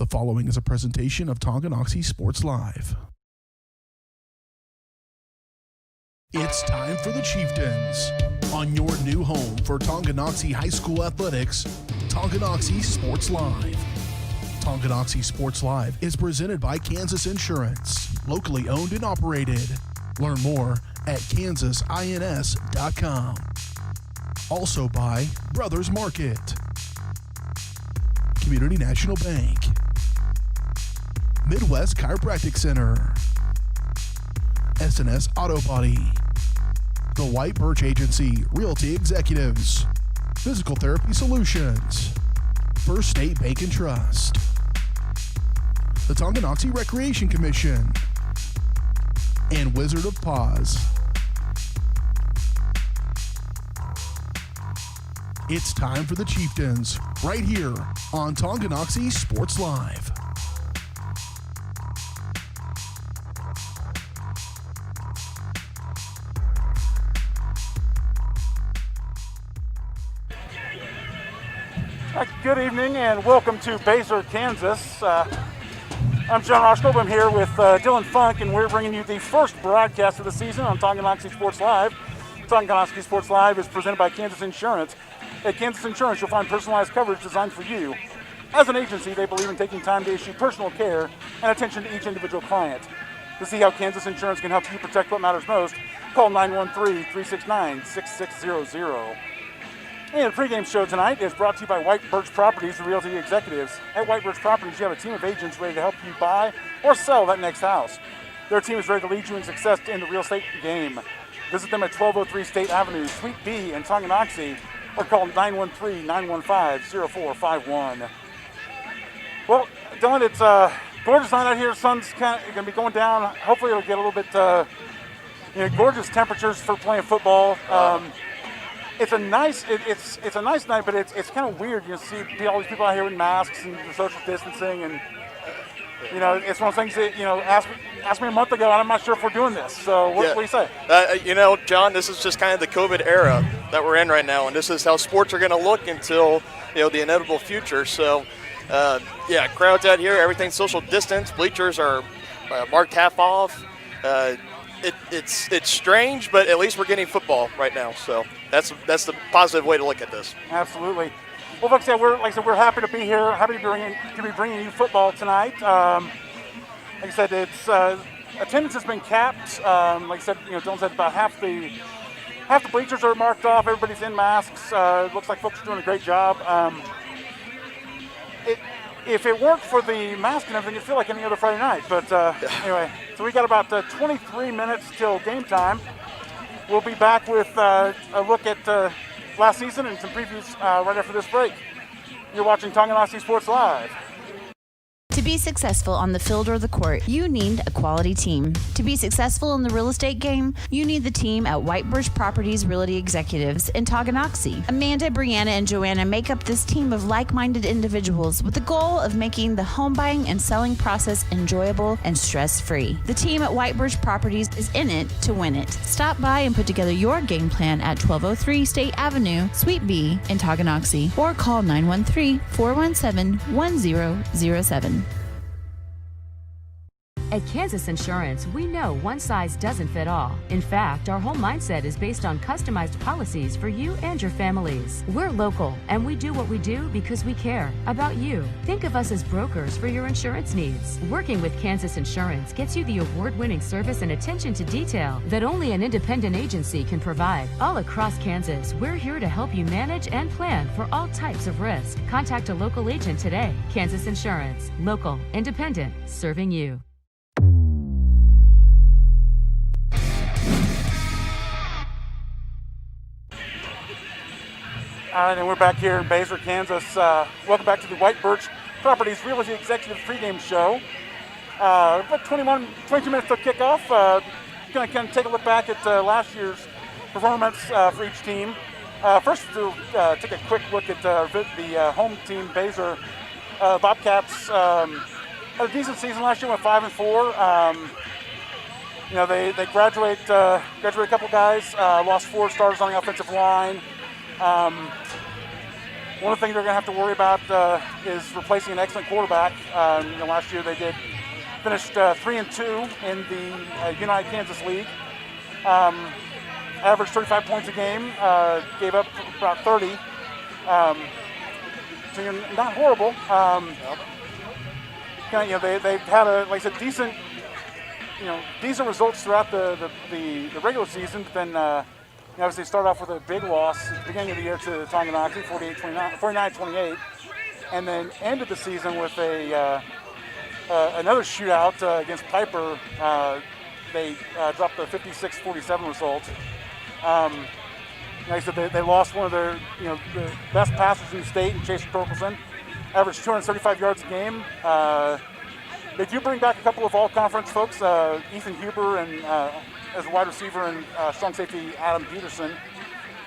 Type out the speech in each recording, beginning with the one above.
The following is a presentation of Tonganoxie Sports Live. It's time for the Chieftains on your new home for Tonganoxie High School athletics, Tonganoxie Sports Live. Tonganoxie Sports Live is presented by Kansas Insurance, locally owned and operated. Learn more at kansasins.com. Also by Brothers Market, Community National Bank, Midwest Chiropractic Center, SNS Auto Body, The White Birch Agency Realty Executives, Physical Therapy Solutions, First State Bank and Trust, the Tonganoxie Recreation Commission, and Wizard of Paws. It's time for the Chieftains, right here on Tonganoxie Sports Live. Good evening and welcome to Basehor, Kansas. I'm John Roskopf. I'm here with Dylan Funk, and we're bringing you the first broadcast of the season on Tonganoxie Sports Live. Tonganoxie Sports Live is presented by Kansas Insurance. At Kansas Insurance, you'll find personalized coverage designed for you. As an agency, they believe in taking time to issue personal care and attention to each individual client. To see how Kansas Insurance can help you protect what matters most, call 913-369-6600. And the pregame show tonight is brought to you by White Birch Properties, the Realty Executives. At White Birch Properties, you have a team of agents ready to help you buy or sell that next house. Their team is ready to lead you in success in the real estate game. Visit them at 1203 State Avenue, Suite B in Tonganoxie, or call 913-915-0451. Well, Dylan, it's a gorgeous night out here. The sun's going to be going down. Hopefully it'll get a little bit gorgeous temperatures for playing football. It's a nice night, but it's kind of weird. You see all these people out here with masks and social distancing, and it's one of those things that asked me a month ago, and I'm not sure if we're doing this. So what do you say? John, this is just kind of the COVID era that we're in right now, and this is how sports are going to look until the inevitable future. So crowds out here, everything's social distance. Bleachers are marked half off. It's strange, but at least we're getting football right now. So that's the positive way to look at this. Absolutely. Well, like I said, we're happy to be here. Happy to be bringing you football tonight. Like I said, it's attendance has been capped. Like I said, Dylan said about half the bleachers are marked off. Everybody's in masks. It looks like folks are doing a great job. If it weren't for the mask and everything, it'd feel like any other Friday night. But anyway, so we got about 23 minutes till game time. We'll be back with a look at last season and some previews right after this break. You're watching Tonganoxie Sports Live. To be successful on the field or the court, you need a quality team. To be successful in the real estate game, you need the team at White Birch Properties Realty Executives in Tonganoxie. Amanda, Brianna, and Joanna make up this team of like-minded individuals with the goal of making the home buying and selling process enjoyable and stress-free. The team at White Birch Properties is in it to win it. Stop by and put together your game plan at 1203 State Avenue, Suite B in Tonganoxie, or call 913-417-1007. At Kansas Insurance, we know one size doesn't fit all. In fact, our whole mindset is based on customized policies for you and your families. We're local, and we do what we do because we care about you. Think of us as brokers for your insurance needs. Working with Kansas Insurance gets you the award-winning service and attention to detail that only an independent agency can provide. All across Kansas, we're here to help you manage and plan for all types of risk. Contact a local agent today. Kansas Insurance. Local, independent, serving you. All right, and we're back here in Basehor, Kansas. Welcome back to the White Birch Properties Realty Executive pregame show. About 22 minutes till kickoff. Going to kind of take a look back at last year's performance for each team. First, we'll take a quick look at the home team, Basehor Bobcats. Had a decent season last year, went 5-4. They graduate a couple guys, lost 4 starters on the offensive line. One of the things they're going to have to worry about is replacing an excellent quarterback. Last year they did finished 3-2 in the United Kansas League. Averaged 35 points a game, gave up about 30. So you're not horrible. They've had decent results throughout the regular season. But then obviously they started off with a big loss at the beginning of the year to Tonganoxie, 49-28, and then ended the season with another shootout against Piper. They dropped the 56-47 result. Like I said, they lost one of their the best passers in the state, Chase Torkelson, averaged 235 yards a game. They do bring back a couple of all-conference folks, Ethan Huber and as a wide receiver, and strong safety Adam Peterson.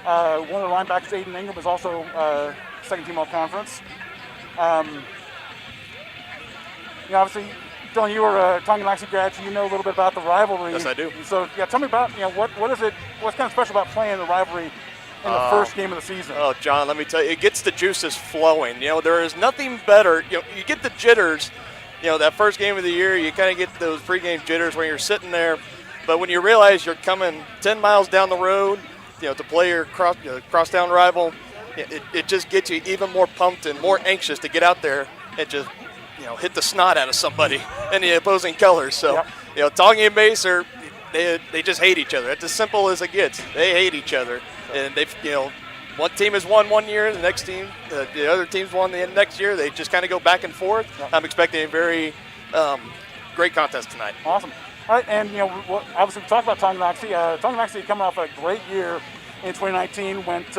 One of the linebackers, Aiden Ingram, is also second-team all-conference. Obviously, Dylan, you were a Tonganoxie grad, so you know a little bit about the rivalry. Yes, I do. So, tell me about what is it? What's kind of special about playing the rivalry in the first game of the season? Oh, John, let me tell you, it gets the juices flowing. There is nothing better. You get the jitters. That first game of the year, you kind of get those pregame jitters when you're sitting there. But when you realize you're coming 10 miles down the road, to play your crosstown rival, it just gets you even more pumped and more anxious to get out there and just hit the snot out of somebody in the opposing colors. So, Tongi and Base they just hate each other. It's as simple as it gets. They hate each other, and they've one team has won one year, the next team, the other team's won the next year. They just kind of go back and forth. Yep. I'm expecting a very great contest tonight. Awesome. All right, and obviously we talked about Tonganoxie. Tonganoxie coming off a great year in 2019. Went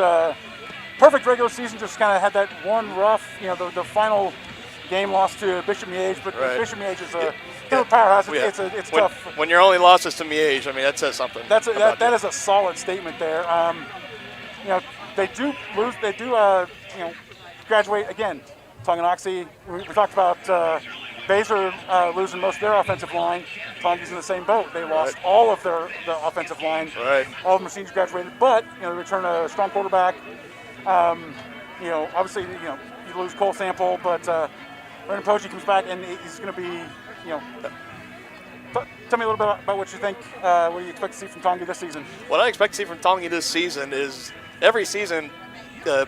perfect regular season. Just kind of had that one rough, the final game lost to Bishop Miege, but right. Bishop Miege is a powerhouse. It's tough. When your only loss is to Miege, that says something. That is a solid statement there. They do lose. They do graduate again. Tonganoxie. We talked about Basehor losing most of their offensive line. Tongi's in the same boat. They lost all of the offensive line. Right. All of them seniors graduated, but they return a strong quarterback. Obviously, you lose Cole Sample, but Brandon Poggi comes back, and he's going to be, tell me a little bit about what you think, what you expect to see from Tongi this season. What I expect to see from Tongi this season is every season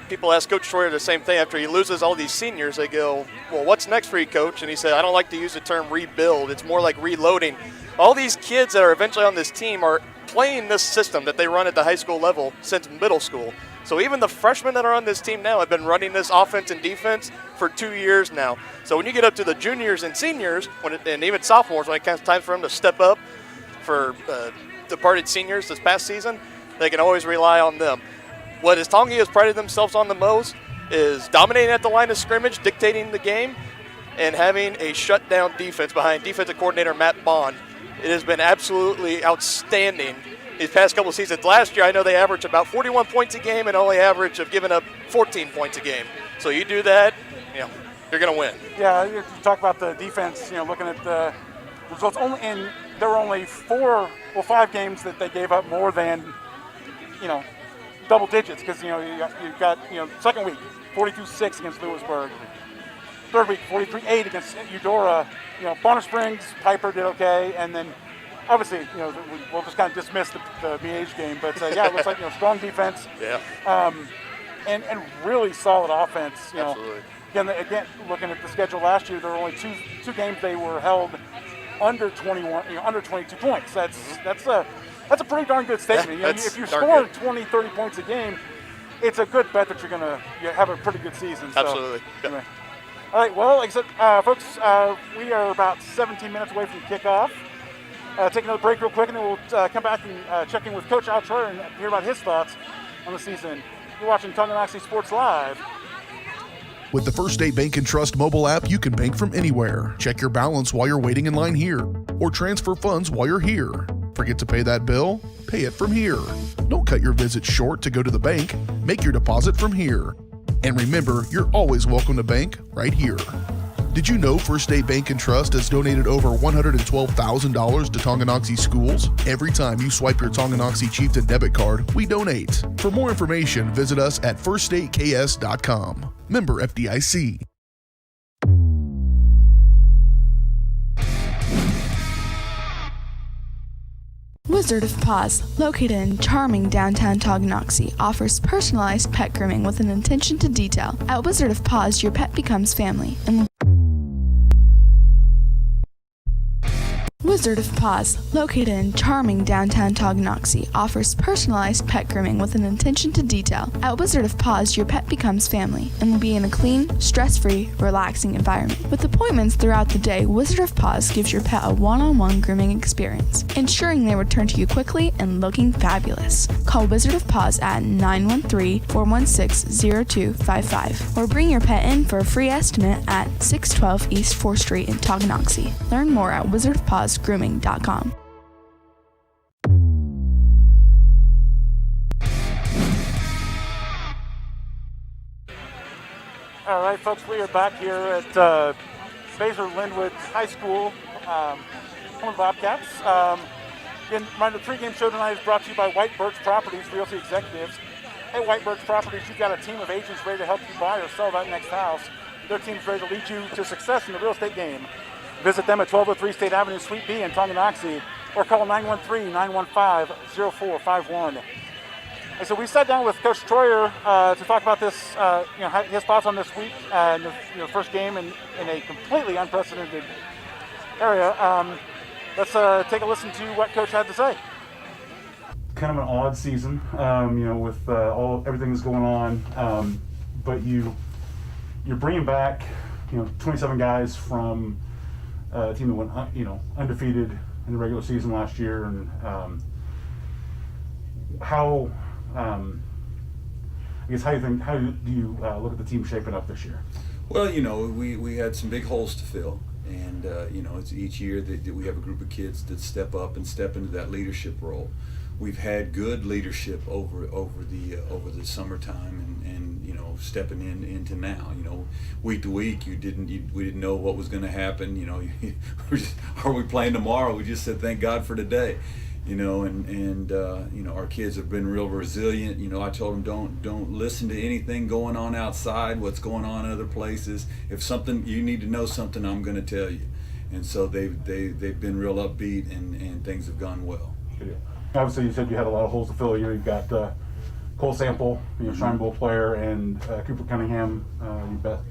people ask Coach Troyer the same thing. After he loses all these seniors, they go, well, what's next for you, Coach? And he said, I don't like to use the term rebuild. It's more like reloading. All these kids that are eventually on this team are playing this system that they run at the high school level since middle school. So even the freshmen that are on this team now have been running this offense and defense for 2 years now. So when you get up to the juniors and seniors, and even sophomores, when it comes time for them to step up for departed seniors this past season, they can always rely on them. What Tongi has prided themselves on the most is dominating at the line of scrimmage, dictating the game, and having a shutdown defense behind defensive coordinator Matt Bond. It has been absolutely outstanding these past couple of seasons. Last year, I know they averaged about 41 points a game and only average of giving up 14 points a game. So you do that, you're going to win. Yeah, you talk about the defense, looking at the results. There were only 5 games that they gave up more than, double digits, because, you've got, second week, 42-6 against Lewisburg. Third week, 43-8 against Eudora. Bonner Springs, Piper did okay, and then obviously, we'll just kind of dismiss the Miege game, but it looks like strong defense. Yeah. And really solid offense. Absolutely. Again, looking at the schedule last year, there were only two games they were held under 21, under 22 points. That's a pretty darn good statement. If you're scoring 20, 30 points a game, it's a good bet that you're going to have a pretty good season. So, absolutely. Anyway. All right. Well, like I said, folks, we are about 17 minutes away from kickoff. Take another break real quick, and then we'll come back and check in with Coach Al Troyer and hear about his thoughts on the season. You're watching Tonganoxie Sports Live. With the First State Bank & Trust mobile app, you can bank from anywhere. Check your balance while you're waiting in line here, or transfer funds while you're here. Forget to pay that bill? Pay it from here. Don't cut your visit short to go to the bank. Make your deposit from here. And remember, you're always welcome to bank right here. Did you know First State Bank and Trust has donated over $112,000 to Tonganoxie schools? Every time you swipe your Tonganoxie Chieftain debit card, we donate. For more information, visit us at firststateks.com. Member FDIC. Wizard of Paws, located in charming downtown Tonganoxie, offers personalized pet grooming with an attention to detail. At Wizard of Paws, your pet becomes family. Wizard of Paws, located in charming downtown Tonganoxie, offers personalized pet grooming with an attention to detail. At Wizard of Paws, your pet becomes family and will be in a clean, stress-free, relaxing environment. With appointments throughout the day, Wizard of Paws gives your pet a one-on-one grooming experience, ensuring they return to you quickly and looking fabulous. Call Wizard of Paws at 913-416-0255 or bring your pet in for a free estimate at 612 East 4th Street in Tonganoxie. Learn more at wizardofpawsgrooming.com. All right, folks, we are back here at Basehor-Linwood High School, home of the Bobcats. Again, the pregame show tonight is brought to you by White Birch Properties, Realty Executives. Hey, White Birch Properties, you've got a team of agents ready to help you buy or sell that next house. Their team's ready to lead you to success in the real estate game. Visit them at 1203 State Avenue, Suite B in Tonganoxie, or call 913-915-0451. And so we sat down with Coach Troyer to talk about this, his thoughts on this week, and the first game in a completely unprecedented area. Let's take a listen to what Coach had to say. Kind of an odd season, with everything that's going on, but you're bringing back, 27 guys from a team that went, undefeated in the regular season last year, and how do you look at the team shaping up this year? Well, we had some big holes to fill, and it's each year that we have a group of kids that step up and step into that leadership role. We've had good leadership over the summertime and stepping into now. Week to week, we didn't know what was going to happen. Are we playing tomorrow? We just said thank God for today. Our kids have been real resilient. I told them don't listen to anything going on outside, what's going on in other places. If something you need to know something, I'm going to tell you. And so they've been real upbeat and things have gone well. Obviously, you said you had a lot of holes to fill. You've got Cole Sample, Shrine Bowl player, and Cooper Cunningham,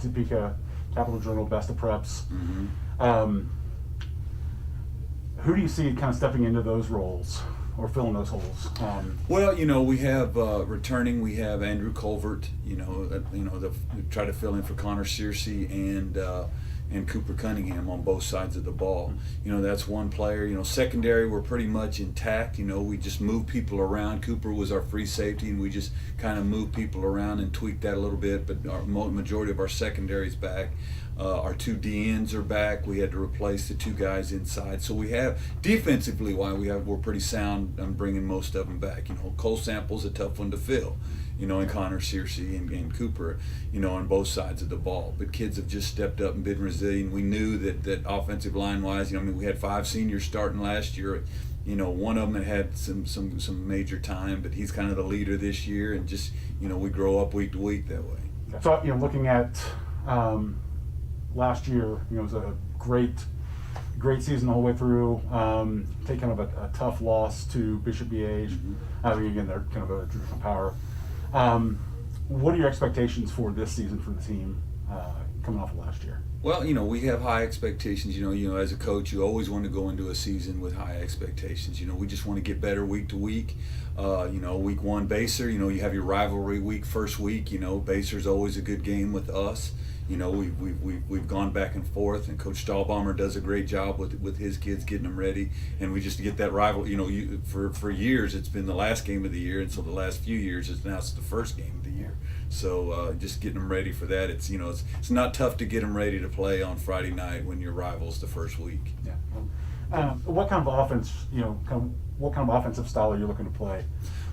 Topeka Capital Journal Best of Preps. Mm-hmm. Who do you see kind of stepping into those roles or filling those holes? We have returning. We have Andrew Colvert. Try to fill in for Connor Searcy and Cooper Cunningham on both sides of the ball. That's one player. Secondary, we're pretty much intact. We just move people around. Cooper was our free safety, and we just kind of moved people around and tweaked that a little bit. But our majority of our secondary's back. Our two DNs are back. We had to replace the two guys inside. So we have, defensively, we're pretty sound on bringing most of them back. Cole Sample's a tough one to fill, and Connor Searcy and Cooper, on both sides of the ball. But kids have just stepped up and been resilient. We knew that offensive line-wise, we had 5 seniors starting last year. One of them had some major time, but he's kind of the leader this year, and just, we grow up week to week that way. So, looking at last year, it was a great season the whole way through. Take kind of a tough loss to Bishop BH. Again, they're kind of a traditional power. What are your expectations for this season for the team coming off of last year? Well, we have high expectations. As a coach, you always want to go into a season with high expectations. We just want to get better week to week. Week 1, Baser, you have your rivalry week, first week. Baser's always a good game with us. We've gone back and forth, and Coach Stahlbaumer does a great job with his kids, getting them ready, and we just get that rival. For years it's been the last game of the year, and so the last few years it's the first game of the year. So just getting them ready for that. It's not tough to get them ready to play on Friday night when your rival's the first week. Yeah. What kind of offense? What kind of offensive style are you looking to play?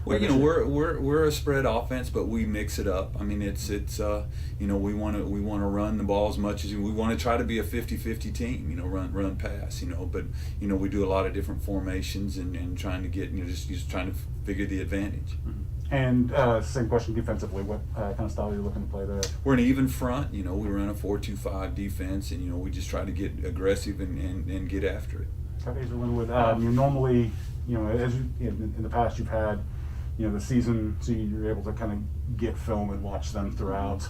Well, we're a spread offense, but we mix it up. I mean, it's we want to run the ball as much as we want to try to be a 50-50 team. Run pass. But we do a lot of different formations and trying to get just trying to figure the advantage. Mm-hmm. And same question defensively. What kind of style are you looking to play there? We're an even front. We run a 4-2-5 defense, and we just try to get aggressive and get after it. Basehor-Linwood, you normally, as in the past, you've had, the season, so you're able to kind of get film and watch them throughout.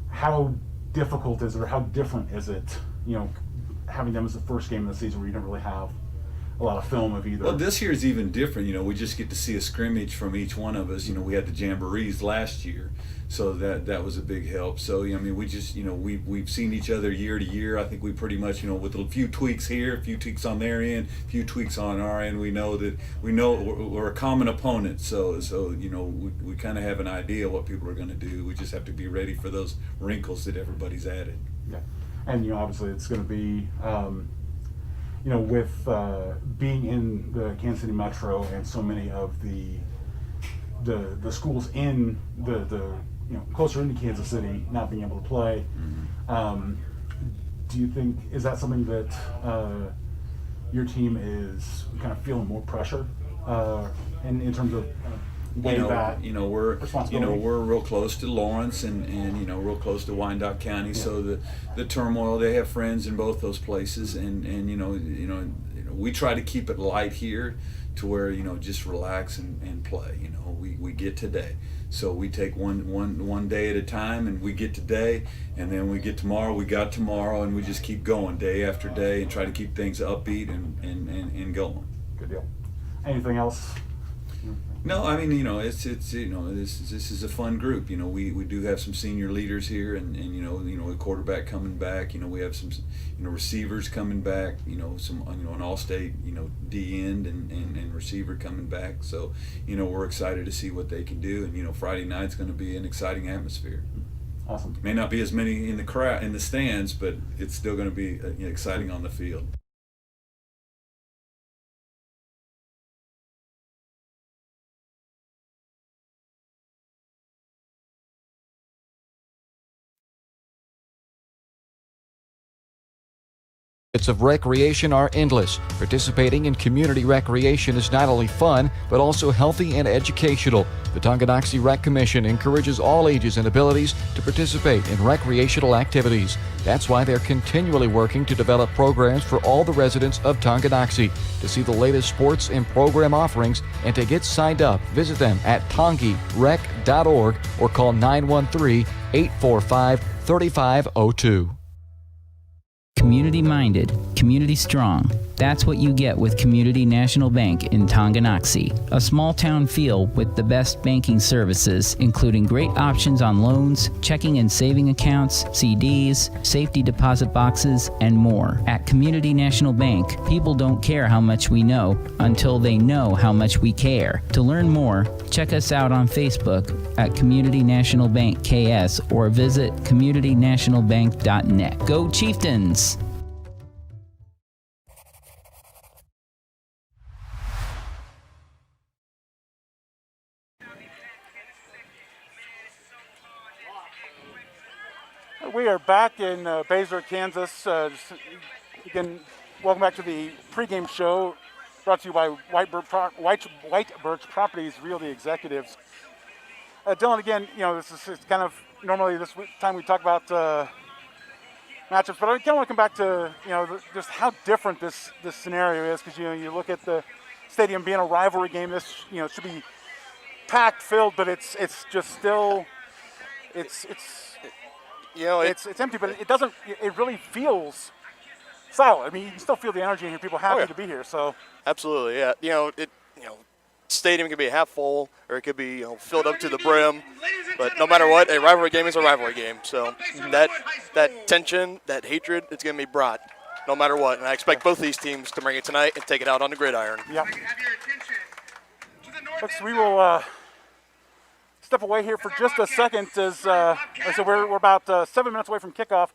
How difficult is it, or how different is it, having them as the first game of the season where you don't really have a lot of film of either? Well, this year is even different. We just get to see a scrimmage from each one of us. We had the jamborees last year, so that was a big help. So we just we've seen each other year to year. I think we pretty much with a few tweaks here, a few tweaks on their end, a few tweaks on our end. We know we're a common opponent. So we kind of have an idea what people are going to do. We just have to be ready for those wrinkles that everybody's added. Yeah, and obviously it's going to be. With being in the Kansas City metro and so many of the schools in the closer into Kansas City not being able to play, do you think, is that something that your team is kind of feeling more pressure in terms of we're responsibility? we're real close to Lawrence and real close to Wyandotte County, yeah. So the turmoil, they have friends in both those places, and we try to keep it light here to where just relax and play. We get today, so we take one day at a time, and we get today, and then we get tomorrow, we got tomorrow, and we just keep going day after day and try to keep things upbeat and going. Good deal. Anything else? No, I mean, it's this is a fun group. We do have some senior leaders here, and a quarterback coming back. We have some receivers coming back. Some an all-state D end and receiver coming back. So we're excited to see what they can do. And Friday night's going to be an exciting atmosphere. Awesome. May not be as many in the crowd in the stands, but it's still going to be exciting on the field. Benefits of recreation are endless. Participating in community recreation is not only fun, but also healthy and educational. The Tonganoxie Rec Commission encourages all ages and abilities to participate in recreational activities. That's why they're continually working to develop programs for all the residents of Tonganoxie. To see the latest sports and program offerings and to get signed up, visit them at tongirec.org or call 913-845-3502. Community-minded, community-strong. That's what you get with Community National Bank in Tonganoxie. A small-town feel with the best banking services, including great options on loans, checking and saving accounts, CDs, safety deposit boxes, and more. At Community National Bank, people don't care how much we know until they know how much we care. To learn more, check us out on Facebook at Community National Bank KS or visit communitynationalbank.net. Go Chieftains! We are back in Basehor, Kansas. Again, welcome back to the pregame show brought to you by White Birch Properties Realty Executives. Dylan, again, this is kind of normally this time we talk about matchups, but I kind of want to come back to just how different this scenario is, because you look at the stadium being a rivalry game. This should be packed, filled, but it's just still it's empty, but it doesn't. It really feels solid. I mean, you can still feel the energy in here. People happy to be here. So absolutely, yeah. Stadium can be half full or it could be filled up to the brim. But no matter what, a rivalry game is a rivalry game. So that tension, that hatred, it's going to be brought no matter what. And I expect both of these teams to bring it tonight and take it out on the gridiron. Yeah. Folks, we will step away here for just a second. As so we're about 7 minutes away from kickoff.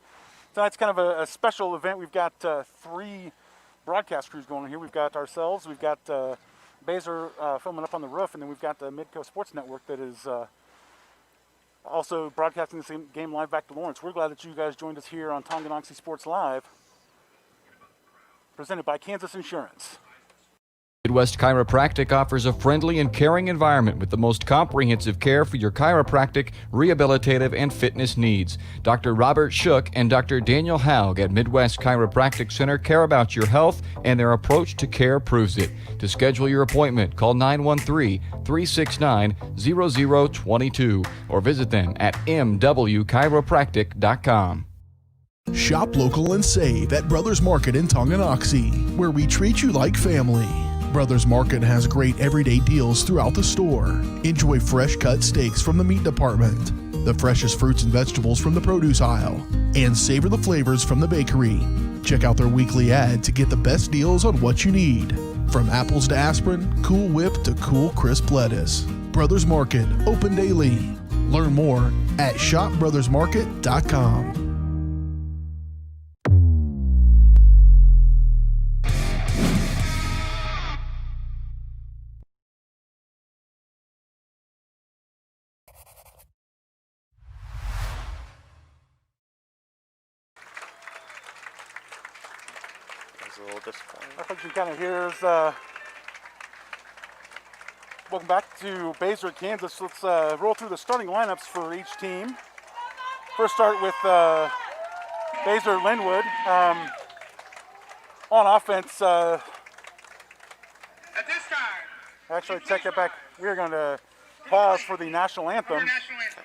Tonight's kind of a special event. We've got 3 broadcast crews going on here. We've got ourselves, we've got Basehor filming up on the roof, and then we've got the Midco Sports Network that is also broadcasting this game live back to Lawrence. We're glad that you guys joined us here on Tonganoxie Sports Live, presented by Kansas Insurance. Midwest Chiropractic offers a friendly and caring environment with the most comprehensive care for your chiropractic, rehabilitative, and fitness needs. Dr. Robert Shook and Dr. Daniel Haug at Midwest Chiropractic Center care about your health, and their approach to care proves it. To schedule your appointment, call 913-369-0022 or visit them at mwchiropractic.com. Shop local and save at Brothers Market in Tonganoxie, where we treat you like family. Brothers Market has great everyday deals throughout the store. Enjoy fresh cut steaks from the meat department, the freshest fruits and vegetables from the produce aisle, and savor the flavors from the bakery. Check out their weekly ad to get the best deals on what you need. From apples to aspirin, Cool Whip to cool crisp lettuce. Brothers Market, open daily. Learn more at shopbrothersmarket.com. A little disappointing. Our function kind of here is welcome back to Basehor, Kansas. Let's roll through the starting lineups for each team. First start with Basehor-Linwood. On offense, At this time, actually take that back. We're going to pause for the national anthem. national anthem.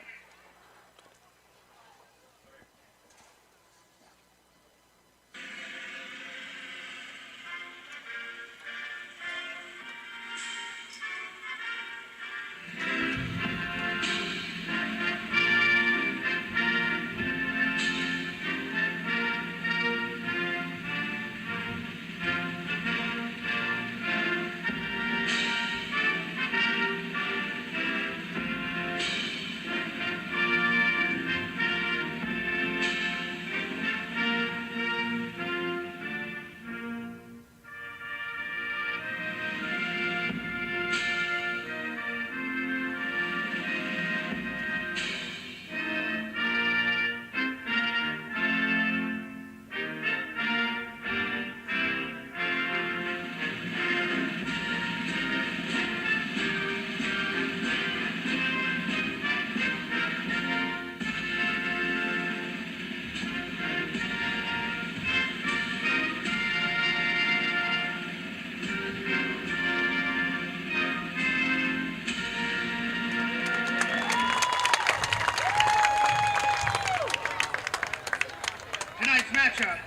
Tonight's matchup,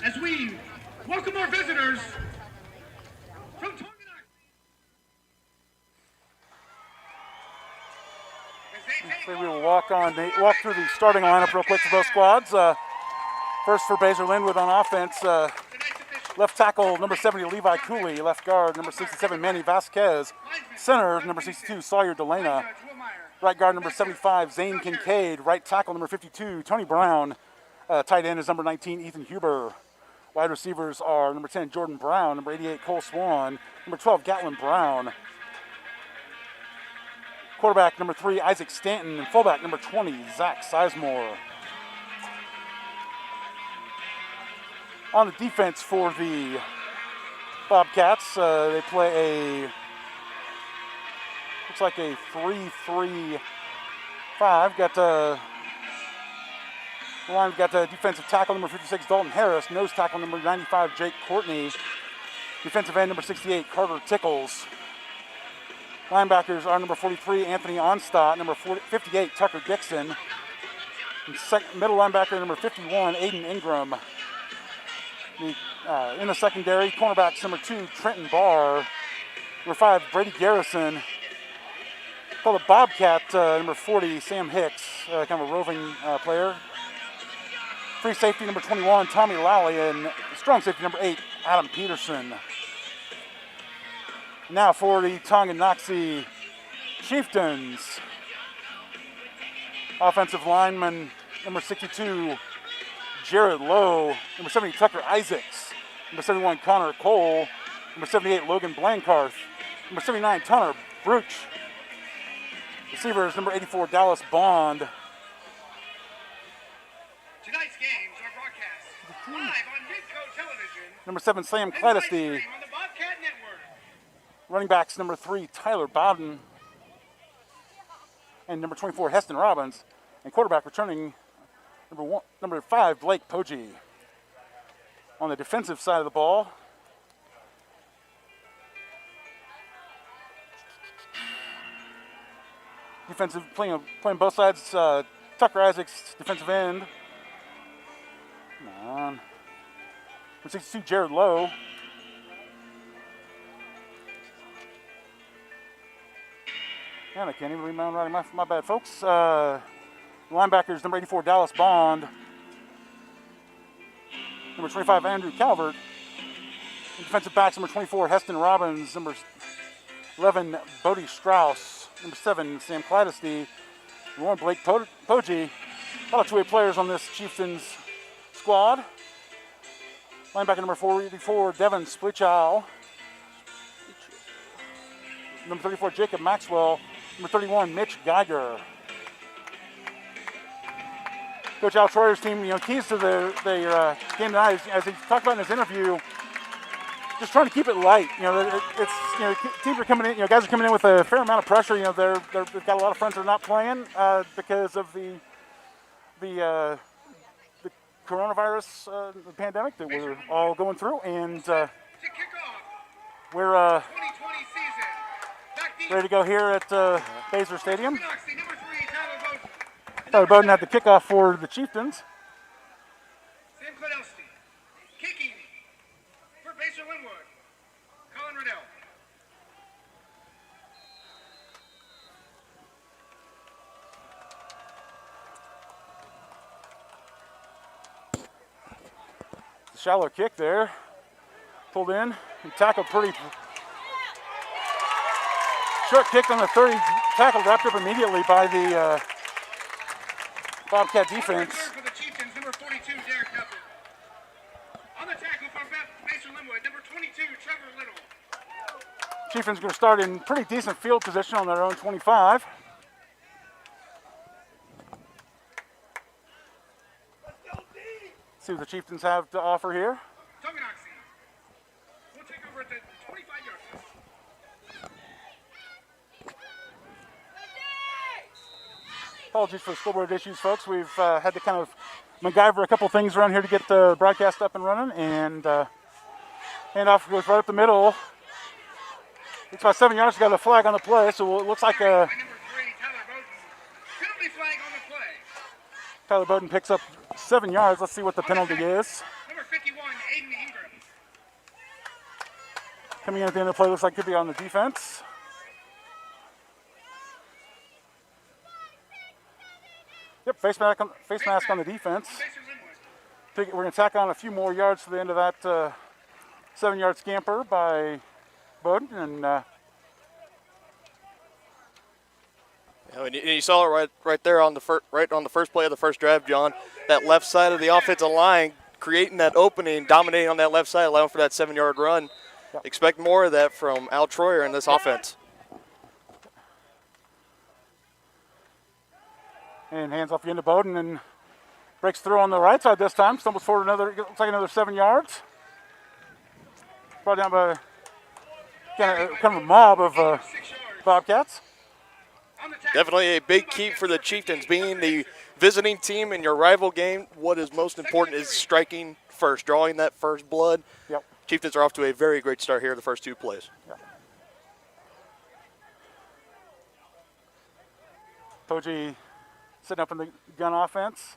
as we welcome our visitors from Tonganoxie. So we will walk through the starting lineup real quick for both squads. First for Basehor-Linwood on offense, left tackle number 70 Levi Cooley, left guard number 67 Manny Vasquez, center number 62 Sawyer Delana, right guard number 75 Zane Kincaid, right tackle number 52 Tony Brown, tight end is number 19 Ethan Huber. Wide receivers are number 10 Jordan Brown, number 88 Cole Swan, number 12 Gatlin Brown. Quarterback number 3 Isaac Stanton, and fullback number 20 Zach Sizemore. On the defense for the Bobcats, they play looks like a 3-3-5. We've got defensive tackle number 56 Dalton Harris, nose tackle number 95 Jake Courtney, defensive end number 68 Carter Tickles. Linebackers are number 43 Anthony Onstadt, number 58 Tucker Dixon, and middle linebacker number 51 Aiden Ingram. In the secondary, cornerbacks number 2 Trenton Barr, number 5 Brady Garrison. For the Bobcat, number 40 Sam Hicks, kind of a roving player. Free safety number 21 Tommy Lally, and strong safety number 8 Adam Peterson. Now for the Tonganoxie Chieftains. Offensive lineman number 62 Jared Lowe, number 70 Tucker Isaacs, number 71 Connor Cole, Number 78, Logan Blancarth. Number 79, Tunner Bruch. Receivers, number 84, Dallas Bond. Tonight's games are broadcast live on Midco Television. Number 7, Sam And live Cladesty. stream on the Bobcat Network. Running backs, number 3, Tyler Bowden. And number 24, Heston Robbins. And quarterback returning, number 5, Blake Poggi. On the defensive side of the ball, defensive playing both sides. Tucker Isaacs, defensive end. Come on. Number 62, Jared Lowe. And I can't even read my own writing. My bad, folks. Linebackers, number 84, Dallas Bond. Number 25, Andrew Calvert. And defensive backs, number 24, Heston Robbins. Number 11, Bodie Strauss. Number 7, Sam Cladesty. Number 1, Blake Poggi. A lot of two-way players on this Chieftains squad. Linebacker number 44, Devin Splichow. Number 34, Jacob Maxwell. Number 31, Mitch Geiger. Coach Al Troyer's team, keys to their game tonight, as he talked about in his interview, just trying to keep it light. Teams are coming in, guys are coming in with a fair amount of pressure. They've got a lot of friends that are not playing because of the coronavirus the pandemic that we're all going through, and we're ready to go here at Basehor Stadium. Tyler Bowden had the kickoff for the Chieftains. Sam Cladesty. Kicking for Basehor-Linwood. Colin Riddell. The shallow kick there. Pulled in and tackled pretty. Short kick on the 30. Tackled wrapped up immediately by the Bobcat defense. For the Chieftains, number 42, Derek Duffin. On the tackle for Basehor-Linwood, number 22, Trevor Little. Chieftains going to start in pretty decent field position on their own 25. See what the Chieftains have to offer here. Tonganoxie will take over at the 25-yard line. Apologies for the scoreboard issues, folks. We've had to kind of MacGyver a couple things around here to get the broadcast up and running, and handoff goes right up the middle. It's about 7 yards. Got a flag on the play, so it looks like By number 3, Tyler Bowden. Penalty flag on the play. Tyler Bowden picks up 7 yards. Let's see what the penalty is. Number 51, Aiden Ingram. Coming in at the end of the play, looks like could be on the defense. Yep, face mask on the defense. We're going to tack on a few more yards to the end of that 7-yard scamper by Bowden. And you saw it right there on the first play of the first drive, John. That left side of the offensive line creating that opening, dominating on that left side, allowing for that 7-yard run. Yep. Expect more of that from Al Troyer in this offense. And hands off the end of Bowden and breaks through on the right side this time. Stumbles forward looks like another 7 yards. Brought down by kind of a mob of Bobcats. Definitely a big key for the Chieftains. Being the visiting team in your rival game, what is most important is striking first, drawing that first blood. Yep. Chieftains are off to a very great start here the first 2 plays. Yep. Poggi sitting up in the gun offense.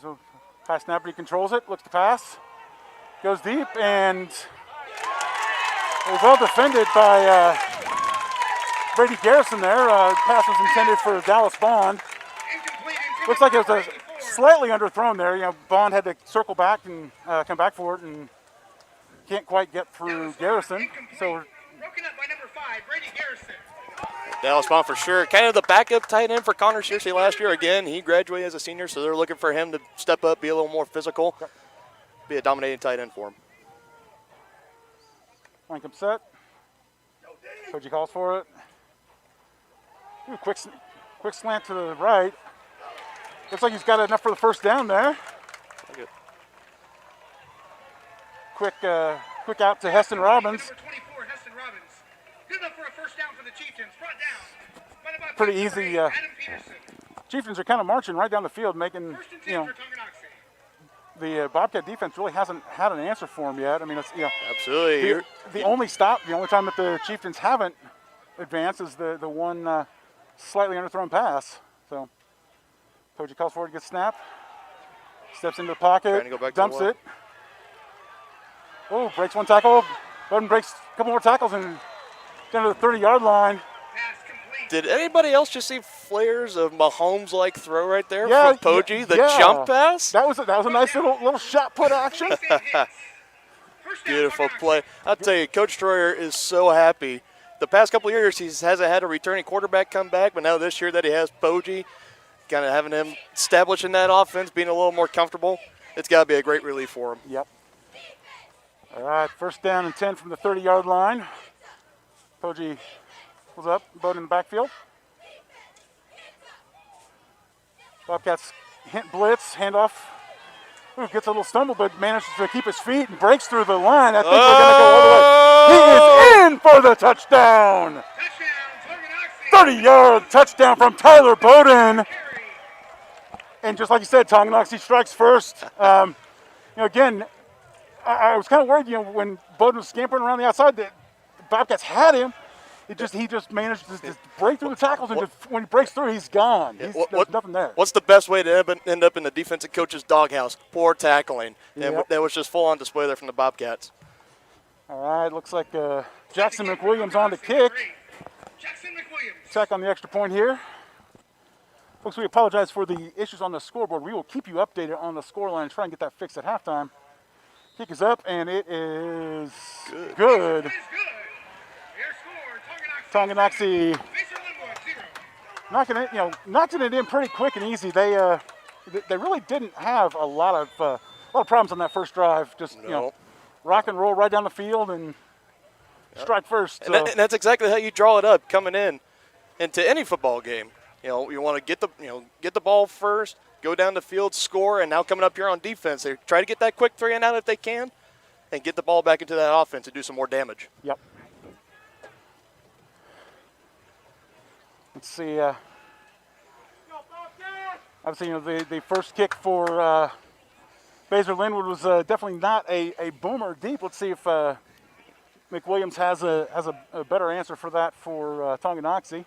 So pass snap, he controls it, looks to pass, goes deep, and it was well defended by Brady Garrison there. Pass was intended for Dallas Bond. Looks like it was slightly underthrown there. Bond had to circle back and come back for it, and can't quite get through Garrison. So broken up by number 5, Brady Garrison. Dallas Bond for sure. Kind of the backup tight end for Connor Searcy last year. Again, he graduated as a senior, so they're looking for him to step up, be a little more physical. be a dominating tight end for him. Line comes set. Koji calls for it. Ooh, quick slant to the right. Looks like he's got enough for the first down there. Good. Quick out to Heston Robbins. Number 24, Heston Robbins. Good enough for a first down for the Chieftains. Brought down. By Pretty easy. Adam Peterson. Chieftains are kind of marching right down the field, making, First and 10 for Tonganoxie. the Bobcat defense really hasn't had an answer for him yet. I mean, it's Absolutely. the only time that the Chieftains haven't advanced is the one slightly underthrown pass. So Koji calls for it, gets snap, steps into the pocket, Trying to go back to dumps the well. it. Oh, breaks one tackle. Bowden breaks a couple more tackles and down to the 30-yard line. Pass complete. Did anybody else just see flares of Mahomes-like throw right there Yeah, from Poggi? The yeah. jump pass? That was a nice little shot put action. First down, Beautiful Tonganoxie. play. I'll tell you, Coach Troyer is so happy. The past couple of years, he hasn't had a returning quarterback come back, but now this year that he has Poggi, kind of having him establishing that offense, being a little more comfortable, it's got to be a great relief for him. Yep. All right, first down and 10 from the 30-yard line. Poggi pulls up, Bowden in the backfield. Bobcats hint blitz, handoff. Ooh, gets a little stumble, but manages to keep his feet and breaks through the line. I think we're going to go all the way. He is in for the touchdown. Touchdown, Tonganoxie. 30-yard touchdown from Tyler Bowden. And just like you said, Tonganoxie strikes first. Again, I was kind of worried, when Bowden was scampering around the outside, that the Bobcats had him. He just managed to just break through the tackles, and when he breaks through, he's gone. There's nothing there. What's the best way to end up in the defensive coach's doghouse? Poor tackling. And Yep. that was just full on display there from the Bobcats. All right, looks like Jackson McWilliams on the kick. Jackson McWilliams. Check on the extra point here. Folks, we apologize for the issues on the scoreboard. We will keep you updated on the scoreline and try and get that fixed at halftime. Kick is up, and it is good. It is good. Your score, Tonganoxie Basehor-Linwood, 0. knocking it in pretty quick and easy. They really didn't have a lot of problems on that first drive. Just rock and roll right down the field and strike first. And that's exactly how you draw it up coming into any football game. You want to get the ball first, go down the field, score, and now coming up here on defense, they try to get that quick 3 and out if they can, and get the ball back into that offense and do some more damage. Yep. Let's see. Obviously, the first kick for Basehor-Linwood was definitely not a boomer deep. Let's see if McWilliams has a better answer for that for Tonganoxie.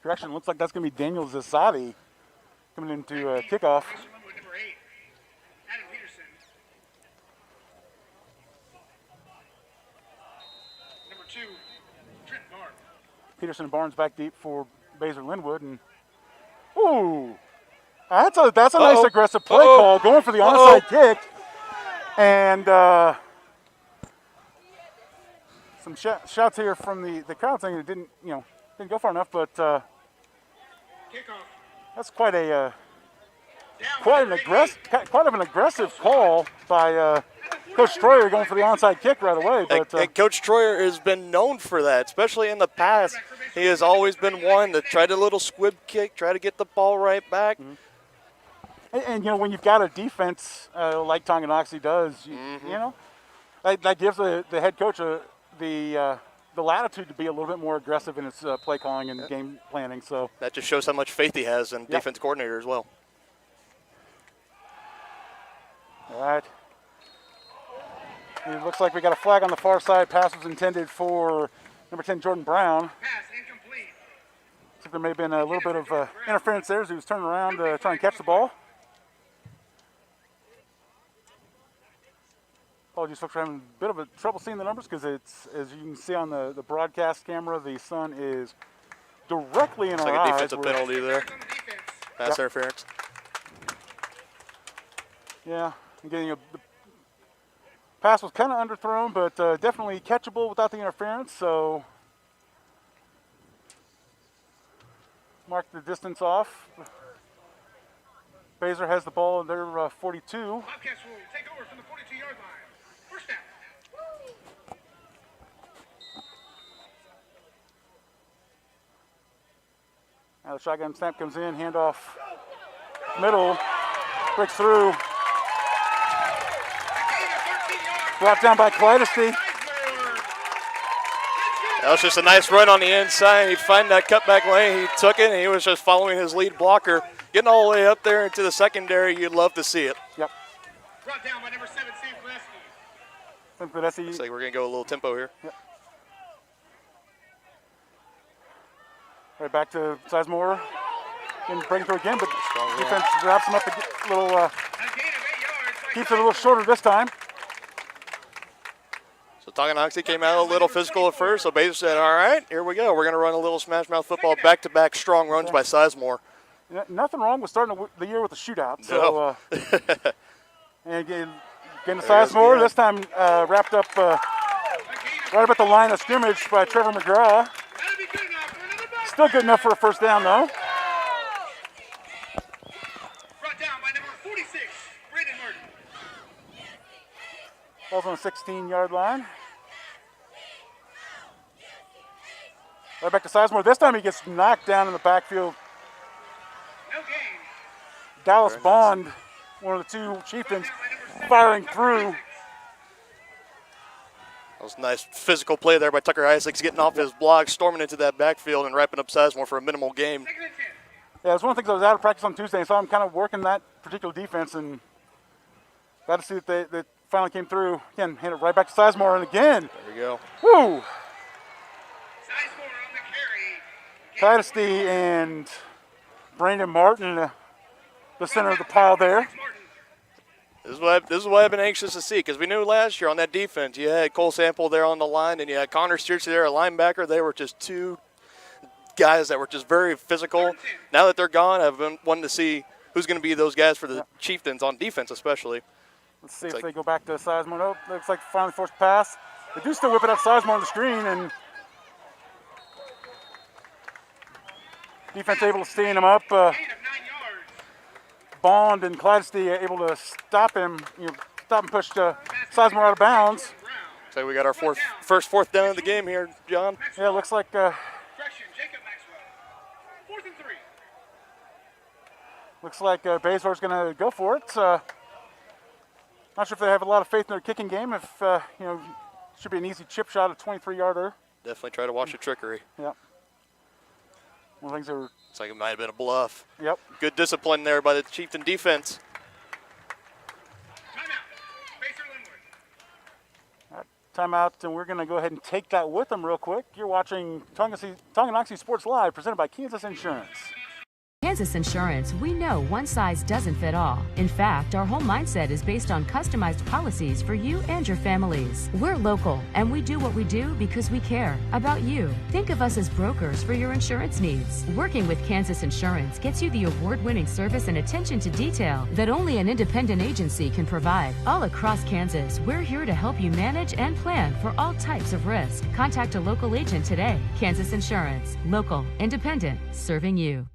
Correction, looks like that's going to be Daniel Zasadi coming into kickoff. Basehor-Linwood, number 8. Adam Peterson. Number 2, Trent Barnes. Peterson and Barnes back deep for Basehor-Linwood, and that's a nice aggressive play call, going for the onside kick, and some shots here from the crowd saying it didn't go far enough, but Kickoff. that's quite an aggressive call by Coach Troyer, going for the onside kick right away. But And Coach Troyer has been known for that, especially in the past. He has always been one to try the little squib kick, try to get the ball right back. and when you've got a defense like Tonganoxie does, that gives the head coach the latitude to be a little bit more aggressive in his play calling and game planning. So That just shows how much faith he has in defense coordinator as well. all right. It looks like we got a flag on the far side. Pass was intended for number 10, Jordan Brown. Pass incomplete. Looks like there may have been a little bit of interference there as he was turning around to try and catch the ball. Apologies, folks, for having a bit of a trouble seeing the numbers because it's, as you can see on the broadcast camera, the sun is directly in It's our like a eyes. defensive penalty there. On the defense. Pass interference. Yeah, again, Pass was kind of underthrown, but definitely catchable without the interference. So mark the distance off. Basehor has the ball in their 42. Bobcats will take over from the 42-yard line. First down. Now the shotgun snap comes in, handoff middle, breaks through. Brought down by Kaleidosty. That was just a nice run on the inside. He found that cutback lane. He took it, and he was just following his lead blocker. Getting all the way up there into the secondary, you'd love to see it. Yep. Brought down by number 7, Sam Gillespie. Gillespie. Looks like we're going to go a little tempo here. Yep. Right back to Sizemore. Didn't break through again, but defense wraps him up a little, A gain of 8 yards. keeps it a little shorter this time. So Tonganoxie came out a little physical at first, so Basehor said, all right, here we go. We're going to run a little smash mouth football, back-to-back strong runs by Sizemore. Nothing wrong with starting the year with a shootout. So, and again, getting to Sizemore. This time wrapped up right about the line of scrimmage by Trevor McGraw. Still good enough for a first down, though. Brought down by number 46, Brandon Martin. Ball's on the 16-yard line. Right back to Sizemore. This time he gets knocked down in the backfield. No gain. Dallas Bond, one of the two Chieftains, firing through. That was a nice physical play there by Tucker Isaacs, getting off his block, storming into that backfield, and wrapping up Sizemore for a minimal gain. Yeah, it was one of the things I was out of practice on Tuesday, and so I'm kind of working that particular defense, and glad to see that they finally came through. Again, hand it right back to Sizemore, and again. There we go. Woo! Sizemore on the carry. Kaleidosty and Brandon Martin, the center of the pile there. This is what I've been anxious to see, because we knew last year on that defense you had Cole Sample there on the line, and you had Connor Searcy there, a linebacker. They were just two guys that were just very physical. Now that they're gone, I've been wanting to see who's going to be those guys for the Chieftains on defense, especially. Let's see if they go back to Sizemore. Nope, looks like finally forced pass. They do still whip it up Sizemore on the screen, and defense able to stand him up. Bond and Kaleidosty able to stop him, stop and push Sizemore out of bounds. So we got our first fourth down of the game here, John. Yeah, it looks like Jacob Maxwell. 4th and 3. looks like Basehor's going to go for it. Not sure if they have a lot of faith in their kicking game. If should be an easy chip shot, a 23-yarder. Definitely try to watch the trickery. Yep. One of the things that were. It's like it might have been a bluff. Yep. Good discipline there by the Chieftain defense. Timeout, and we're going to go ahead and take that with them real quick. You're watching Tonganoxie Sports Live, presented by Kansas Insurance. Kansas Insurance, we know one size doesn't fit all. In fact, our whole mindset is based on customized policies for you and your families. We're local, and we do what we do because we care about you. Think of us as brokers for your insurance needs. Working with Kansas Insurance gets you the award-winning service and attention to detail that only an independent agency can provide. All across Kansas, we're here to help you manage and plan for all types of risk. Contact a local agent today. Kansas Insurance, local, independent, serving you.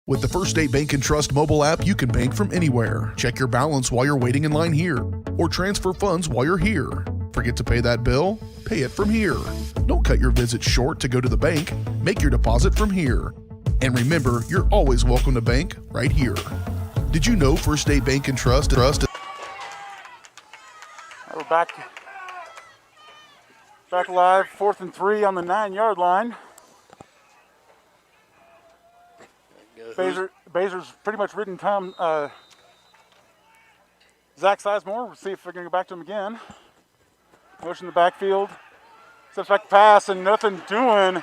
With the First State Bank and Trust mobile app, you can bank from anywhere. Check your balance while you're waiting in line here, or transfer funds while you're here. Forget to pay that bill? Pay it from here. Don't cut your visit short to go to the bank. Make your deposit from here. And remember, you're always welcome to bank right here. Did you know First State Bank and Trust? We're back live, 4th and 3 on the 9-yard line. Basehor's pretty much ridden Zach Sizemore. We'll see if they're going to go back to him again. Motion in the backfield. Steps back to pass and nothing doing.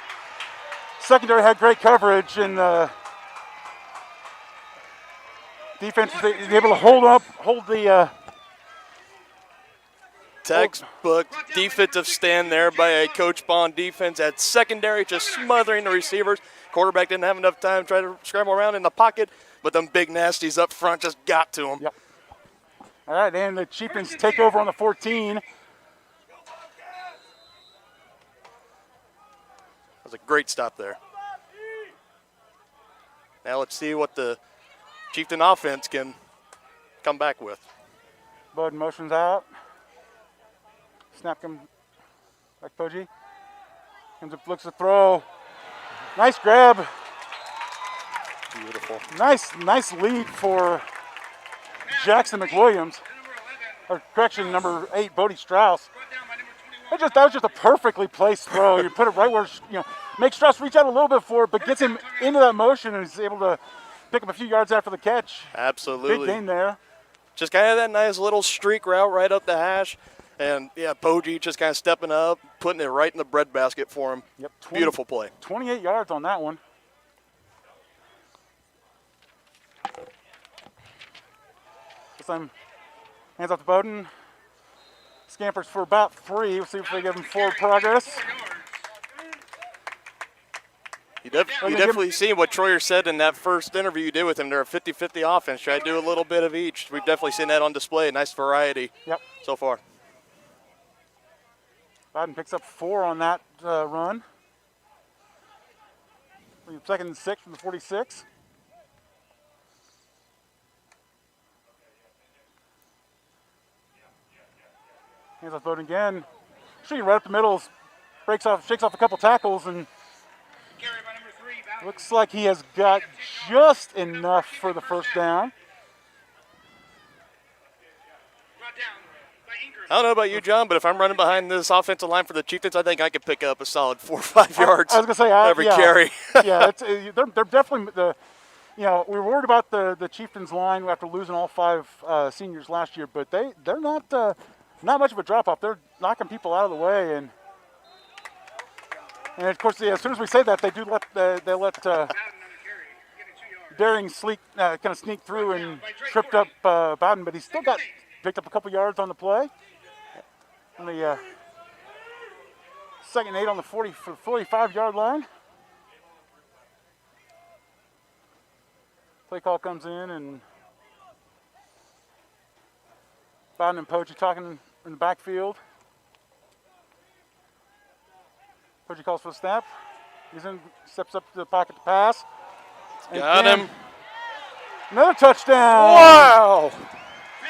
Secondary had great coverage, and defense was able to hold the textbook defensive stand there by a Coach Bond defense at secondary, just smothering the receivers. Quarterback didn't have enough time to try to scramble around in the pocket, but them big nasties up front just got to him. Yep. All right, and the Chieftains take over on the 14. was a great stop there. Now let's see what the Chieftain offense can come back with. Bowden motions out. Snap him back Poggi. Comes up, looks to throw. Nice grab. Beautiful. Nice lead for Jackson McWilliams. Or correction, number 8, Bodie Strauss. That was just a perfectly placed throw. You put it right where, makes Strauss reach out a little bit for it, but gets him into that motion and is able to pick up a few yards after the catch. Absolutely. Big gain there. Just kind of that nice little streak route right up the hash. And, yeah, Poggi just kind of stepping up, putting it right in the breadbasket for him. Yep. Beautiful play. 28 yards on that one. This time, hands off to Bowden. Scampers for about 3. We'll see if they give him forward progress. You definitely seen what Troyer said in that first interview you did with him. They're a 50-50 offense. Try to do a little bit of each. We've definitely seen that on display. Nice variety so far. Bowden picks up 4 on that run. Second and 6 from the 46. Hands off Bowden again. Shooting right up the middle, shakes off a couple tackles, and looks like he has got just enough for the first down. I don't know about you, John, but if I'm running behind this offensive line for the Chieftains, I think I could pick up a solid 4 or 5 yards. I was going to say, every carry. Yeah, they're definitely we were worried about the Chieftains line after losing all 5 seniors last year, but they're not much of a drop off. They're knocking people out of the way, and of course, as soon as we say that, they do let Daring Sleek kind of sneak through and tripped up Bowden, but he's still picked up a couple yards on the play. On the second 8 on the 45-yard line. Play call comes in, and Bowden and Poggi talking in the backfield. Poggi calls for the snap. Steps up to the pocket to pass. Got him. Another touchdown. Wow.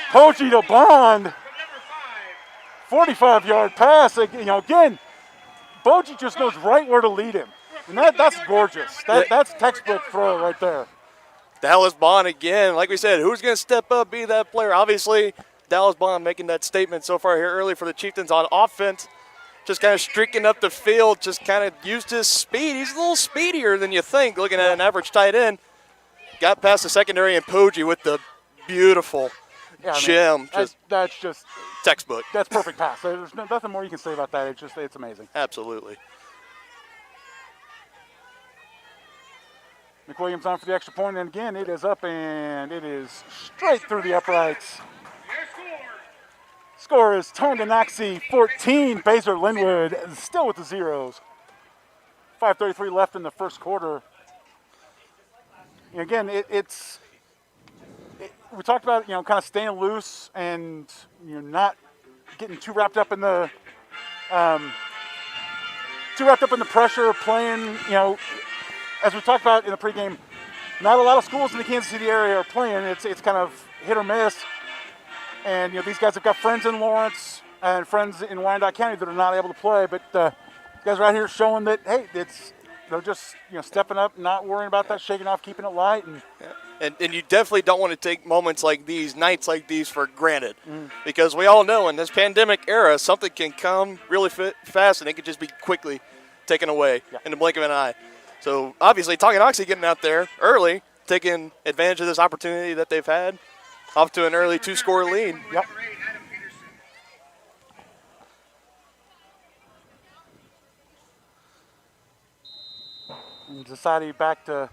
Poggi to Bond. 45-yard pass. Again, Poggi just knows right where to lead him. And that's gorgeous. That's textbook throw right there. Dallas Bond again. Like we said, who's going to step up, be that player? Obviously, Dallas Bond making that statement so far here early for the Chieftains on offense. Just kind of streaking up the field, just kind of used his speed. He's a little speedier than you think, looking at an average tight end. Got past the secondary, and Poggi with the beautiful gem. That's just textbook. That's perfect pass. There's nothing more you can say about that. It's amazing. Absolutely. McWilliams on for the extra point, and again, it is up, and it is straight through the uprights. Score is Tonganoxie 14, Basehor-Linwood still with the zeros. 5:33 left in the first quarter. And again, we talked about kind of staying loose and not getting too wrapped up in the pressure of playing. As we talked about in the pregame, not a lot of schools in the Kansas City area are playing. It's kind of hit or miss. And these guys have got friends in Lawrence and friends in Wyandotte County that are not able to play. But guys right here showing that they're just stepping up, not worrying about that, shaking off, keeping it light. And you definitely don't want to take moments like these, nights like these, for granted, because we all know in this pandemic era, something can come really fast and it can just be quickly taken away in the blink of an eye. So obviously, Tonganoxie getting out there early, taking advantage of this opportunity that they've had, off to an early 2-score lead. Yep. And Society back to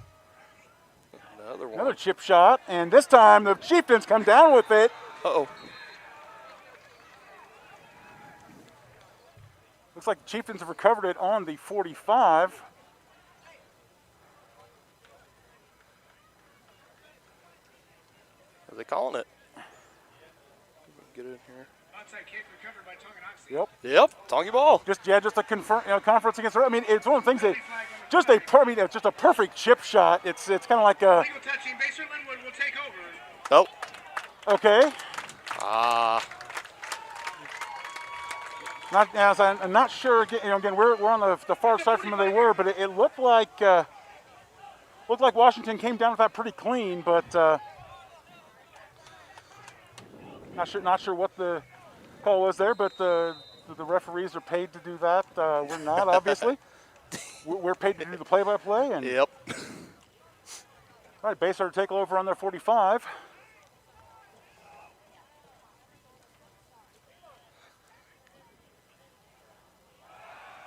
another chip shot, and this time the Chieftains come down with it. Uh-oh. Looks like the Chieftains have recovered it on the 45. Are they calling it? Get it. here. Outside kick recovered by Tonganoxie. Yep. Yep, Tongy ball. Just a conference against. I mean, it's one of the things that just a perfect chip shot. It's kind of like a. Legal touching. Basehor-Linwood will take over. Oh. Okay. I'm not sure. Again, we're on the far side from where they were, but it looked like Washington came down with that pretty clean, but not sure what the call was there. But the referees are paid to do that. We're not, obviously. We're paid to do the play-by-play. And yep. All right, Basehor take over on their 45.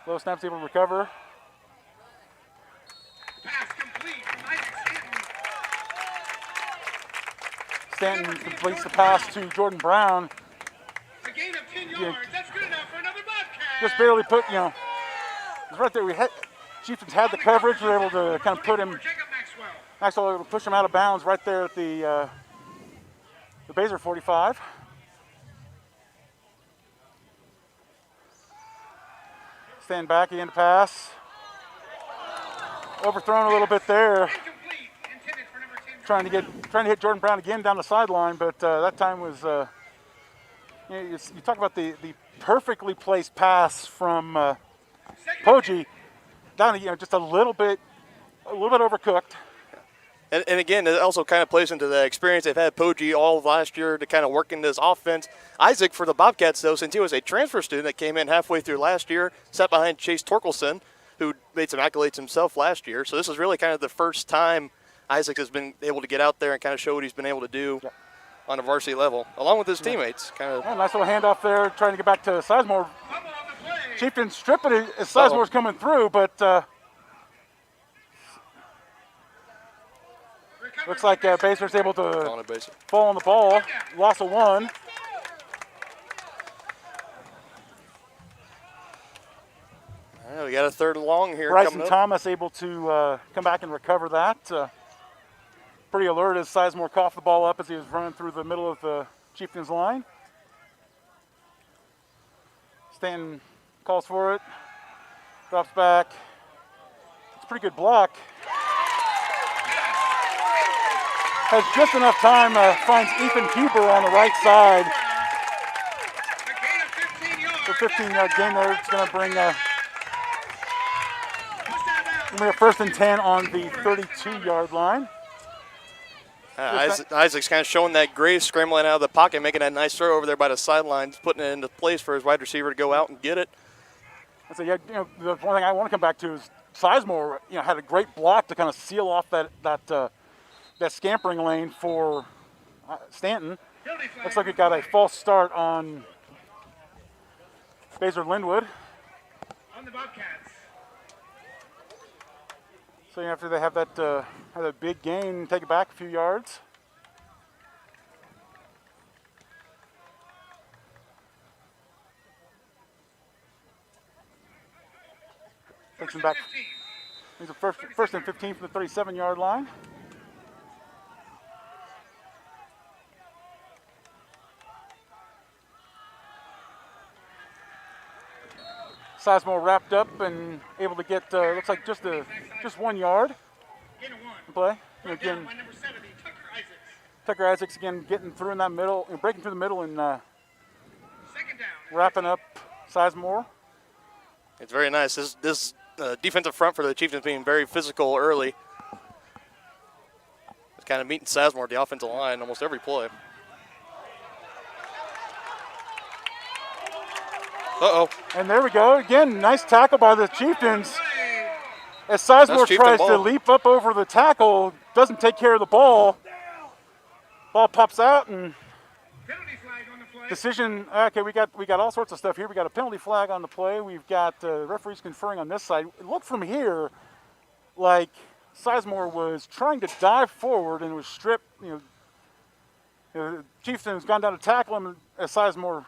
Low snap's able to recover. Pass complete from Isaac Stanton completes the pass to Jordan Brown. A gain of 10 yards. That's good enough for another Bobcat. Just barely put, it was right there. Chieftains had the coverage. We were able to kind of put him. Maxwell able to push him out of bounds right there at the Basehor 45. Stand back again to pass. Overthrown a little bit there. Trying to hit Jordan Brown again down the sideline, but that time was. You talk about the perfectly placed pass from Poggi down, just a little bit overcooked. And again, it also kind of plays into the experience they've had Poggi all of last year to kind of work in this offense. Isaac for the Bobcats, though, since he was a transfer student that came in halfway through last year, sat behind Chase Torkelson, who made some accolades himself last year. So this is really kind of the first time Isaac has been able to get out there and kind of show what he's been able to do on a varsity level, along with his teammates. Nice little handoff there, trying to get back to Sizemore. Chieftains stripping it as Sizemore's coming through, but looks like Basehor's able to fall on the ball. Loss of one. Well, we got a third and long here. Bryson Thomas able to come back and recover that. Pretty alert as Sizemore coughed the ball up as he was running through the middle of the Chieftains line. Stanton calls for it. Drops back. It's a pretty good block. Has just enough time, finds Ethan Huber on the right side. The 15-yard gain there. It's going to bring a first and 10 on the 32-yard line. Isaac's kind of showing that grace, scrambling out of the pocket, making that nice throw over there by the sidelines, putting it into place for his wide receiver to go out and get it. So the one thing I want to come back to is Sizemore, had a great block to kind of seal off that scampering lane for Stanton. Looks like we got a false start on Basehor-Linwood. On the Bobcats. So after they have that big gain, take it back a few yards. Takes them back. He's a first and 15 from the 37-yard line. Sizemore wrapped up and able to get looks like just 1 yard. Play again. Tucker Isaacs again getting through in that middle, breaking through the middle and wrapping up Sizemore. It's very nice. This defensive front for the Chieftains being very physical early. It's kind of meeting Sizemore at the offensive line almost every play. Uh-oh. And there we go. Again, nice tackle by the Chieftains. As Sizemore tries to leap up over the tackle, doesn't take care of the ball. Ball pops out and decision. Okay, we got all sorts of stuff here. We got a penalty flag on the play. We've got referees conferring on this side. It looked from here like Sizemore was trying to dive forward and was stripped. Chieftains gone down to tackle him as Sizemore,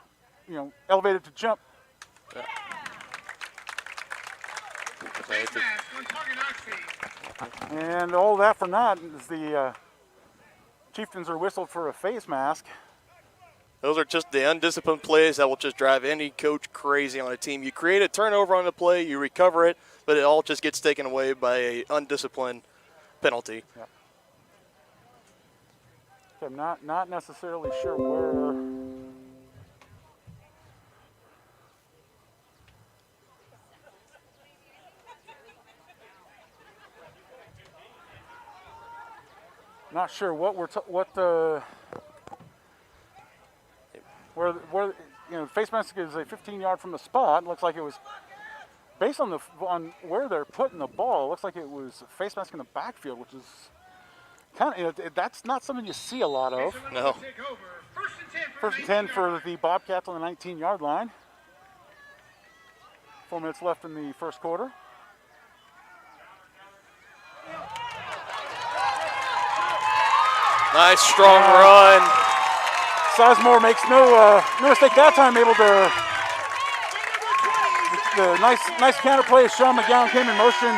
elevated to jump. Yeah. And all that for naught is the Chieftains are whistled for a face mask. Those are just the undisciplined plays that will just drive any coach crazy on a team. You create a turnover on the play, you recover it, but it all just gets taken away by a undisciplined penalty. Yeah. Okay, I'm not necessarily sure where. Not sure what where face mask is a 15-yard from the spot. Looks like it was based on where they're putting the ball. Looks like it was face mask in the backfield, which is kind of that's not something you see a lot of. No. First and 10 for the Bobcats on the 19-yard line. 4 minutes left in the first quarter. Nice strong run. Sizemore makes no mistake that time, able to. The nice counter play. Sean McGowan came in motion,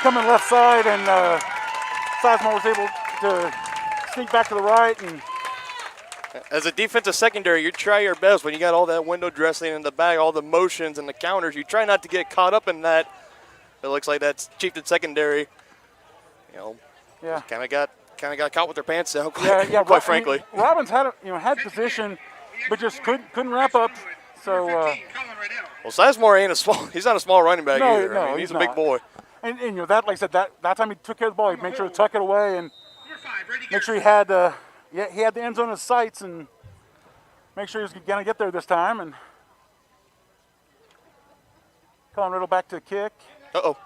coming left side, and Sizemore was able to sneak back to the right. And as a defensive secondary, you try your best when you got all that window dressing in the back, all the motions and the counters. You try not to get caught up in that. It looks like that's Chieftain secondary. Yeah, kind of got caught with their pants down. Quite frankly. Robbins had position, but just couldn't wrap up. So. Well, Sizemore ain't he's not a small running back either. No, I mean, he's a not. big boy. And that, like I said, that time he took care of the ball. He made sure to tuck it away and make sure he had the end zone in his sights and make sure he was going to get there this time. And Colin Riddle back to the kick. Uh-oh.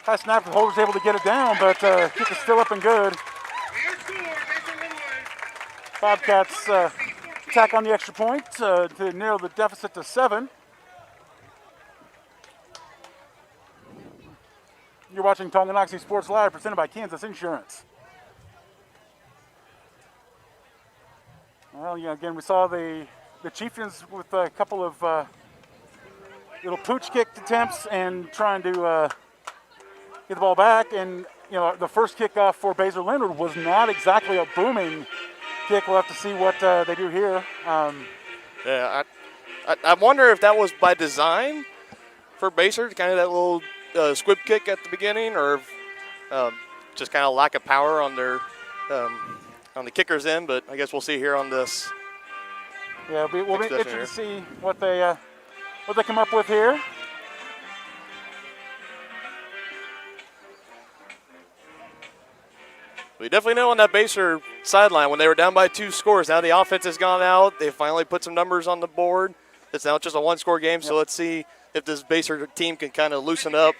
High snap, the holder's able to get it down, but kick is still up and good. Bobcats tack on the extra point to narrow the deficit to 7. You're watching Tonganoxie Sports Live, presented by Kansas Insurance. Well, again, we saw the Chieftains with a couple of little pooch kick attempts and trying to get the ball back. And, the first kickoff for Basehor-Linwood was not exactly a booming kick. We'll have to see what they do here. Yeah, I wonder if that was by design for Basehor, kind of that little squib kick at the beginning, or just kind of lack of power on their on the kicker's end. But I guess we'll see here on this. Yeah, we'll be interested to see what they come up with here. We definitely know on that Basehor sideline when they were down by 2 scores. Now the offense has gone out. They finally put some numbers on the board. It's now just a 1-score game, so let's see if this Basehor team can kind of loosen up,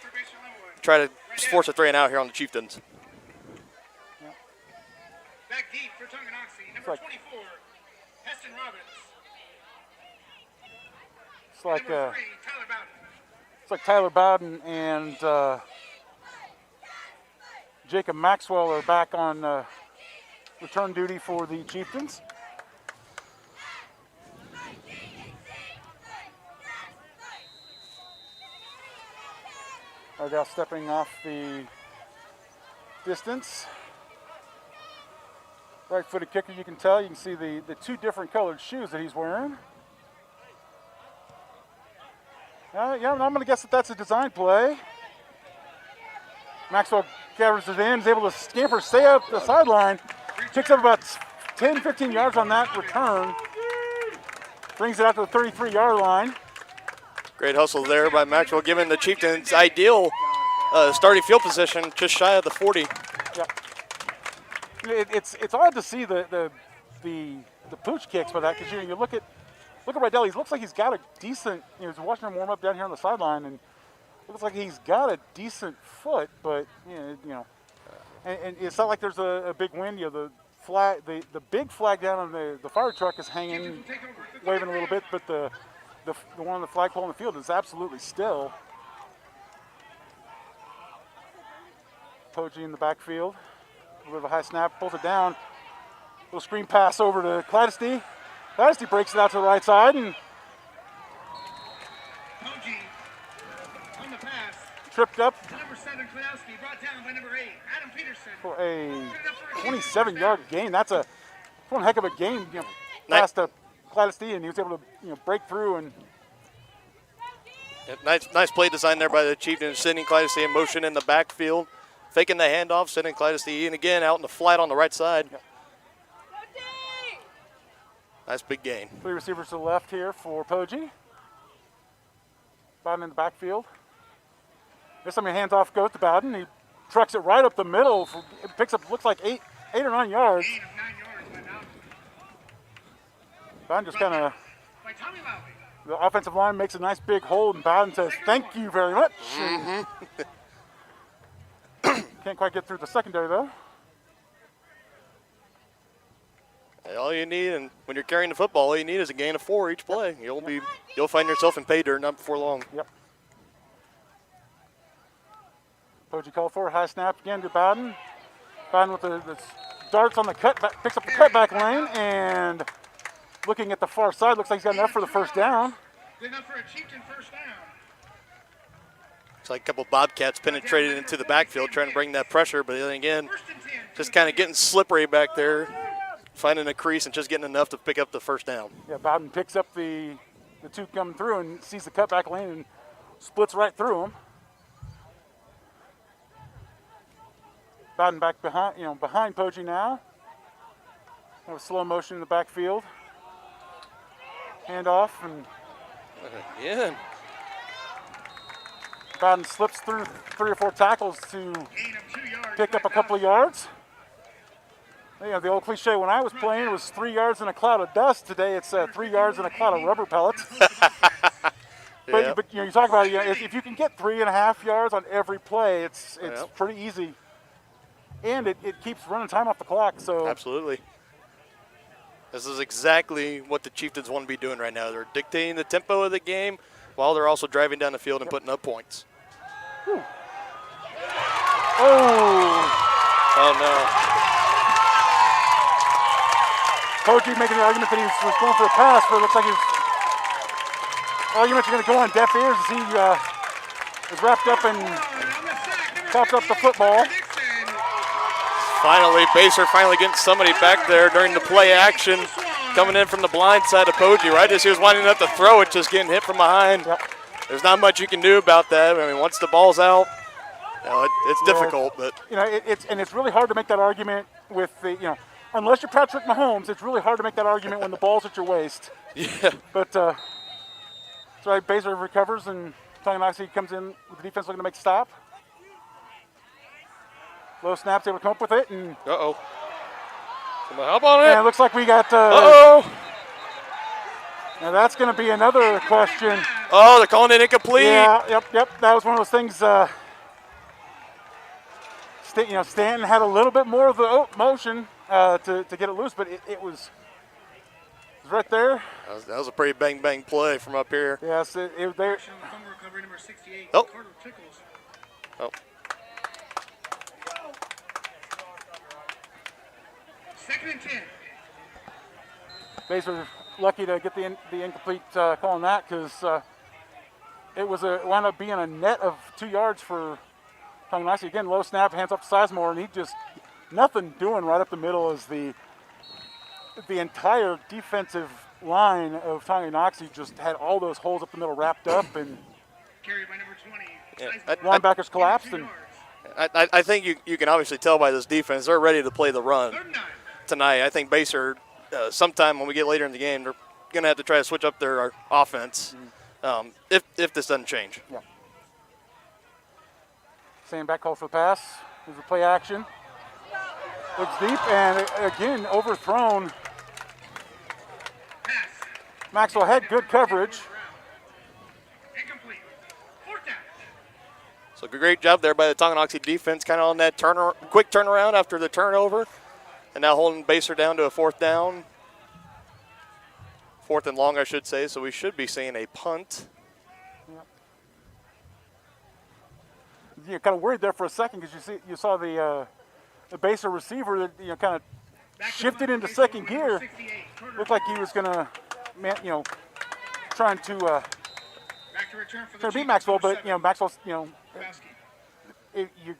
try to force a 3-and-out here on the Chieftains. Back deep for Tonganoxie, number 24, Heston Robbins. It's like Number 3, Tyler Bowden. It's like Tyler Bowden and Jacob Maxwell are back on return duty for the Chieftains. Ardell stepping off the distance. Right-footed kicker, you can tell. You can see the 2 different colored shoes that he's wearing. I'm going to guess that that's a design play. Maxwell gathers it in, is able to scamper, stay up the sideline. Picks up about 10, 15 yards on that return. Brings it out to the 33-yard line. Great hustle there by Maxwell, giving the Chieftains ideal starting field position, just shy of the 40. Yeah. It's odd to see the pooch kicks by that, because you look at Rydell. He looks like he's got a decent. He's watching him warm up down here on the sideline, and it looks like he's got a decent foot, but and it's not like there's a big wind. The flag, the big flag down on the fire truck is hanging, waving a little bit, but the one on the flagpole in the field is absolutely still. Poggi in the backfield. A little bit of a high snap, pulls it down. Little screen pass over to Cladesty. Cladesty breaks it out to the right side and Poggi on the pass. Tripped up Number 7, Kwiatkowski, brought down by number 8, Adam Peterson. for a 27-yard gain. That's one heck of a gain. pass to Gladys D, and he was able to break through and. Yeah, nice play design there by the Chieftains, sending Clytus in motion in the backfield, faking the handoff, sending Clytus in again out in the flat on the right side. Yep. Nice big gain. 3 receivers to the left here for Poggi. Bowden in the backfield. This time he hands off, goes to Bowden. He trucks it right up the middle. It picks up, looks like 8 or 9 yards. 8 of 9 yards by Bowden. Bowden just kind of, By Tommy Lowry. the offensive line makes a nice big hold, and Bowden says, "Thank you very much." Can't quite get through the secondary though. All you need, and when you're carrying the football, all you need is a gain of 4 each play. You'll find yourself in pay dirt not before long. Yep. Poggi called for high snap again to Bowden. Bowden with the darts on the cutback, picks up the cutback lane, and looking at the far side, looks like he's got enough for the first down. Good enough for a Chieftain first down. It's like a couple Bobcats penetrated into the backfield, trying to bring that pressure, but then again, just kind of getting slippery back there, finding a crease and just getting enough to pick up the first down. Yeah, Bowden picks up the two coming through and sees the cutback lane and splits right through them. Bowden back behind Poggi now. Have a slow motion in the backfield. Hand off, and Again. Bowden slips through 3 or 4 tackles to Gain of 2 yards. pick up a couple of yards. The old cliche when I was playing it was 3 yards in a cloud of dust. Today it's 3 yards in a cloud of rubber pellets. Yeah. But you talk about if you can get 3.5 yards on every play, it's pretty easy, and it keeps running time off the clock. So Absolutely. This is exactly what the Chieftains want to be doing right now. They're dictating the tempo of the game while they're also driving down the field and putting up points. Oh, Oh, no. Poggi making the argument that he was going for a pass, but it looks like his arguments are going to go on deaf ears as he is wrapped up and chopped up the football. Finally, Baser getting somebody back there during the play action, coming in from the blind side of Poggi. Right as he was winding up to throw it, just getting hit from behind. Yep. There's not much you can do about that. I mean, once the ball's out, it's difficult. But it's really hard to make that argument with the unless you're Patrick Mahomes, it's really hard to make that argument when the ball's at your waist. yeah, But so Baser recovers and Tonganoxie comes in with the defense looking to make a stop. Low snaps, able to come up with it, and how about it? it looks like we got. Now that's going to be another question. Oh, they're calling it incomplete. Yeah, yep. That was one of those things. Stanton had a little bit more of the motion to get it loose, but it was right there. That was a pretty bang play from up here. Yes, it was there. Fumble recovery number 68. Oh. Carter Pickles. Oh. 2nd and 10. Baser lucky to get the incomplete call on that because it wound up being a net of 2 yards for Tonganoxie. Again, low snap, hands off to Sizemore, and he just nothing doing right up the middle as the entire defensive line of Tonganoxie just had all those holes up the middle wrapped up, and Carried by number 20. linebackers collapsed. And I think you can obviously tell by this defense they're ready to play the run tonight. I think Baser, sometime when we get later in the game, they're going to have to try to switch up their offense if this doesn't change. Yeah. Same back call for the pass. There's a play action. Looks deep and again overthrown. Maxwell had good coverage. Incomplete. 4th down. So great job there by the Tonganoxie defense, kind of on that quick turnaround after the turnover, and now holding Baser down to a 4th down. 4th and long, I should say. So we should be seeing a punt. You're kind of worried there for a second because you saw the Baser receiver that kind of shifted into second gear. Looked like he was going to trying to beat Maxwell, but Maxwell's you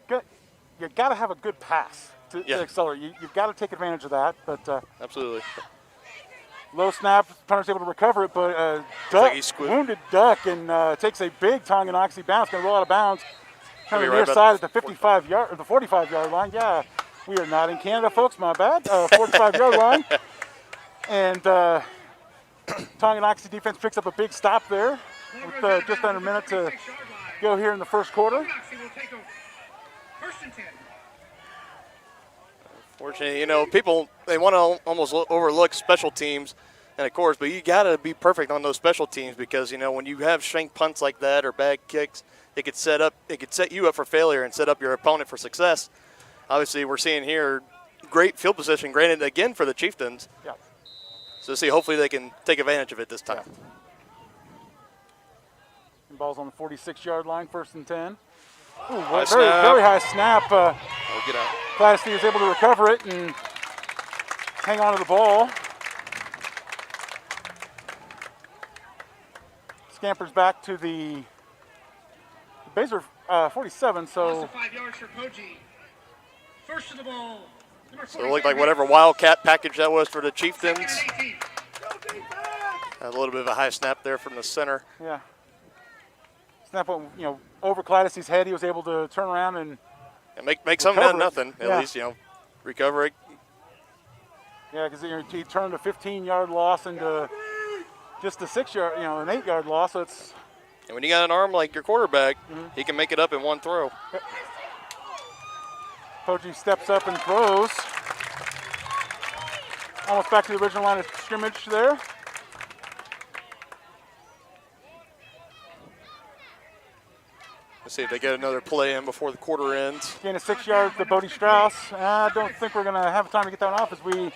got to have a good pass to accelerate. You've got to take advantage of that. But absolutely. Low snap, punter's able to recover it, but like he squid. wounded duck and takes a big Tonganoxie bounce, going to roll out of bounds. Kind of right near about side at the 55-yard or the 45-yard line. Yeah, we are not in Canada, folks. My bad. 45-yard line, and Tonganoxie defense picks up a big stop there with just under a minute to go here in the first quarter. Fortunately, you know, people, they want to almost overlook special teams, and of course, but you got to be perfect on those special teams because, you know, when you have shank punts like that or bad kicks, it could set you up for failure and set up your opponent for success. Obviously, we're seeing here great field position, granted again for the Chieftains. Yeah. So see, hopefully they can take advantage of it this time. Yeah. And ball's on the 46-yard line, 1st and 10. Ooh, very high snap. We'll get out. Clatesty is able to recover it and hang on to the ball. Scampers back to the Basehor 47, so 5 yards for Poggi. First of the ball. So it looked like whatever Wildcat package that was for the Chieftains. A little bit of a high snap there from the center. yeah. Snap, over Clatesty's head. He was able to turn around and make something out of recover it. nothing. At Yeah. least, recover it. yeah, because he turned a 15-yard loss into just a 6-yard, an 8-yard loss. So it's And when you got an arm like your quarterback, he can make it up in one throw. Poggi steps up and throws. Almost back to the original line of scrimmage there. Let's see if they get another play in before the quarter ends. Gain of 6 yards to Bodie Strauss. I don't think we're going to have time to get that one off as we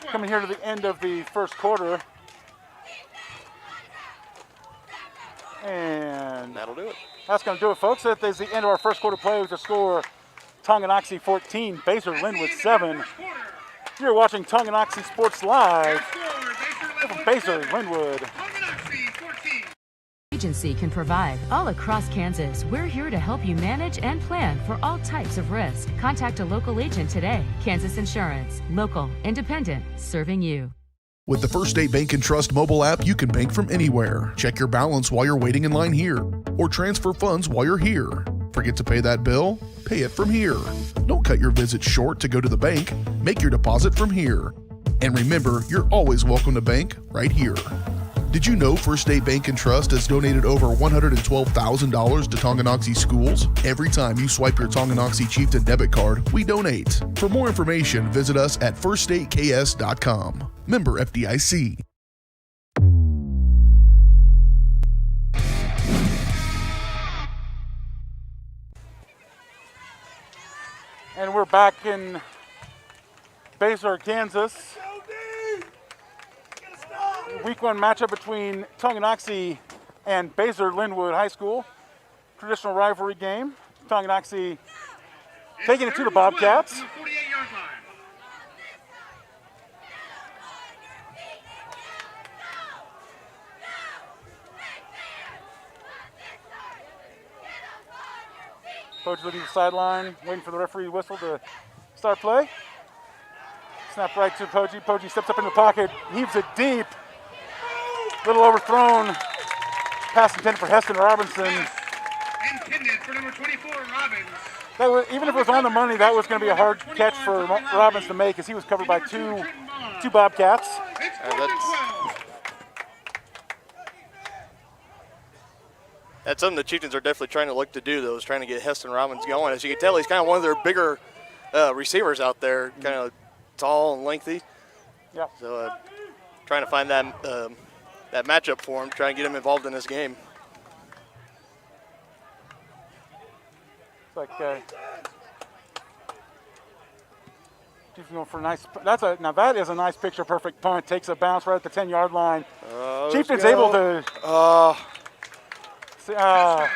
come in here to the end of the first quarter. And that'll do it. That's going to do it, folks. That is the end of our first quarter play with the score Tonganoxie 14, Basehor-Linwood 7. You're watching Tonganoxie Sports Live from Basehor-Linwood. Agency can provide. All across Kansas, we're here to help you manage and plan for all types of risk. Contact a local agent today. Kansas Insurance. Local, independent, serving you. With the First State Bank and Trust mobile app, you can bank from anywhere. Check your balance while you're waiting in line here, or transfer funds while you're here. Forget to pay that bill? Pay it from here. Don't cut your visit short to go to the bank. Make your deposit from here. And remember, you're always welcome to bank right here. Did you know First State Bank and Trust has donated over $112,000 to Tonganoxie schools? Every time you swipe your Tonganoxie Chieftain debit card, we donate. For more information, visit us at firststateks.com. Member FDIC. And we're back in Basehor, Kansas. Week 1 matchup between Tonganoxie and Basehor-Linwood High School. Traditional rivalry game. Tonganoxie taking it to the Bobcats. Coach looking to the sideline, waiting for the referee whistle to start play. Snap right to Poggi. Poggi steps up in the pocket, heaves it deep. Little overthrown. Pass intended for Heston Robinson. Intended for number 24, Robbins. That was, even if it was on the money, that was going to be a hard catch for Robbins to make, as he was covered by two Bobcats. That's something the Chieftains are definitely trying to look to do, though, is trying to get Heston Robbins going. As you can tell, he's kind of one of their bigger receivers out there, kind of tall and lengthy. Yep. So trying to find that matchup for him, trying to get him involved in this game. It's like Chiefs going for a nice. Now that is a nice picture perfect punt. Takes a bounce right at the 10-yard line. Chieftains able to. Not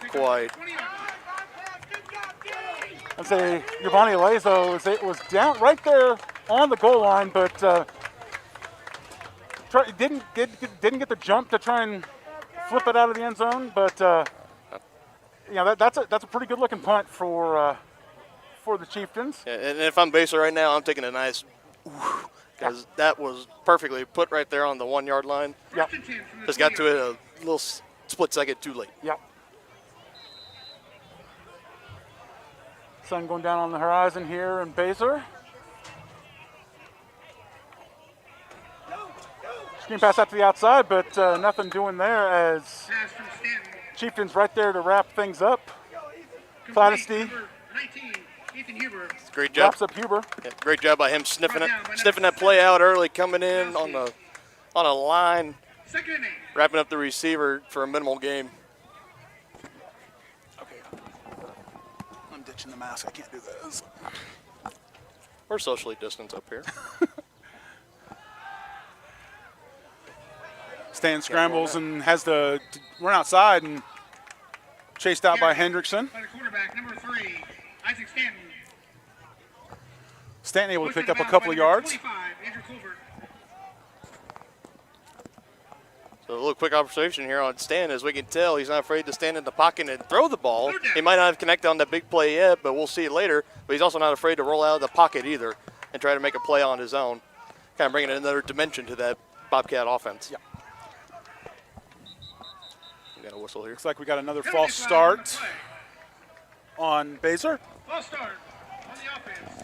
quite. I'd say Giovanni Alezo was down right there on the goal line, but didn't get the jump to try and flip it out of the end zone. But that's a pretty good looking punt for the Chieftains. Yeah, and if I'm Basehor right now, I'm taking a nice because that was perfectly put right there on the 1 yard line. Yep. Just got to it a little split second too late. Yep. Sun going down on the horizon here in Basehor. Screen pass out to the outside, but nothing doing there as Chieftains right there to wrap things up. Cladesty Great job. wraps up Huber. Yeah, great job by him sniffing that play out early, coming in on a line, wrapping up the receiver for a minimal game. Okay. I'm ditching the mask. I can't do this. We're socially distanced up here. Stan scrambles and has to run outside and chased out by Hendrickson. By the quarterback, number 3, Isaac Stanton. Stanton able to pick up a couple of yards. 25, Andrew Colbert. So a little quick observation here on Stan. As we can tell, he's not afraid to stand in the pocket and throw the ball. He might not have connected on that big play yet, but we'll see it later. But he's also not afraid to roll out of the pocket either and try to make a play on his own. Kind of bringing another dimension to that Bobcat offense. Yeah. We got a whistle here. Looks like we got another false start on Basehor. False start on the offense.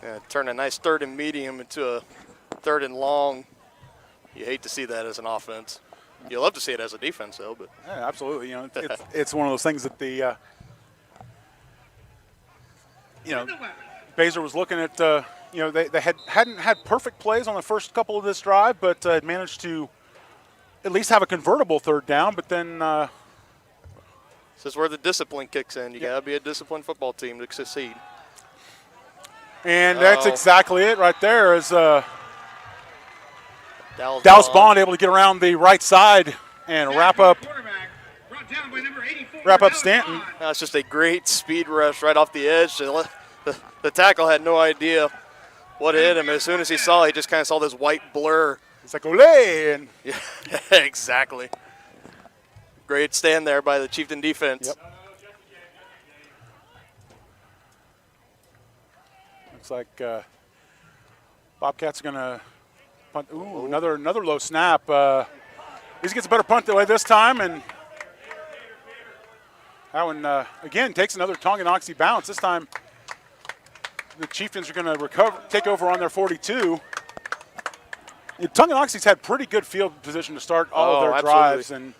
Yeah, turn a nice 3rd and medium into a 3rd and long. You hate to see that as an offense. You love to see it as a defense, though. But yeah, absolutely. It's one of those things that the Basehor was looking at. They hadn't had perfect plays on the first couple of this drive, but had managed to at least have a convertible 3rd down. But then this is where the discipline kicks in. You got to be a disciplined football team to succeed. And that's exactly it right there. As Dallas Bond able to get around the right side and wrap up Stanton. That's just a great speed rush right off the edge. The tackle had no idea what hit him. As soon as he saw, he just kind of saw this white blur. It's like, ole! And yeah, exactly. Great stand there by the Chieftain defense. Yep. Looks like Bobcats are going to punt. Ooh, another low snap. He gets a better punt away this time, and that one, again, takes another Tonganoxie bounce. This time the Chieftains are going to take over on their 42. Tonganoxie's had pretty good field position to start all of their drives. And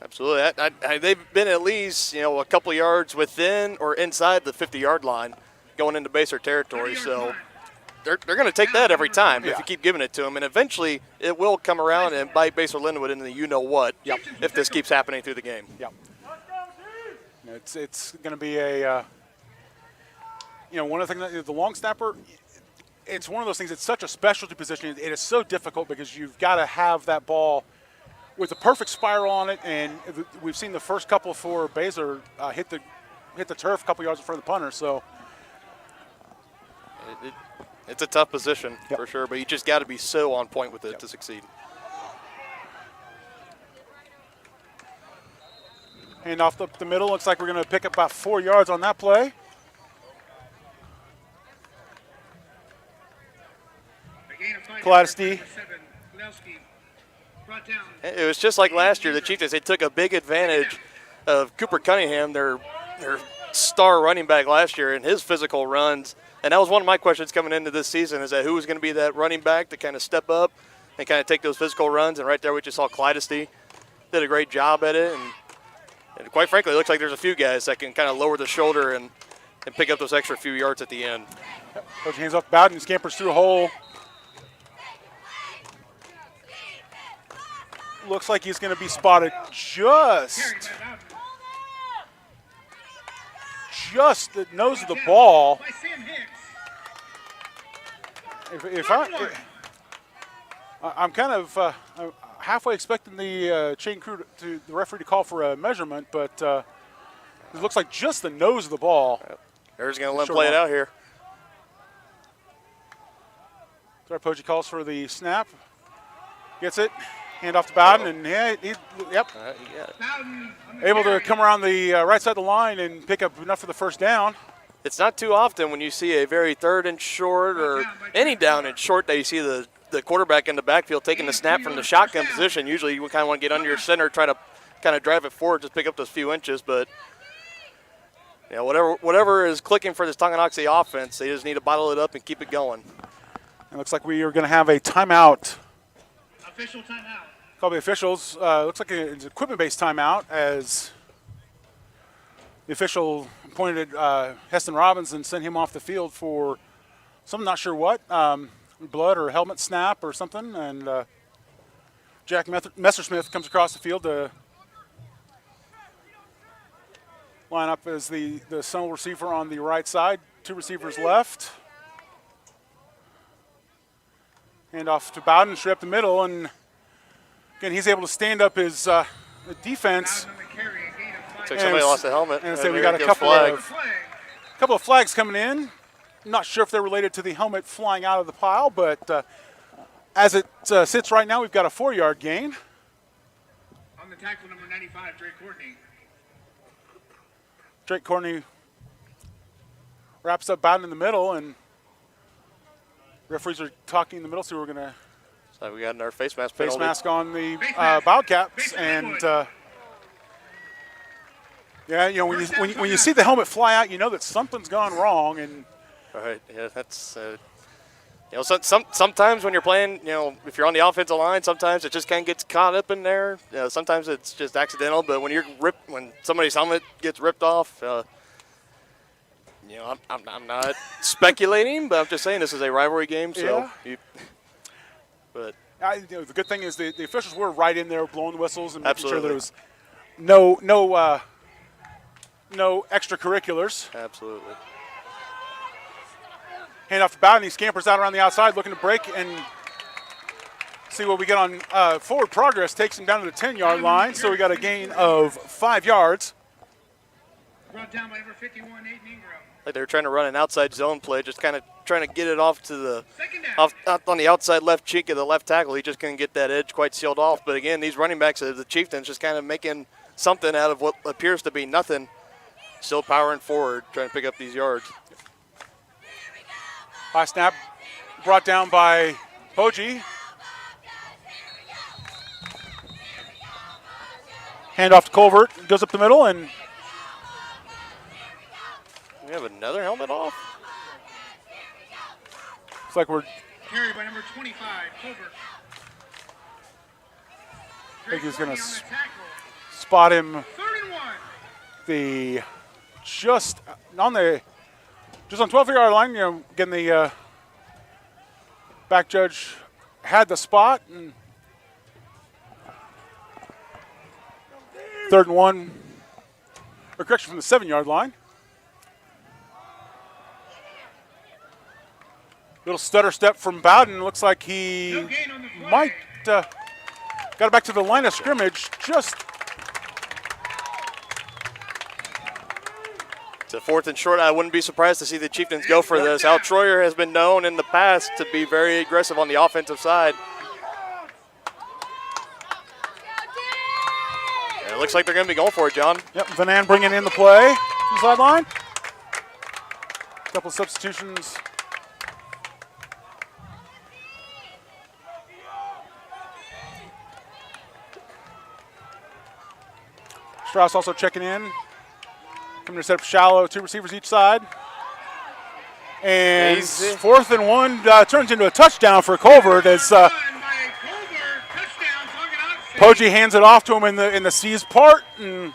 absolutely. They've been at least a couple yards within or inside the 50-yard line going into Basehor territory. So they're going to take that every time if you keep giving it to them. And eventually it will come around and bite Basehor-Linwood into the you-know-what if this keeps happening through the game. Yep. It's going to be a, one of the things, the long snapper, it's one of those things, it's such a specialty position. It is so difficult because you've got to have that ball with a perfect spiral on it. And we've seen the first couple for Basehor hit the turf a couple yards in front of the punter. So it's a tough position for sure, but you just got to be so on point with it to succeed. Hand off the middle. Looks like we're going to pick up about 4 yards on that play. Cladesty. It was just like last year. The Chieftains, they took a big advantage of Cooper Cunningham, their star running back last year, and his physical runs. And that was one of my questions coming into this season, is that who was going to be that running back to kind of step up and kind of take those physical runs. And right there we just saw Cladesty did a great job at it. And quite frankly, it looks like there's a few guys that can kind of lower the shoulder and pick up those extra few yards at the end. Coach hands off Bowden, scampers through a hole. Looks like he's going to be spotted just the nose of the ball. I'm kind of halfway expecting the chain crew the referee to call for a measurement, but it looks like just the nose of the ball. There's going to let him play it out here. Poji calls for the snap. Gets it. Hand off to Bowden, and able to come around the right side of the line and pick up enough for the first down. it's not too often when you see a very third and short or any down and short that you see the quarterback in the backfield taking the snap from the shotgun position. Usually you kind of want to get under your center, try to kind of drive it forward, just pick up those few inches. But yeah, whatever is clicking for this Tonganoxie offense, they just need to bottle it up and keep it going. It looks like we are going to have a timeout. Official timeout. Call the officials. Looks like it's an equipment-based timeout as the official appointed Heston Robbins and sent him off the field for some not sure what, blood or helmet snap or something. And Jack Messersmith comes across the field to line up as the sole receiver on the right side. 2 receivers left. Hand off to Bowden, straight up the middle, and again he's able to stand up his defense. Looks like somebody lost a helmet. And say we got a couple of flags coming in. I'm not sure if they're related to the helmet flying out of the pile, but as it sits right now, we've got a 4-yard gain. On the tackle, number 95, Drake Courtney. Drake Courtney wraps up Bowden in the middle, and referees are talking in the middle, so we're going to so we got our face mask penalty. Face mask on the Bobcats, and yeah, you know when you see the helmet fly out, you know that something's gone wrong. And all right, yeah, that's you know, sometimes when you're playing, you know, if you're on the offensive line, sometimes it just kind of gets caught up in there. You know, sometimes it's just accidental, but when when somebody's helmet gets ripped off, you know, I'm not speculating, but I'm just saying this is a rivalry game. So, yeah. But you know, the good thing is the officials were right in there blowing the whistles and making absolutely. sure there was no extracurriculars. Absolutely. Hand off to Bowden. He scampers out around the outside looking to break and see what we get on forward progress. Takes him down to the 10-yard line, so we got a gain of 5 yards. Brought down by number 51, Aiden Ingram. Like they were trying to run an outside zone play, just kind of trying to get it off to the out on the outside left cheek of the left tackle. He just couldn't get that edge quite sealed off. But again, these running backs of the Chieftains just kind of making something out of what appears to be nothing. Still powering forward, trying to pick up these yards. High snap brought down by Poggi. Hand off to Colvert, goes up the middle, and we have another helmet off. Looks like we're carried by number 25, Colvert. I think he's going to spot him. 31. Just on 12-yard line. You know, again, the back judge had the spot. And 3rd and 1, or correction, from the 7-yard line. Little stutter step from Bowden. Looks like he might got it back to the line of scrimmage. Just it's a 4th and short. I wouldn't be surprised to see the Chieftains go for this. Al Troyer has been known in the past to be very aggressive on the offensive side. And it looks like they're going to be going for it, John. Yep, Van An bringing in the play from the sideline. A couple of substitutions. Strauss also checking in. Coming to set up shallow, 2 receivers each side. And 4th and 1 turns into a touchdown for Colvert as Poggi hands it off to him in the C's part. And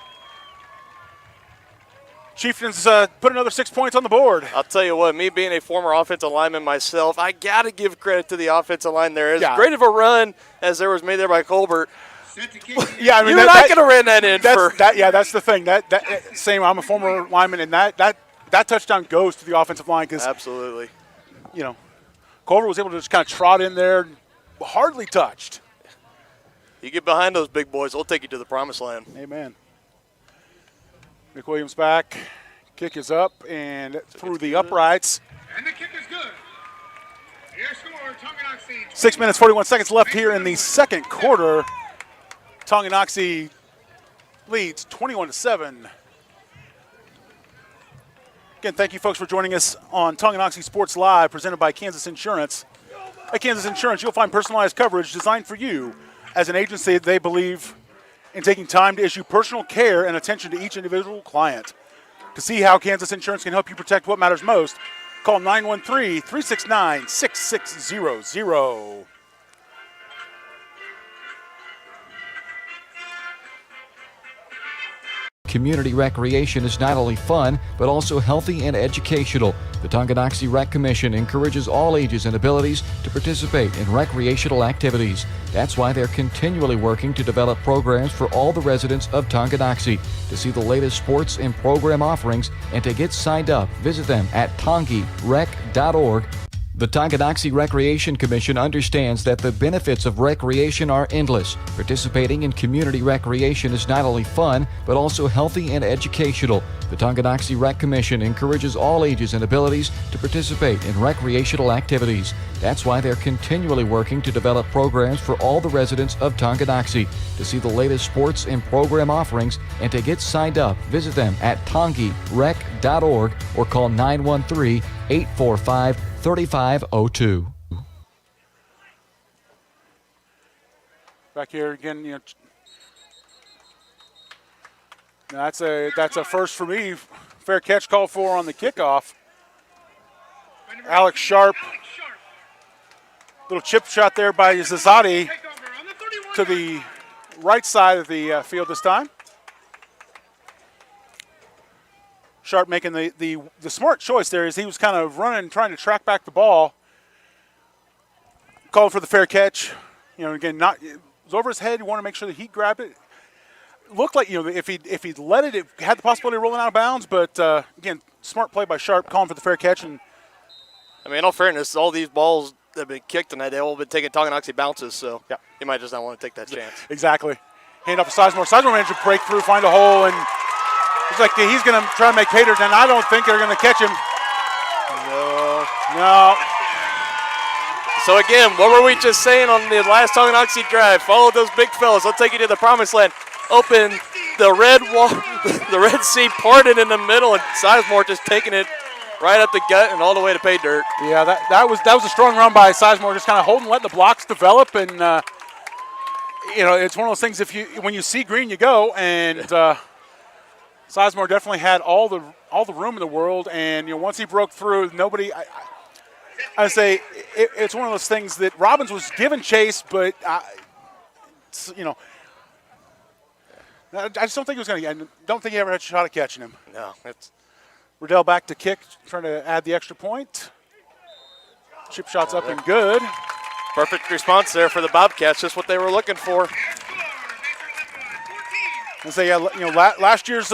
Chieftains put another 6 points on the board. I'll tell you what, me being a former offensive lineman myself, I got to give credit to the offensive line there. As great of a run as there was made there by Colbert. Yeah, I mean, you're not going to run that in for. That's the thing. Same. I'm a former lineman, and that touchdown goes to the offensive line because absolutely. You know, Culver was able to just kind of trot in there, hardly touched. You get behind those big boys, they'll take you to the promised land. Amen. Nick Williams back. Kick is up and through the uprights. And the kick is good. Your score, Tonganoxie. 6 minutes, 41 seconds left here in the second quarter. Tonganoxie leads 21-7. Again, thank you folks for joining us on Tonganoxie Sports Live, presented by Kansas Insurance. At Kansas Insurance, you'll find personalized coverage designed for you. As an agency, they believe in taking time to issue personal care and attention to each individual client. To see how Kansas Insurance can help you protect what matters most, call 913-369-6600. Community recreation is not only fun, but also healthy and educational. The Tonganoxie Rec Commission encourages all ages and abilities to participate in recreational activities. That's why they're continually working to develop programs for all the residents of Tonganoxie. To see the latest sports and program offerings and to get signed up, visit them at tongirec.org. The Tonganoxie Recreation Commission understands that the benefits of recreation are endless. Participating in community recreation is not only fun, but also healthy and educational. The Tonganoxie Rec Commission encourages all ages and abilities to participate in recreational activities. That's why they're continually working to develop programs for all the residents of Tonganoxie. To see the latest sports and program offerings and to get signed up, visit them at tongirec.org or call 913-845-3502. Back here again, that's a first for me. Fair catch called for on the kickoff. Alex Sharp, little chip shot there by Zazadi to the right side of the field this time. Sharp making the smart choice there as he was kind of running, trying to track back the ball. Called for the fair catch. Again, it was over his head. You want to make sure that he grabbed it. Looked like, if he'd let it, it had the possibility of rolling out of bounds. But, again, smart play by Sharp, calling for the fair catch. And I mean, in all fairness, all these balls that have been kicked tonight, they've all been taking Tonganoxie bounces, so yeah, you might just not want to take that chance. Exactly. Hand off to Sizemore. Sizemore managed to break through, find a hole, and it's like he's going to try to make Pater, and I don't think they're going to catch him. No. So again, what were we just saying on the last Tonganoxie drive? Follow those big fellas. They'll take you to the promised land. Open the red wall, the Red Sea parted in the middle, and Sizemore just taking it right up the gut and all the way to pay dirt. Yeah, that was a strong run by Sizemore, just kind of holding, letting the blocks develop, and it's one of those things. When you see green, you go, and Sizemore definitely had all the room in the world, and once he broke through, nobody. I say it's one of those things that Robbins was given chase, but I just don't think he was going to. I don't think he ever had a shot at catching him. No, it's. Riddell back to kick, trying to add the extra point. Chip shot's up and good. Perfect response there for the Bobcats, just what they were looking for. And say, last year's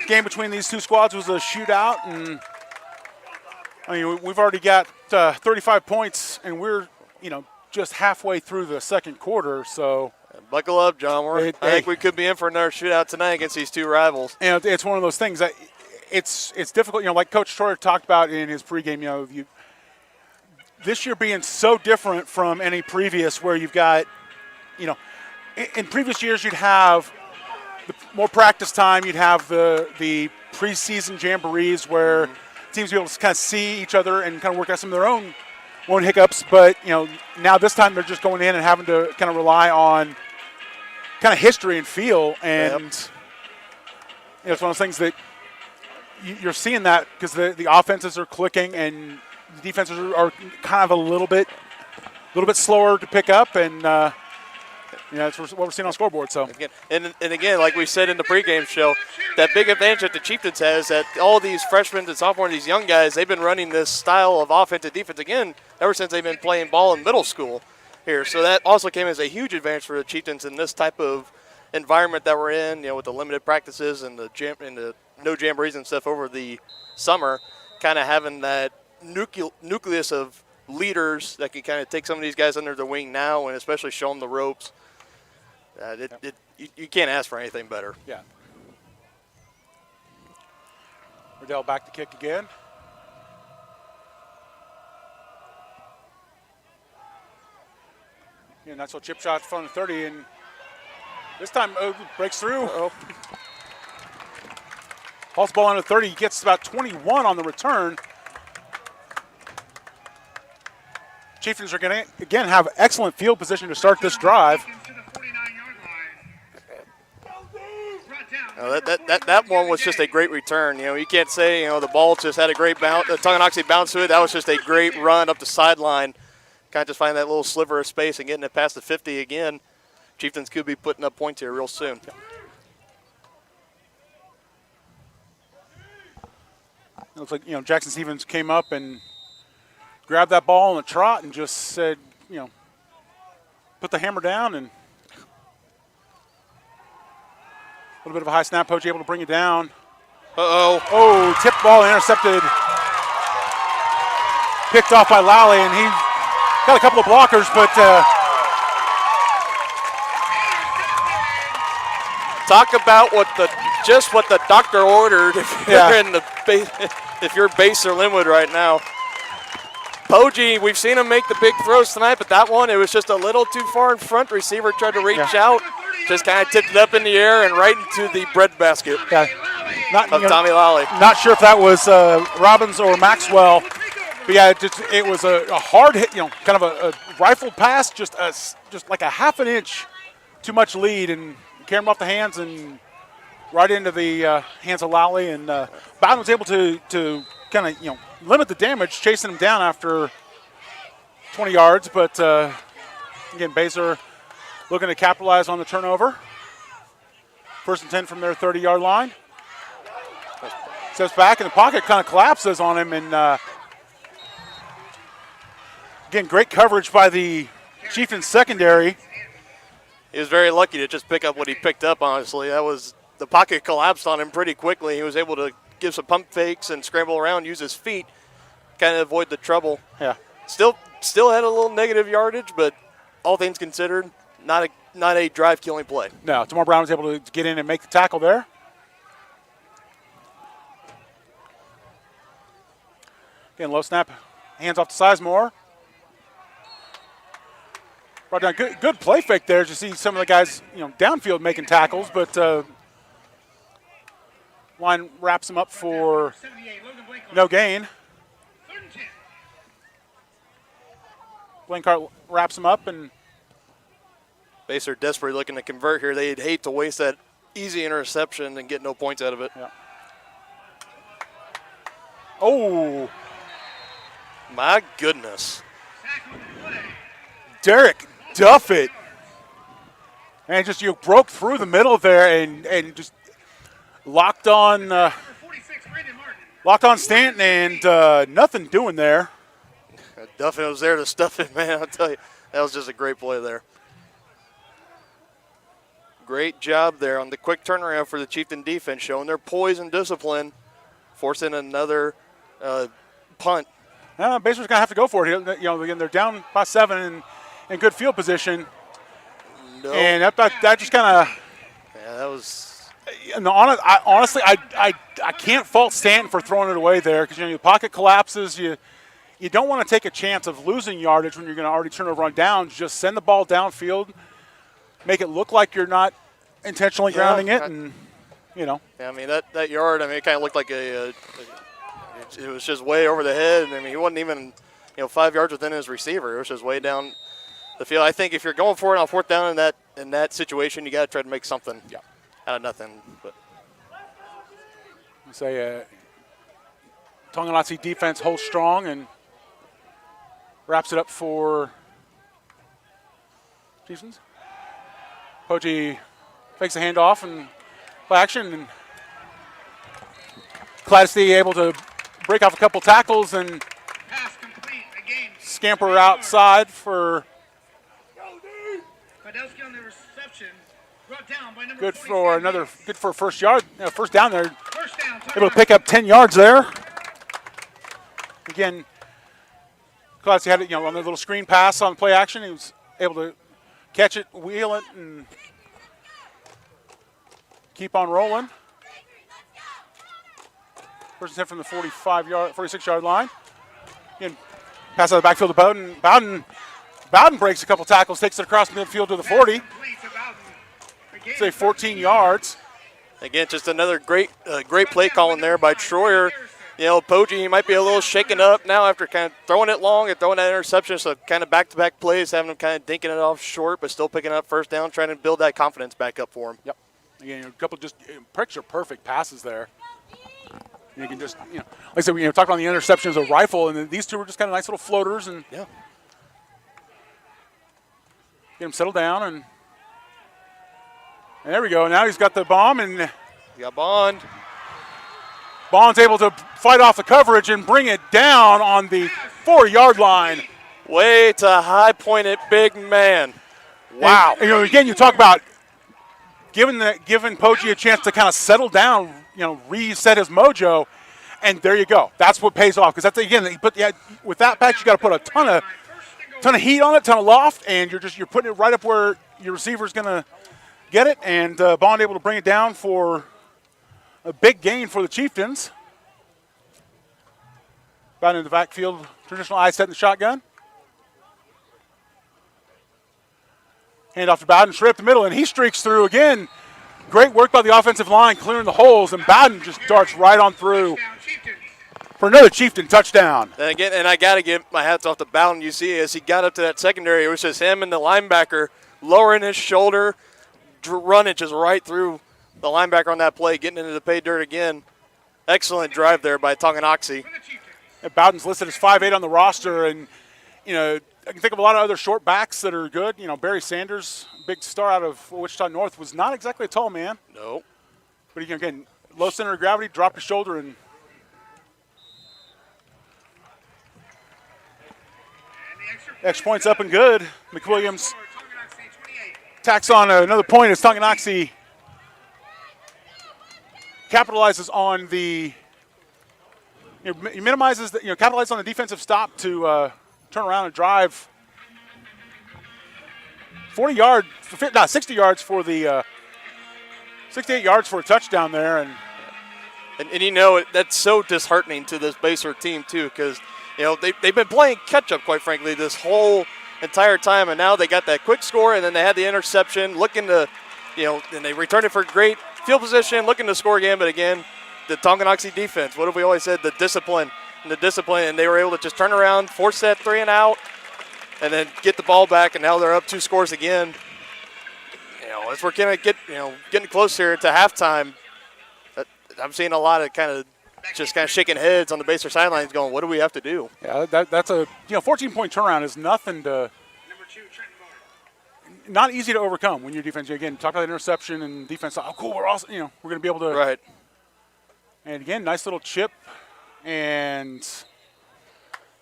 game between these two squads was a shootout, and we've already got 35 points, and we're just halfway through the second quarter. So buckle up, John. I think we could be in for another shootout tonight against these two rivals. And it's one of those things that. It's difficult, like Coach Troyer talked about in his pregame, this year being so different from any previous where you've got, in previous years you'd have more practice time, you'd have the preseason jamborees where teams would be able to kind of see each other and kind of work out some of their own hiccups, but, now this time they're just going in and having to kind of rely on kind of history and feel, and it's one of those things that you're seeing that because the offenses are clicking and the defenses are kind of a little bit slower to pick up, and that's what we're seeing on scoreboard. So again, like we said in the pregame show, that big advantage that the Chieftains has that all these freshmen and sophomores, these young guys, they've been running this style of offense and defense again ever since they've been playing ball in middle school here. So that also came as a huge advantage for the Chieftains in this type of environment that we're in, with the limited practices and the no jamborees and stuff over the summer, kind of having that nucleus of leaders that can kind of take some of these guys under their wing now and especially show them the ropes. You can't ask for anything better. Yeah. Riddell back to kick again. And that's what chip shot from the 30, and this time breaks through. Hauls the ball under 30. He gets about 21 on the return. Chieftains are going to, again, have excellent field position to start this drive. That one was just a great return. You can't say, the ball just had a great bounce. The Tonganoxie bounce to it. That was just a great run up the sideline. Kind of just finding that little sliver of space and getting it past the 50 again. Chieftains could be putting up points here real soon. It looks like, Jackson Stevens came up and grabbed that ball on a trot and just said, put the hammer down, and a little bit of a high snap. Poach able to bring it down. Oh, tipped ball intercepted. Picked off by Lally, and he got a couple of blockers, but talk about what the doctor ordered if you're Basehor-Linwood right now. Poggi, we've seen him make the big throws tonight, but that one, it was just a little too far in front. Receiver tried to reach out, just kind of tipped it up in the air and right into the breadbasket of Tommy Lally. Not sure if that was Robbins or Maxwell, but yeah, it was a hard hit, kind of a rifle pass, just like a half an inch too much lead, and carried him off the hands and right into the hands of Lally, and Bowden was able to kind of limit the damage, chasing him down after 20 yards. But again, Basehor looking to capitalize on the turnover. 1st and 10 from their 30-yard line. Steps back, and the pocket kind of collapses on him. And again, great coverage by the Chieftains secondary. He was very lucky to just pick up what he picked up, honestly. The pocket collapsed on him pretty quickly. He was able to give some pump fakes and scramble around, use his feet, kind of avoid the trouble. Yeah. Still had a little negative yardage, but all things considered, not a drive-killing play. No, Tamar Brown was able to get in and make the tackle there. Again, low snap, hands off to Sizemore. Brought down, good play fake there. As you see some of the guys, downfield making tackles, but line wraps him up for no gain. Blanchard wraps him up, and Basehor desperately looking to convert here. They'd hate to waste that easy interception and get no points out of it. Yeah. Oh. My goodness. Derek Duffett. And just broke through the middle there and just locked on Stanton, and nothing doing there. Duffett was there to stuff it, man. I'll tell you, that was just a great play there. Great job there on the quick turnaround for the Chieftain defense, showing their poise and discipline, forcing another punt. Basehor's going to have to go for it. Again, they're down by 7 and in good field position. No. And that just kind of. Yeah, that was. Honestly, I can't fault Stanton for throwing it away there, because the pocket collapses. You don't want to take a chance of losing yardage when you're going to already turn over on downs. Just send the ball downfield, make it look like you're not intentionally grounding it, and Yeah, I mean that yard. I mean, it kind of looked like it was just way over the head. I mean, he wasn't even 5 yards within his receiver. It was just way down the field. I think if you're going for it on 4th down in that situation, you got to try to make something out of nothing. But Tonganoxie defense holds strong and wraps it up for Chieftains. Poggi fakes a handoff and play action, and Cladesty able to break off a couple tackles and scamper outside for good for a first down there. Able to pick up 10 yards there. Again, Cladesty had it, on the little screen pass on play action. He was able to catch it, wheel it, and keep on rolling. First hit from the 46-yard line. Again, pass out of the backfield to Bowden. Bowden breaks a couple tackles, takes it across midfield to the 40. Say 14 yards. Again, just another great play calling there by Troyer. You know, Poggi, he might be a little shaken up now after kind of throwing it long and throwing that interception. So kind of back-to-back plays, having him kind of dinking it off short, but still picking up first down, trying to build that confidence back up for him. Yep. Again, a couple just picture perfect passes there. And you can just, like I said, we talked about the interception as a rifle, and these two were just kind of nice little floaters, and yeah, get him settled down, and there we go. Now he's got the bomb, and you got Bond. Bond's able to fight off the coverage and bring it down on the 4-yard line. Way to high point it, big man. Wow. And, again, you talk about giving Poggi a chance to kind of settle down, reset his mojo, and there you go. That's what pays off, because that's, again, with that patch, you got to put a ton of heat on it, ton of loft, and you're putting it right up where your receiver's going to get it, and Bond able to bring it down for a big gain for the Chieftains. About in the backfield, traditional I set in the shotgun. Hand off to Bowden, straight up the middle, and he streaks through again. Great work by the offensive line, clearing the holes, and Bowden just darts right on through for another Chieftain touchdown. And I got to give my hats off to Bowden. You see, as he got up to that secondary, it was just him and the linebacker lowering his shoulder, running just right through the linebacker on that play, getting into the pay dirt again. Excellent drive there by Tonganoxie. Bowden's listed as 5'8" on the roster, and, I can think of a lot of other short backs that are good. Barry Sanders, big star out of Wichita North, was not exactly a tall man. No. But again, low center of gravity, dropped his shoulder, and extra point's up and good. McWilliams tacks on another point as Tonganoxie capitalizes on the he minimizes the capitalizes on the defensive stop to turn around and drive 60 yards for the 68 yards for a touchdown there, and that's so disheartening to this Basehor team too, because they've been playing catch up, quite frankly, this whole entire time, and now they got that quick score, and then they had the interception, looking to and they returned it for great field position, looking to score again, but again, the Tonganoxie defense, what have we always said, the discipline, and they were able to just turn around, force that 3 and out, and then get the ball back, and now they're up 2 scores again. As we're going to getting close here to halftime, I'm seeing a lot of kind of shaking heads on the Basehor sidelines going, what do we have to do? Yeah, that's a 14-point turnaround is nothing to – not easy to overcome when you're defense. Again, talk about the interception and defense. Oh, cool, we're also, we're going to be able to – right. And again, nice little chip, and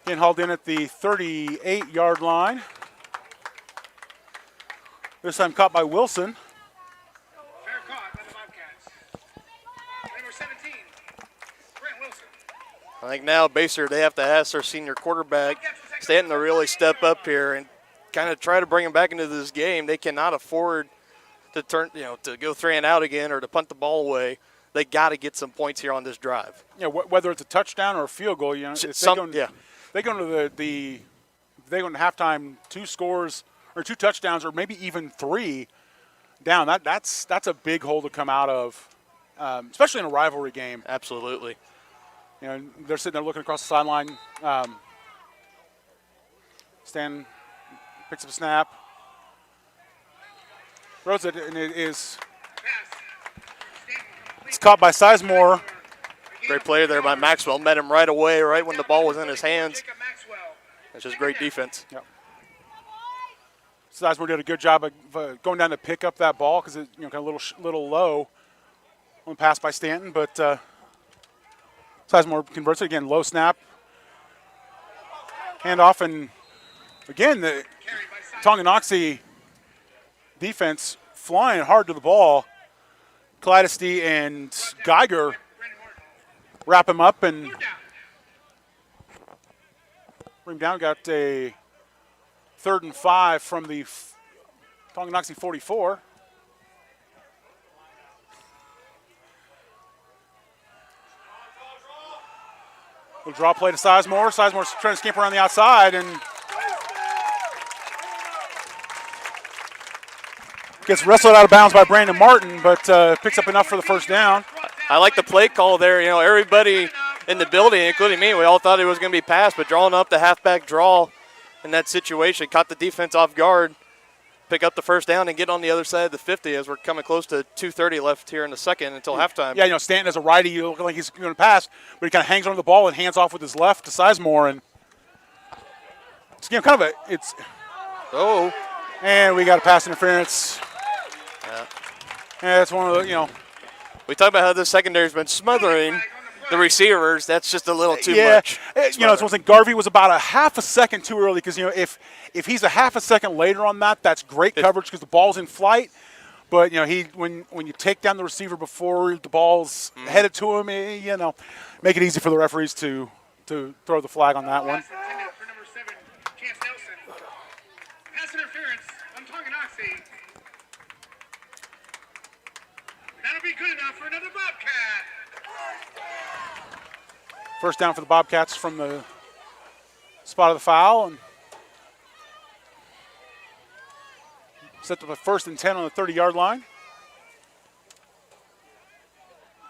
again hauled in at the 38-yard line. This time caught by Wilson. Fair caught by the Bobcats. Number 17, Brent Wilson. I think now Basehor, they have to ask their senior quarterback, Stanton, to really step up here and kind of try to bring him back into this game. They cannot afford to to go 3 and out again or to punt the ball away. They got to get some points here on this drive. Yeah, whether it's a touchdown or a field goal, if they go into halftime 2 scores or 2 touchdowns or maybe even 3 down. That's a big hole to come out of, especially in a rivalry game. Absolutely. They're sitting there looking across the sideline. Stan picks up a snap, throws it, and it's caught by Sizemore. Great play there by Maxwell. Met him right away, right when the ball was in his hands. That's just great defense. Yep. Sizemore did a good job of going down to pick up that ball because it's kind of a little low on the pass by Stanton, but Sizemore converts it again. Low snap, handoff, and again the Tonganoxie defense flying hard to the ball. Kaleidesty and Geiger wrap him up and bring him down. Got a 3rd and 5 from the Tonganoxie 44. Little draw play to Sizemore. Sizemore's trying to skimp around the outside, and Gets wrestled out of bounds by Brandon Martin, but picks up enough for the first down. I like the play call there. You know, everybody in the building, including me, we all thought it was going to be passed, but drawing up the halfback draw in that situation caught the defense off guard, pick up the first down, and get on the other side of the 50 as we're coming close to 2:30 left here in the second until halftime. Yeah, Stanton as a righty, looking like he's going to pass, but he kind of hangs onto the ball and hands off with his left to Sizemore, and it's kind of and we got a pass interference. Yeah, it's one of the, We talk about how the secondary's been smothering the receivers. That's just a little too much. It's one thing. Garvey was about a half a second too early because, if he's a half a second later on that's great coverage because the ball's in flight. But, when you take down the receiver before the ball's headed to him, make it easy for the referees to throw the flag on that one. Pass interference on Tonganoxie. That'll be good enough for another Bobcat. First down for the Bobcats from the spot of the foul. And set up a 1st and 10 on the 30-yard line.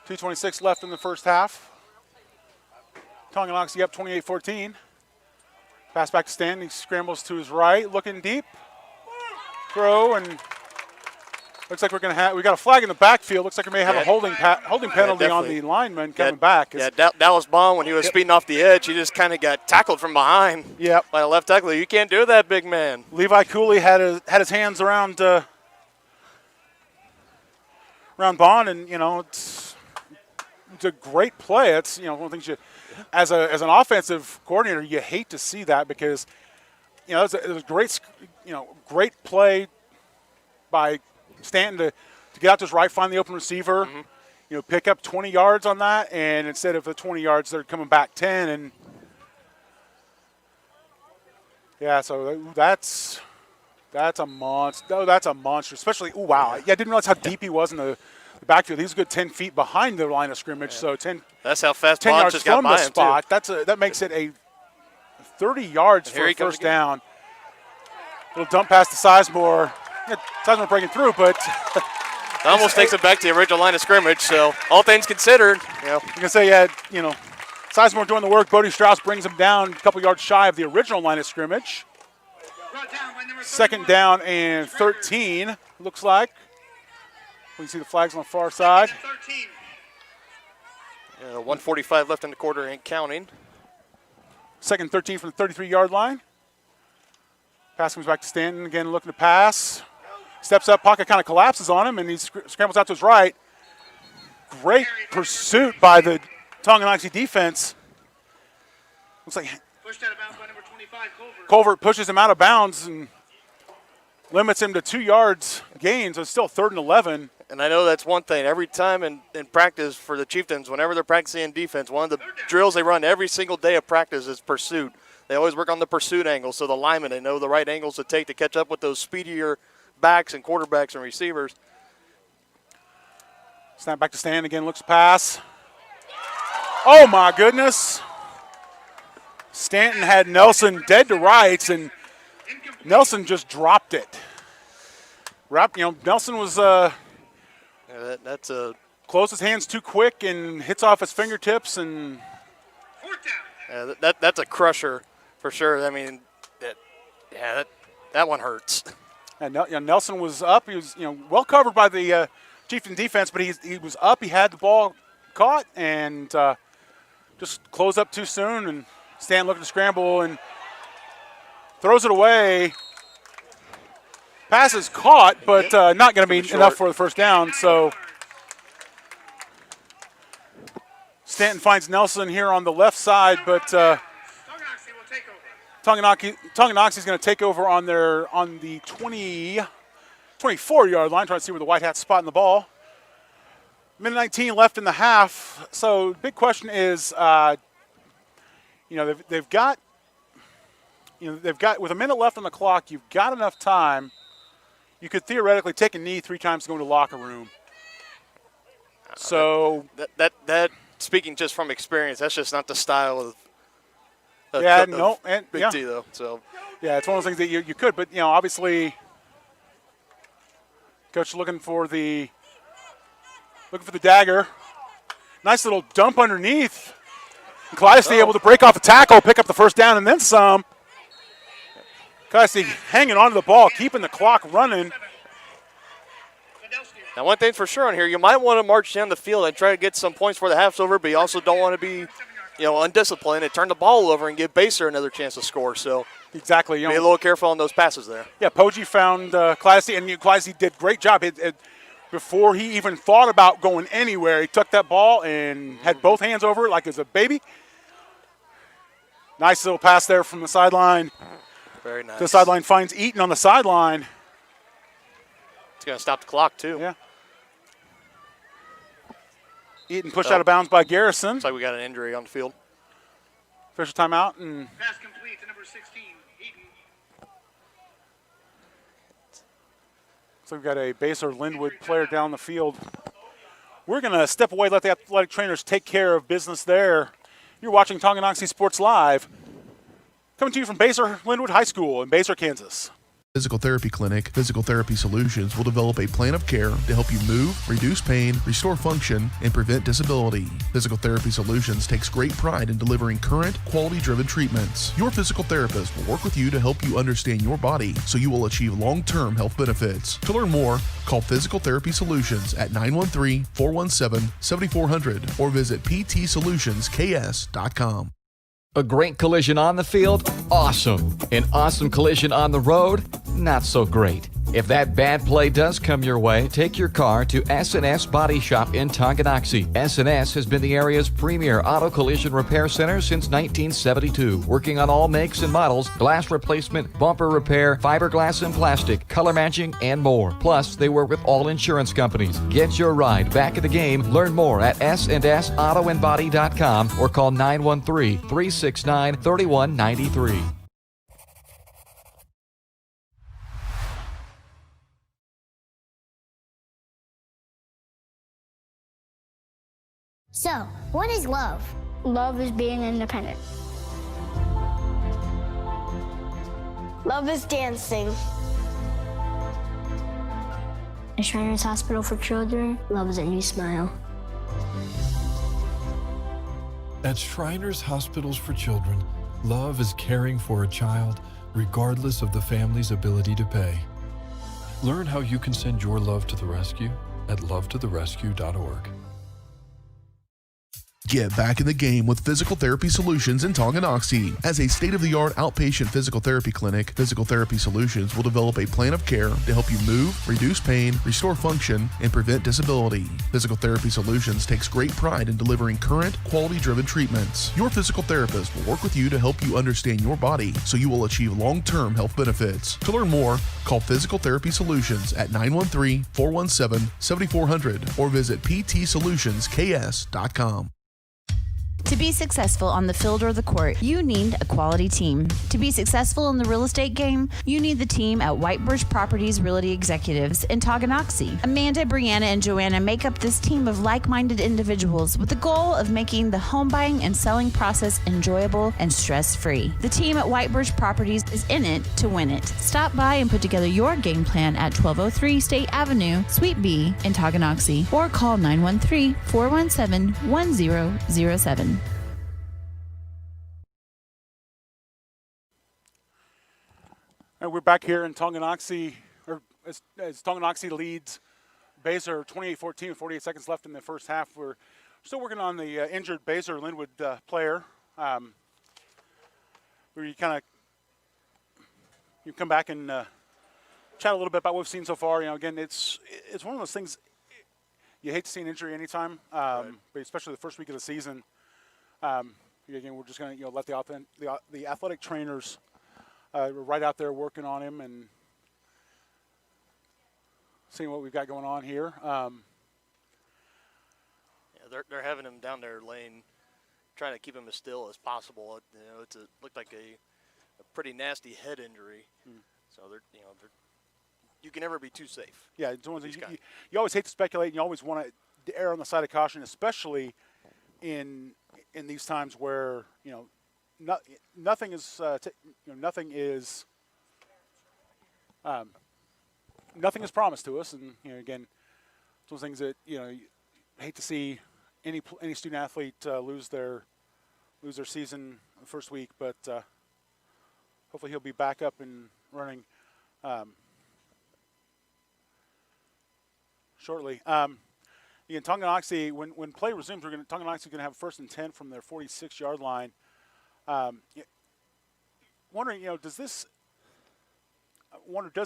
2:26 left in the first half. Tonganoxie up 28-14. Pass back to Stanton. He scrambles to his right, looking deep. Throw, and looks like we got a flag in the backfield. Looks like we may have a holding penalty on the lineman coming back. Yeah, Dallas Bond, when he was speeding off the edge, he just kind of got tackled from behind by a left tackle. You can't do that, big man. Levi Cooley had his hands around Bond, and it's a great play. It's one of the things as an offensive coordinator you hate to see that because it was a great great play by Stanton to get out to his right, find the open receiver, pick up 20 yards on that, and instead of the 20 yards, they're coming back 10, and so that's a monster. Oh, that's a monster, especially. Oh wow! Yeah, I didn't realize how deep he was in the backfield. He's a good 10 feet behind the line of scrimmage, so 10. That's how fast 10 Bond yards just got from by the him spot. too. That makes it a 30 yards for a first again. down. Little dump pass to Sizemore. Sizemore breaking through, but it almost takes it back to the original line of scrimmage. So all things considered, you can say Sizemore doing the work. Bodie Strauss brings him down a couple yards shy of the original line of scrimmage. Second down and 13, looks like. We can see the flags on the far side. 1:45 left in the quarter and counting. Second 13 from the 33-yard line. Pass comes back to Stanton again, looking to pass. Steps up, pocket kind of collapses on him, and he scrambles out to his right. Great pursuit by the Tonganoxie defense. Looks like Pushed out of bounds by number 25, Culvert pushes him out of bounds and limits him to 2 yards gain, so it's still 3rd and 11. And I know that's one thing. Every time in practice for the Chieftains, whenever they're practicing in defense, one of the drills they run every single day of practice is pursuit. They always work on the pursuit angle, so the linemen, they know the right angles to take to catch up with those speedier backs and quarterbacks and receivers. Snap back to Stanton again, looks pass. Oh my goodness. Stanton had Nelson dead to rights, and Nelson just dropped it. Nelson was that's a closed his hands too quick and hits off his fingertips, and that's a crusher for sure. I mean, that one hurts. And Nelson was up. He was well covered by the Chieftain defense, but he was up. He had the ball caught and just closed up too soon. And Stan looking to scramble and throws it away. Pass is caught, but not going to be enough for the first down. So Stanton finds Nelson here on the left side, but Tonganoxie is going to take over on the 24-yard line, trying to see where the White Hats spot in the ball. Minute 19 left in the half. So big question is, they've got with a minute left on the clock, you've got enough time. You could theoretically take a knee 3 times to go into the locker room. So that speaking just from experience, that's just not the style of Big T though. So yeah, it's one of those things that you could, but obviously Coach looking for the dagger. Nice little dump underneath. Clydesty able to break off the tackle, pick up the first down, and then some. Clydesty hanging on to the ball, keeping the clock running. Now, one thing for sure on here, you might want to march down the field and try to get some points for the half's over, but you also don't want to be, undisciplined and turn the ball over and give Baser another chance to score. So exactly, be a little careful on those passes there. Yeah, Poggi found Clydesty, and Clydesty did a great job. Before he even thought about going anywhere, he took that ball and had both hands over it like it was a baby. Nice little pass there from the sideline. Very nice. The sideline finds Eaton on the sideline. It's going to stop the clock, too. Yeah. Eaton pushed out of bounds by Garrison. Looks like we got an injury on the field. Official timeout. And Pass complete to number 16, Eaton. so we've got a Basehor-Linwood player down the field. We're going to step away, let the athletic trainers take care of business there. You're watching Tonganoxie Sports Live. Coming to you from Basehor-Linwood High School in Basehor, Kansas. Physical Therapy Clinic, Physical Therapy Solutions will develop a plan of care to help you move, reduce pain, restore function, and prevent disability. Physical Therapy Solutions takes great pride in delivering current, quality-driven treatments. Your physical therapist will work with you to help you understand your body so you will achieve long-term health benefits. To learn more, call Physical Therapy Solutions at 913-417-7400 or visit ptsolutionsks.com. A great collision on the field? Awesome. An awesome collision on the road? Not so great. If that bad play does come your way, take your car to S&S Body Shop in Tonganoxie. S&S has been the area's premier auto collision repair center since 1972, working on all makes and models, glass replacement, bumper repair, fiberglass and plastic, color matching, and more. Plus, they work with all insurance companies. Get your ride back in the game. Learn more at snsautoandbody.com or call 913-369-3193. So, what is love? Love is being independent. Love is dancing. At Shriners Hospital for Children, love is a new smile. At Shriners Hospitals for Children, love is caring for a child regardless of the family's ability to pay. Learn how you can send your love to the rescue at lovetotherescue.org. Get back in the game with Physical Therapy Solutions in Tonganoxie. As a state-of-the-art outpatient physical therapy clinic, Physical Therapy Solutions will develop a plan of care to help you move, reduce pain, restore function, and prevent disability. Physical Therapy Solutions takes great pride in delivering current, quality-driven treatments. Your physical therapist will work with you to help you understand your body so you will achieve long-term health benefits. To learn more, call Physical Therapy Solutions at 913-417-7400 or visit ptsolutionsks.com. To be successful on the field or the court, you need a quality team. To be successful in the real estate game, you need the team at White Birch Properties Realty Executives in Tonganoxie. Amanda, Brianna, and Joanna make up this team of like-minded individuals with the goal of making the home buying and selling process enjoyable and stress-free. The team at White Birch Properties is in it to win it. Stop by and put together your game plan at 1203 State Avenue, Suite B in Tonganoxie, or call 913-417-1007. And we're back here in Tonganoxie, or as Tonganoxie leads Basehor 28-14 with 48 seconds left in the first half. We're still working on the injured Basehor-Linwood player. Where you come back and chat a little bit about what we've seen so far. Again, it's one of those things you hate to see an injury anytime, right. But especially the first week of the season. Again, we're just going to let the athletic trainers. We're right out there working on him and seeing what we've got going on here. They're having him down their lane, trying to keep him as still as possible. It looked like a pretty nasty head injury. So you can never be too safe. Yeah, you always hate to speculate, and you always want to err on the side of caution, especially in these times where nothing is nothing is promised to us, and again, it's one of those things that you hate to see any student athlete lose their season the first week, but hopefully he'll be back up and running shortly. In Tonganoxie, when play resumes, Tonganoxie going to have 1st and 10 from their 46-yard line. Wondering, does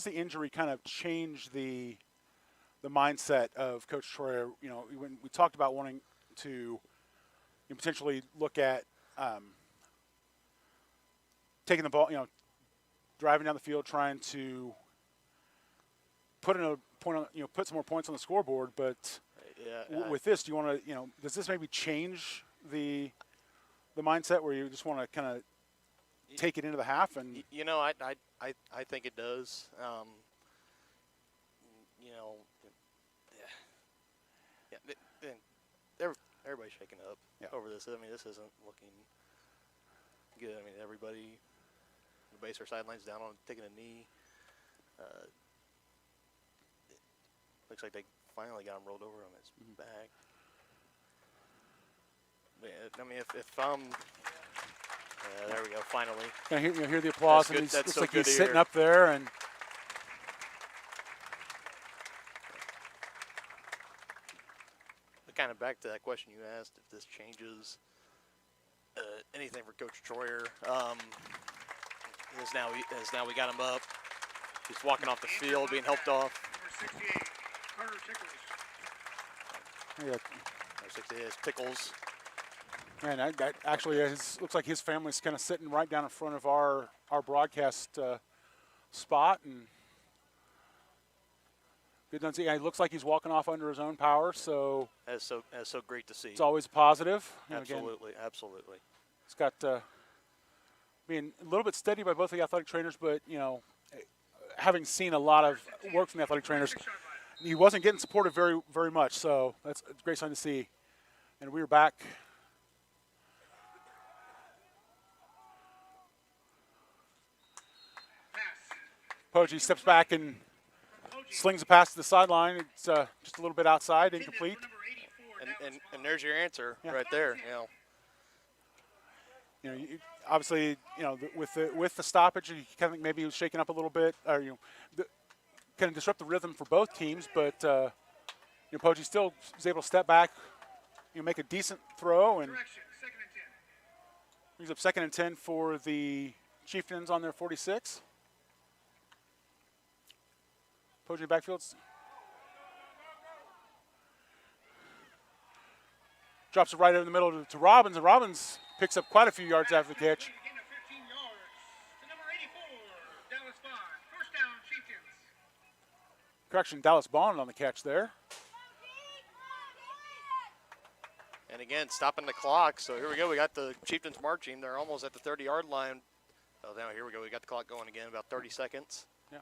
the injury kind of change the mindset of Coach Troyer? When we talked about wanting to potentially look at taking the ball, driving down the field, trying to put in a point on, put some more points on the scoreboard. But with this, do you want to, does this maybe change the mindset where you just want to kind of take it into the half? And I think it does. Everybody's shaking up over this. I mean, this isn't looking good. I mean, everybody, the Basehor sidelines down on taking a knee. Looks like they finally got him rolled over on his back. I mean, if there we go, finally. You hear the applause, That's and good. looks So like good he's to sitting hear. up there. And kind of back to that question you asked, if this changes anything for Coach Troyer. As now we got him up. He's walking off the field, being helped off. Number 68, Carter Tickles. Number 68 is Pickles. man, that actually looks like his family's kind of sitting right down in front of our broadcast spot, and good to see. It looks like he's walking off under his own power, so That's so great to see. it's always a positive. Absolutely, Again, absolutely. it's got being a little bit steady by both the athletic trainers, but having seen a lot of work from the athletic trainers, he wasn't getting supported very, very much. So that's a great sign to see. And we were back. Poggi steps back and slings a pass to the sideline. It's just a little bit outside, incomplete. And there's your answer right there. Obviously, with the stoppage, you kind of think maybe he was shaking up a little bit, or kind of disrupt the rhythm for both teams. But Poggi still was able to step back, make a decent throw, and brings up 2nd and 10 for the Chieftains on their 46. Poggi backfield. Drops it right over the middle to Robbins, and Robbins picks up quite a few yards after the catch. Correction, Dallas Bond on the catch there. And again, stopping the clock. So here we go. We got the Chieftains marching. They're almost at the 30-yard line. Oh, now here we go. We got the clock going again, about 30 seconds. Yeah.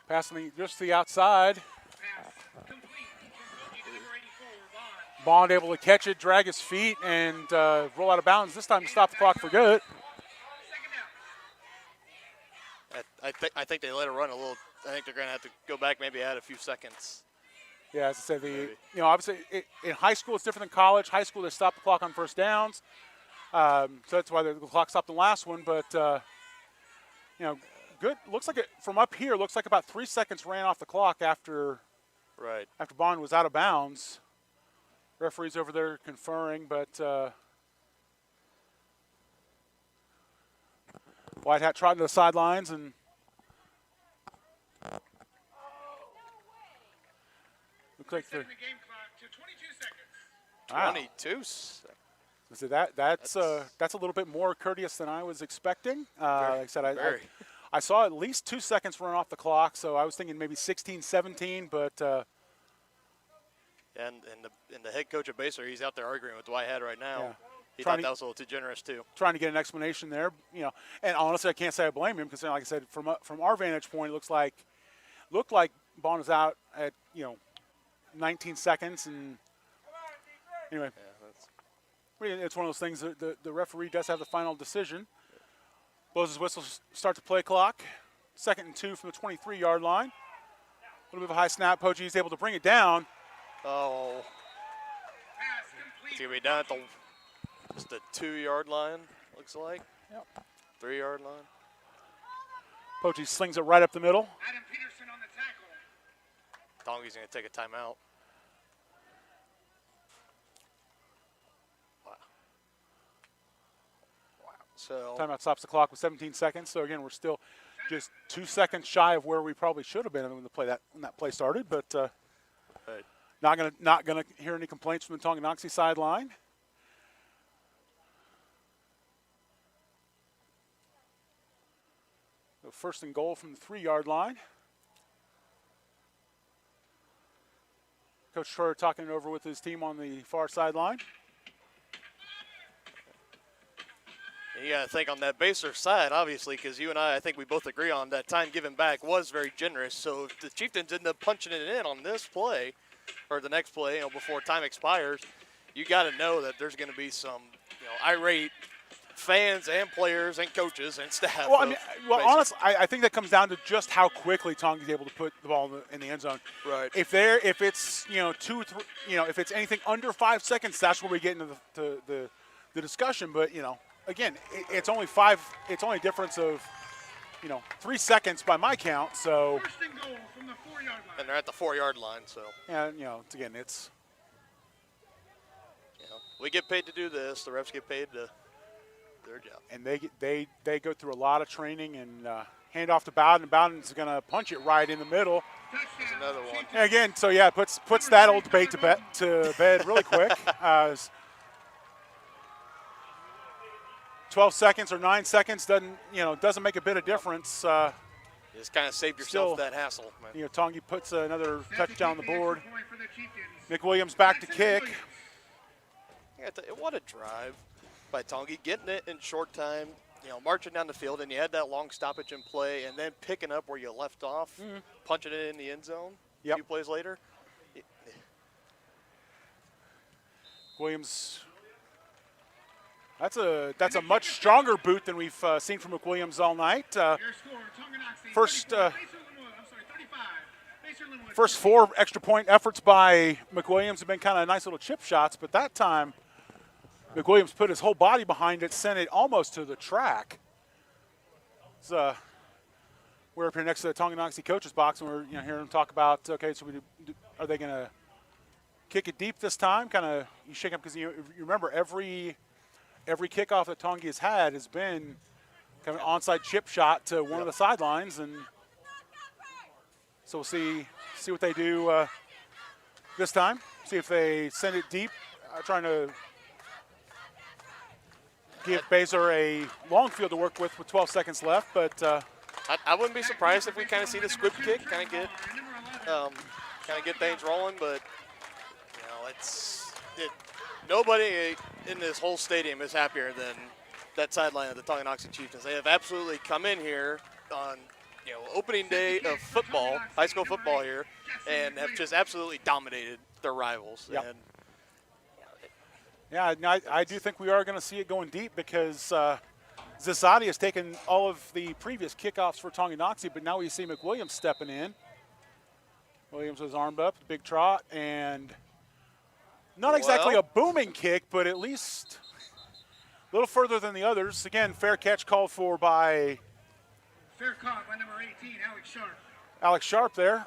Passing just to the outside. Bond able to catch it, drag his feet, and roll out of bounds. This time to stop the clock for good. I think they let it run a little. I think they're going to have to go back, maybe add a few seconds. Yeah, as I said, obviously in high school it's different than college. High school they stop the clock on first downs, so that's why the clock stopped the last one. But good. Looks like from up here, looks like about 3 seconds ran off the clock after Bond was out of bounds. Referees over there conferring, but White Hat trotting to the sidelines, and looks like they're 22 seconds. So that's a little bit more courteous than I was expecting. Like I said, I saw at least 2 seconds run off the clock, so I was thinking maybe 16, 17, but. And the head coach of Basehor, he's out there arguing with Dwight Head right now. Yeah. He thought that was a little too generous too. Trying to get an explanation there, And honestly, I can't say I blame him because, like I said, from our vantage point, it looked like Bond was out at 19 seconds, and anyway, it's one of those things that the referee does have the final decision. Blows his whistle, starts the play clock. 2nd and 2 from the 23-yard line. A little bit of a high snap. Poggi's able to bring it down. Oh. It's going to be down at just the 2-yard line, looks like. Yep. 3-yard line. Poggi slings it right up the middle. Adam Peterson on the tackle. Tongie's going to take a timeout. Wow. So Timeout stops the clock with 17 seconds. So again, we're still just 2 seconds shy of where we probably should have been when that play started. But not gonna hear any complaints from the Tonganoxie sideline. So 1st and goal from the 3-yard line. Coach Troyer talking it over with his team on the far sideline. you got to think on that Baser side, obviously, because you and I think we both agree on that time given back was very generous. So if the Chieftains end up punching it in on this play or the next play, before time expires, you got to know that there's going to be some, irate fans and players and coaches and staff. Well, honestly, I think that comes down to just how quickly Tongie's able to put the ball in the end zone. Right. If it's 2, 3, if it's anything under 5 seconds, that's where we get into the discussion. But again, it's only a difference of 3 seconds by my count. So. 1st and goal from the 4-yard line. And they're at the 4-yard line. So. Yeah, it's. We get paid to do this. The refs get paid to their job. And they go through a lot of training and hand off to Bowden, and Bowden's going to punch it right in the middle. There's another one. And again, so yeah, puts that old debate to bed really quick. 12 seconds or 9 seconds doesn't make a bit of difference. Just kind of save yourself that hassle, man. Tongi puts another touchdown on the board. McWilliams back to kick. What a drive by Tonganoxie, getting it in short time, marching down the field, and you had that long stoppage in play, and then picking up where you left off, punching it in the end zone a few plays later. Williams, that's a much stronger boot than we've seen from McWilliams all night. First 4 extra point efforts by McWilliams have been kind of nice little chip shots, but that time McWilliams put his whole body behind it, sent it almost to the track. We're up here next to the Tonganoxie coaches box, and we're hearing them talk about, okay, so are they going to kick it deep this time? Kind of you shake up because you remember every kickoff that Tonganoxie has had has been kind of an onside chip shot to one of the sidelines, and so we'll see what they do this time. See if they send it deep, trying to give Basehor a long field to work with 12 seconds left, but I wouldn't be surprised if we kind of see the squib kick, kind of get things rolling. But nobody in this whole stadium is happier than that sideline of the Tonganoxie Chieftains. They have absolutely come in here on opening day of football, high school football here, and have just absolutely dominated their rivals. Yep. And yeah, I do think we are going to see it going deep because Zissati has taken all of the previous kickoffs for Tonganoxie, but now we see McWilliams stepping in. Williams was armed up, big trot, and not exactly a booming kick, but at least a little further than the others. Again, fair catch called for by fair caught by number 18, Alex Sharp. Alex Sharp there.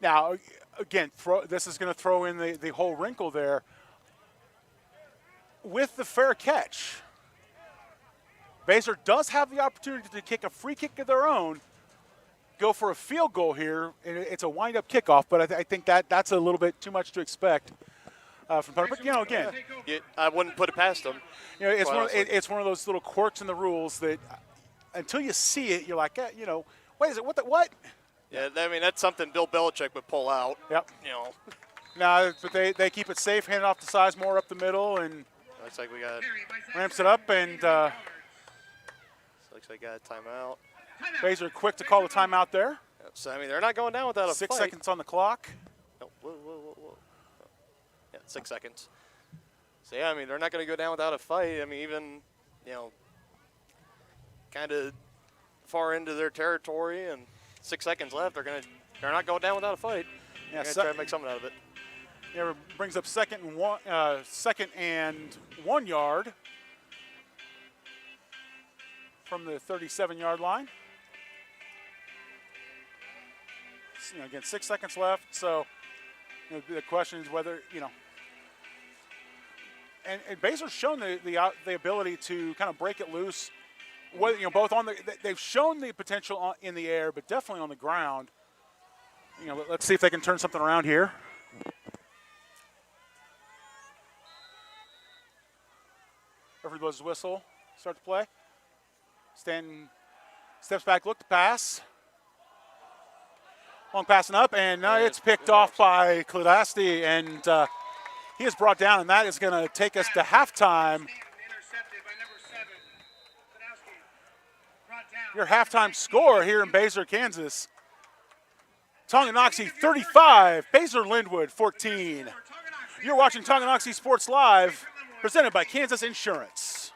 Now, again, this is going to throw in the whole wrinkle there. With the fair catch, Basehor does have the opportunity to kick a free kick of their own, go for a field goal here, and it's a wind-up kickoff, but I think that's a little bit too much to expect from Punter. But, again. I wouldn't put it past them. It's one of those little quirks in the rules that until you see it, you're like, wait, is it what? Yeah, that's something Bill Belichick would pull out. Yep. No, but they keep it safe, hand it off to Sizemore up the middle, and looks like we got ramps it up, and looks like we got a timeout. Basehor quick to call the timeout there. So they're not going down without a 6 fight. seconds on the clock. Oh, whoa. Yeah, 6 seconds. So yeah, they're not going to go down without a fight. Even kind of far into their territory, and 6 seconds left. They're not going down without a fight. Yeah, They're going to try to make something out of it. Yeah, brings up second and 1 yard from the 37-yard line. Again, 6 seconds left. So the question is whether and Basehor's shown the ability to kind of break it loose. Whether, both they've shown the potential in the air, but definitely on the ground. Let's see if they can turn something around here. Referee blows his whistle. Start to play. Stanton steps back, look to pass. Long passing up, and it's picked off by Kladasti, and he is brought down, and that is going to take us to halftime. Your halftime score here in Basehor, Kansas. Tonganoxie 35, Basehor-Linwood 14. You're watching Tonganoxie Sports Live, presented by Kansas Insurance.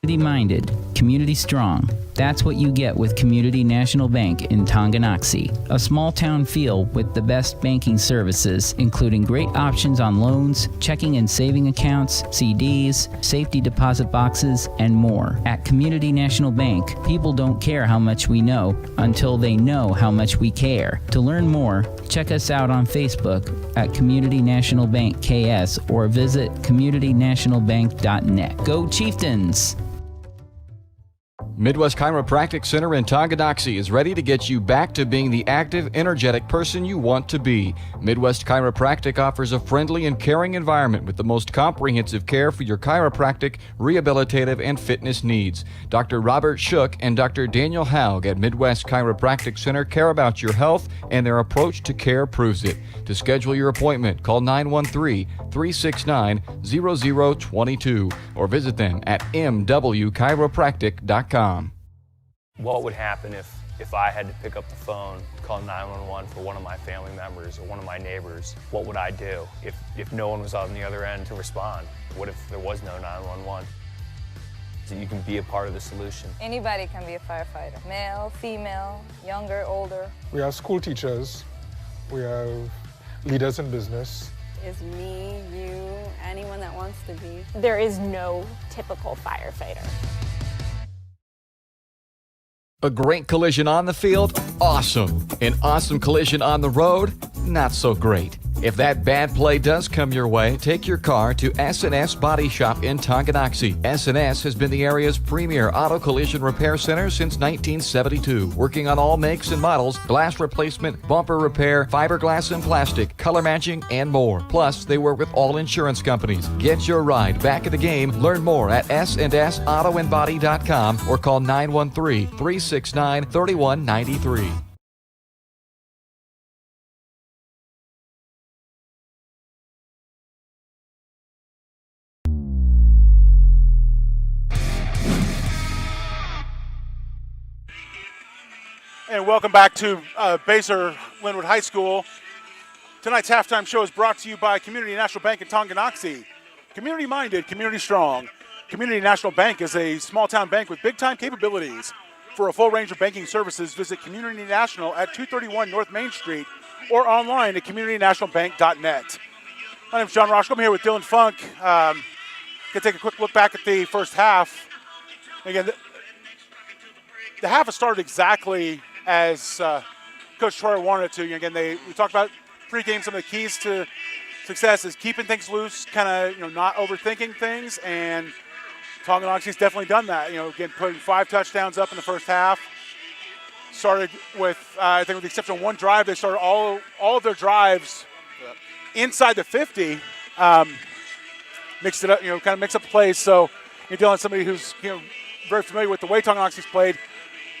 Community-minded, community strong. That's what you get with Community National Bank in Tonganoxie. A small town feel with the best banking services, including great options on loans, checking and saving accounts, CDs, safety deposit boxes, and more. At Community National Bank, people don't care how much we know until they know how much we care. To learn more, check us out on Facebook at Community National Bank KS or visit communitynationalbank.net. Go Chieftains! Midwest Chiropractic Center in Tonganoxie is ready to get you back to being the active, energetic person you want to be. Midwest Chiropractic offers a friendly and caring environment with the most comprehensive care for your chiropractic, rehabilitative, and fitness needs. Dr. Robert Shook and Dr. Daniel Haug at Midwest Chiropractic Center care about your health, and their approach to care proves it. To schedule your appointment, call 913-369-0022 or visit them at mwchiropractic.com. What would happen if I had to pick up the phone, call 911 for one of my family members or one of my neighbors? What would I do if no one was on the other end to respond? What if there was no 911? So you can be a part of the solution. Anybody can be a firefighter. Male, female, younger, older. We have school teachers. We have leaders in business. Is me, you, anyone that wants to be. There is no typical firefighter. A great collision on the field? Awesome. An awesome collision on the road? Not so great. If that bad play does come your way, take your car to S&S Body Shop in Tonganoxie. S&S has been the area's premier auto collision repair center since 1972, working on all makes and models, glass replacement, bumper repair, fiberglass and plastic, color matching, and more. Plus, they work with all insurance companies. Get your ride back in the game. Learn more at sandsautoandbody.com or call 913-369-3193. And welcome back to Basehor-Linwood High School. Tonight's halftime show is brought to you by Community National Bank in Tonganoxie. Community-minded, community-strong. Community National Bank is a small-town bank with big-time capabilities. For a full range of banking services, visit Community National at 231 North Main Street or online at communitynationalbank.net. My name is John Roschko. I'm here with Dylan Funk. Going to take a quick look back at the first half. Again, the half has started exactly as Coach Troyer wanted it to. Again, we talked about pregame. Some of the keys to success is keeping things loose, kind of not overthinking things, and Tonganoxie's definitely done that. Again, putting 5 touchdowns up in the first half. Started with I think with the exception of one drive, they started all of their drives inside the 50. Mixed it up, kind of mix up plays. So you're dealing with somebody who's very familiar with the way Tonganoxie's played.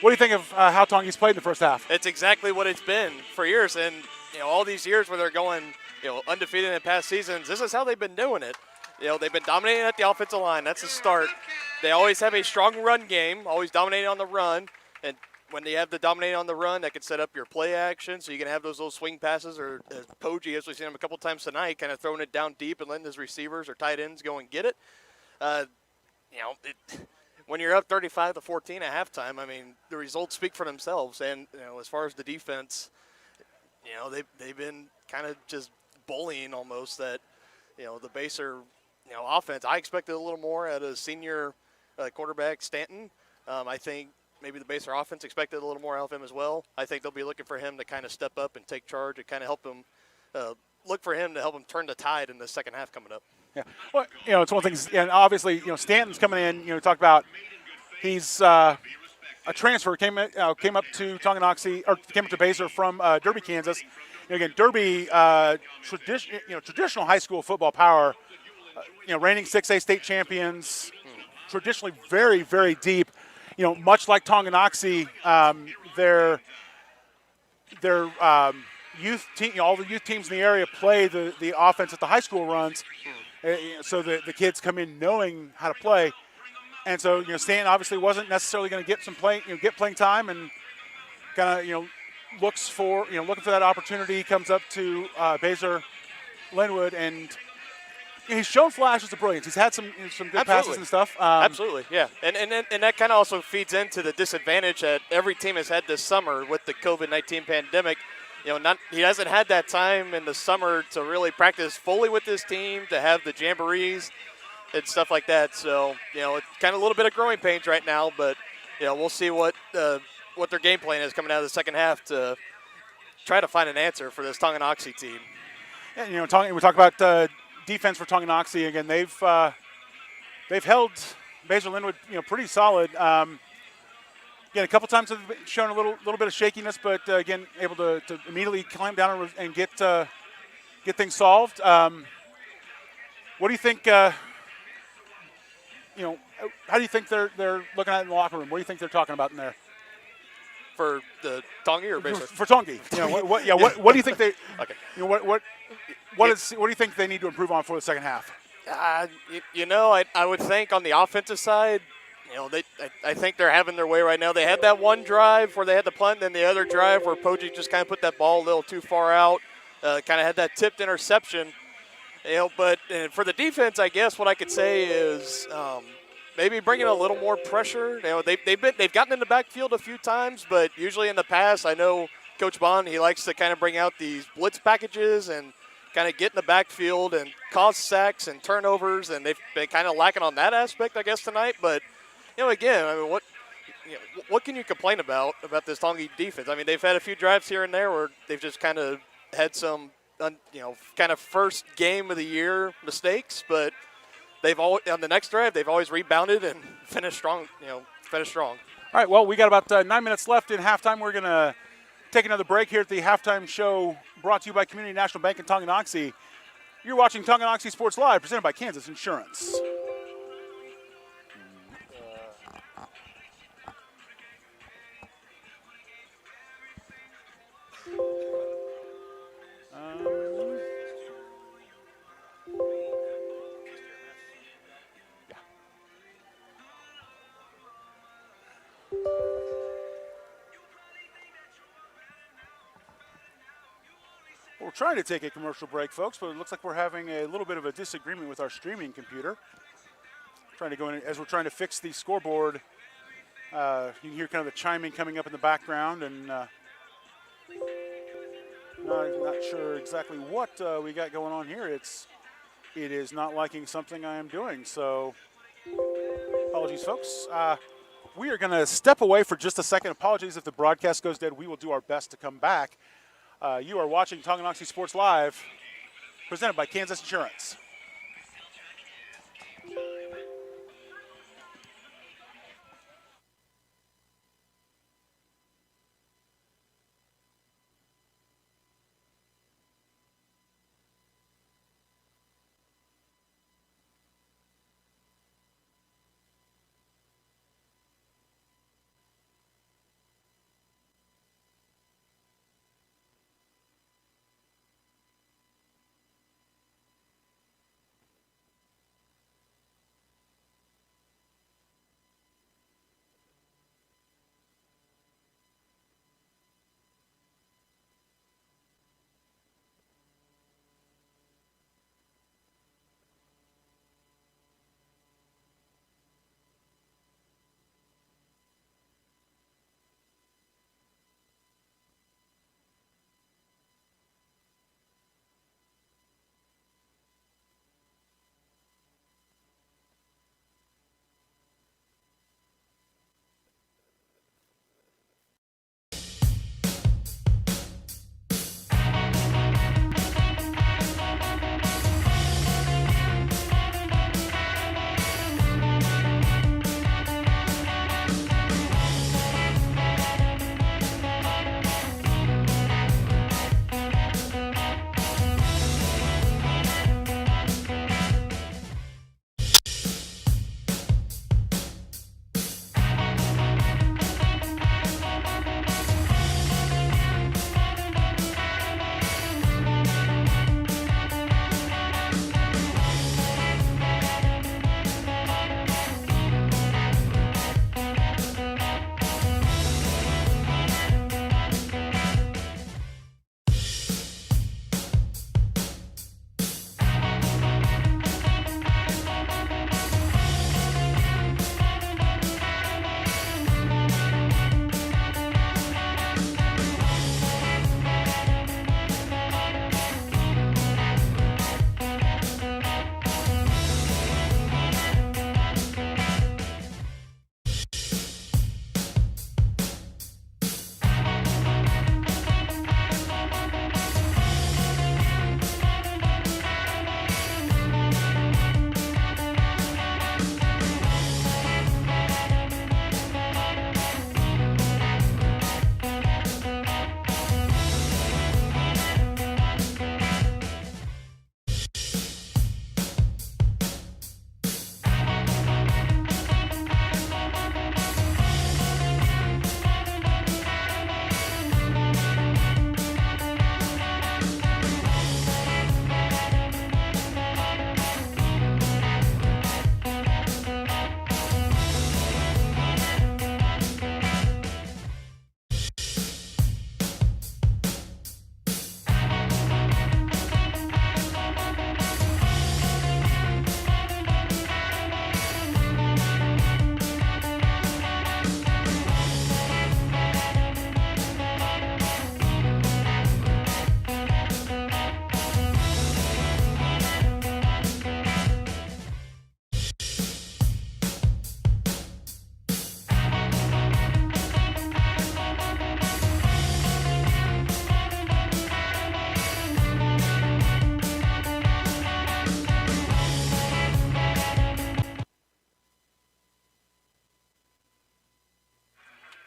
What do you think of how Tongie's played in the first half? It's exactly what it's been for years, and all these years where they're going undefeated in past seasons, this is how they've been doing it. They've been dominating at the offensive line. That's a start. They always have a strong run game, always dominating on the run, and when they have the dominating on the run, that can set up your play action, so you can have those little swing passes, or as Poggi, as we've seen him a couple times tonight, kind of throwing it down deep and letting his receivers or tight ends go and get it. When you're up 35-14 at halftime, I mean, the results speak for themselves. And as far as the defense, they've been kind of just bullying almost that, the Baser, offense. I expected a little more out of senior quarterback Stanton. I think maybe the Baser offense expected a little more out of him as well. I think they'll be looking for him to kind of step up and take charge and kind of help him look for him to help him turn the tide in the second half coming up. Yeah, well, it's one thing, and obviously, Stanton's coming in. Talk about he's a transfer came up to Tonganoxie or came up to Basehor from Derby, Kansas. Again, Derby, traditional high school football power. Reigning 6A state champions, traditionally very, very deep. Much like Tonganoxie, their youth team, all the youth teams in the area play the offense that the high school runs, so the kids come in knowing how to play, and so Stanton obviously wasn't necessarily going to get some playing time, and kind of looking for that opportunity. Comes up to Basehor-Linwood, and he's shown flashes of brilliance. He's had some good passes and stuff. Absolutely, yeah. And that kind of also feeds into the disadvantage that every team has had this summer with the COVID-19 pandemic. He hasn't had that time in the summer to really practice fully with his team, to have the jamborees and stuff like that. So, it's kind of a little bit of growing pains right now, but, we'll see what their game plan is coming out of the second half to try to find an answer for this Tonganoxie team. Yeah, we talk about defense for Tonganoxie. Again, they've held Basehor-Linwood pretty solid. Again, a couple times have shown a little bit of shakiness, but again, able to immediately climb down and get things solved. What do you think? How do you think they're looking at in the locker room? What do you think they're talking about in there? For the Tongi or Basehor? For Tongi. What do you think they? Okay. What do you think they need to improve on for the second half? I would think on the offensive side, I think they're having their way right now. They had that one drive where they had the punt, and then the other drive where Poggi just kind of put that ball a little too far out, kind of had that tipped interception. But for the defense, I guess what I could say is maybe bringing a little more pressure. They've gotten in the backfield a few times, but usually in the past, I know Coach Bond, he likes to kind of bring out these blitz packages and kind of get in the backfield and cause sacks and turnovers, and they've been kind of lacking on that aspect, I guess, tonight. But again, I mean, what can you complain about this Tongi defense? I mean, they've had a few drives here and there where they've just kind of had some, kind of first game of the year mistakes, but they've always, on the next drive, they've always rebounded and finished strong. All right. Well, we got about 9 minutes left in halftime. We're going to take another break here at the halftime show, brought to you by Community National Bank in Tonganoxie. You're watching Tonganoxie Sports Live, presented by Kansas Insurance. We're trying to take a commercial break, folks, but it looks like we're having a little bit of a disagreement with our streaming computer. Trying to go in as we're trying to fix the scoreboard. You can hear kind of the chiming coming up in the background, and not sure exactly what we got going on here. It is not liking something I am doing, so apologies, folks. We are going to step away for just a second. Apologies if the broadcast goes dead. We will do our best to come back. You are watching Tonganoxie Sports Live, presented by Kansas Insurance.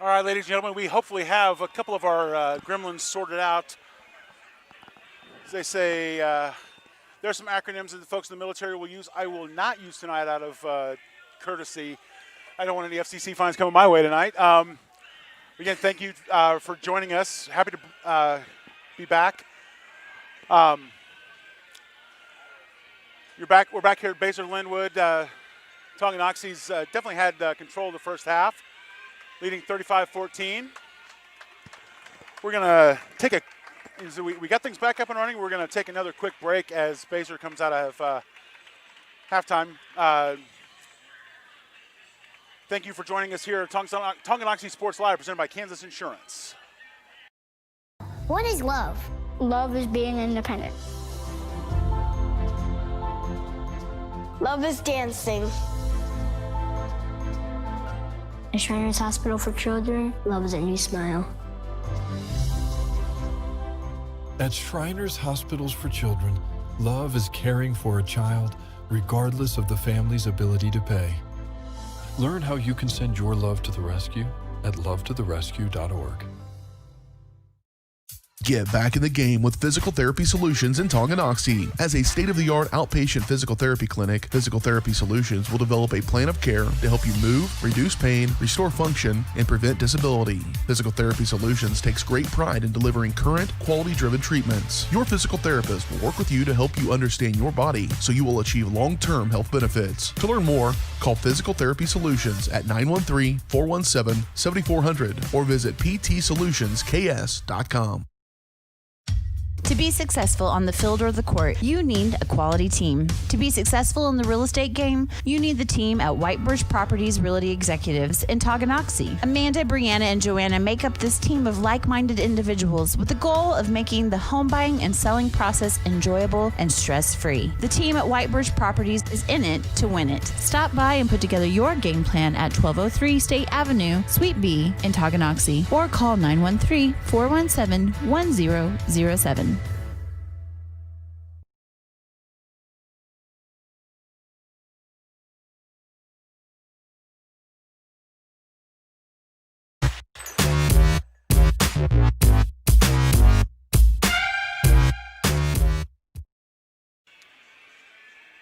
All right, ladies and gentlemen, we hopefully have a couple of our gremlins sorted out. As they say, there's some acronyms that the folks in the military will use. I will not use tonight out of courtesy. I don't want any FCC fines coming my way tonight. Again, thank you for joining us. Happy to be back. We're back here at Basehor-Linwood. Tonganoxie's definitely had control of the first half, leading 35-14. We're going to take we got things back up and running. We're going to take another quick break as Basehor comes out of halftime. Thank you for joining us here at Tonganoxie Sports Live, presented by Kansas Insurance. What is love? Love is being independent. Love is dancing. At Shriners Hospital for Children, love is a new smile. At Shriners Hospitals for Children, love is caring for a child regardless of the family's ability to pay. Learn how you can send your love to the rescue at lovetotherescue.org. Get back in the game with Physical Therapy Solutions in Tonganoxie. As a state-of-the-art outpatient physical therapy clinic, Physical Therapy Solutions will develop a plan of care to help you move, reduce pain, restore function, and prevent disability. Physical Therapy Solutions takes great pride in delivering current, quality-driven treatments. Your physical therapist will work with you to help you understand your body so you will achieve long-term health benefits. To learn more, call Physical Therapy Solutions at 913-417-7400 or visit ptsolutionsks.com. To be successful on the field or the court, you need a quality team. To be successful in the real estate game, you need the team at White Birch Properties Realty Executives in Tonganoxie. Amanda, Brianna, and Joanna make up this team of like-minded individuals with the goal of making the home buying and selling process enjoyable and stress-free. The team at White Birch Properties is in it to win it. Stop by and put together your game plan at 1203 State Avenue, Suite B in Tonganoxie, or call 913-417-1007.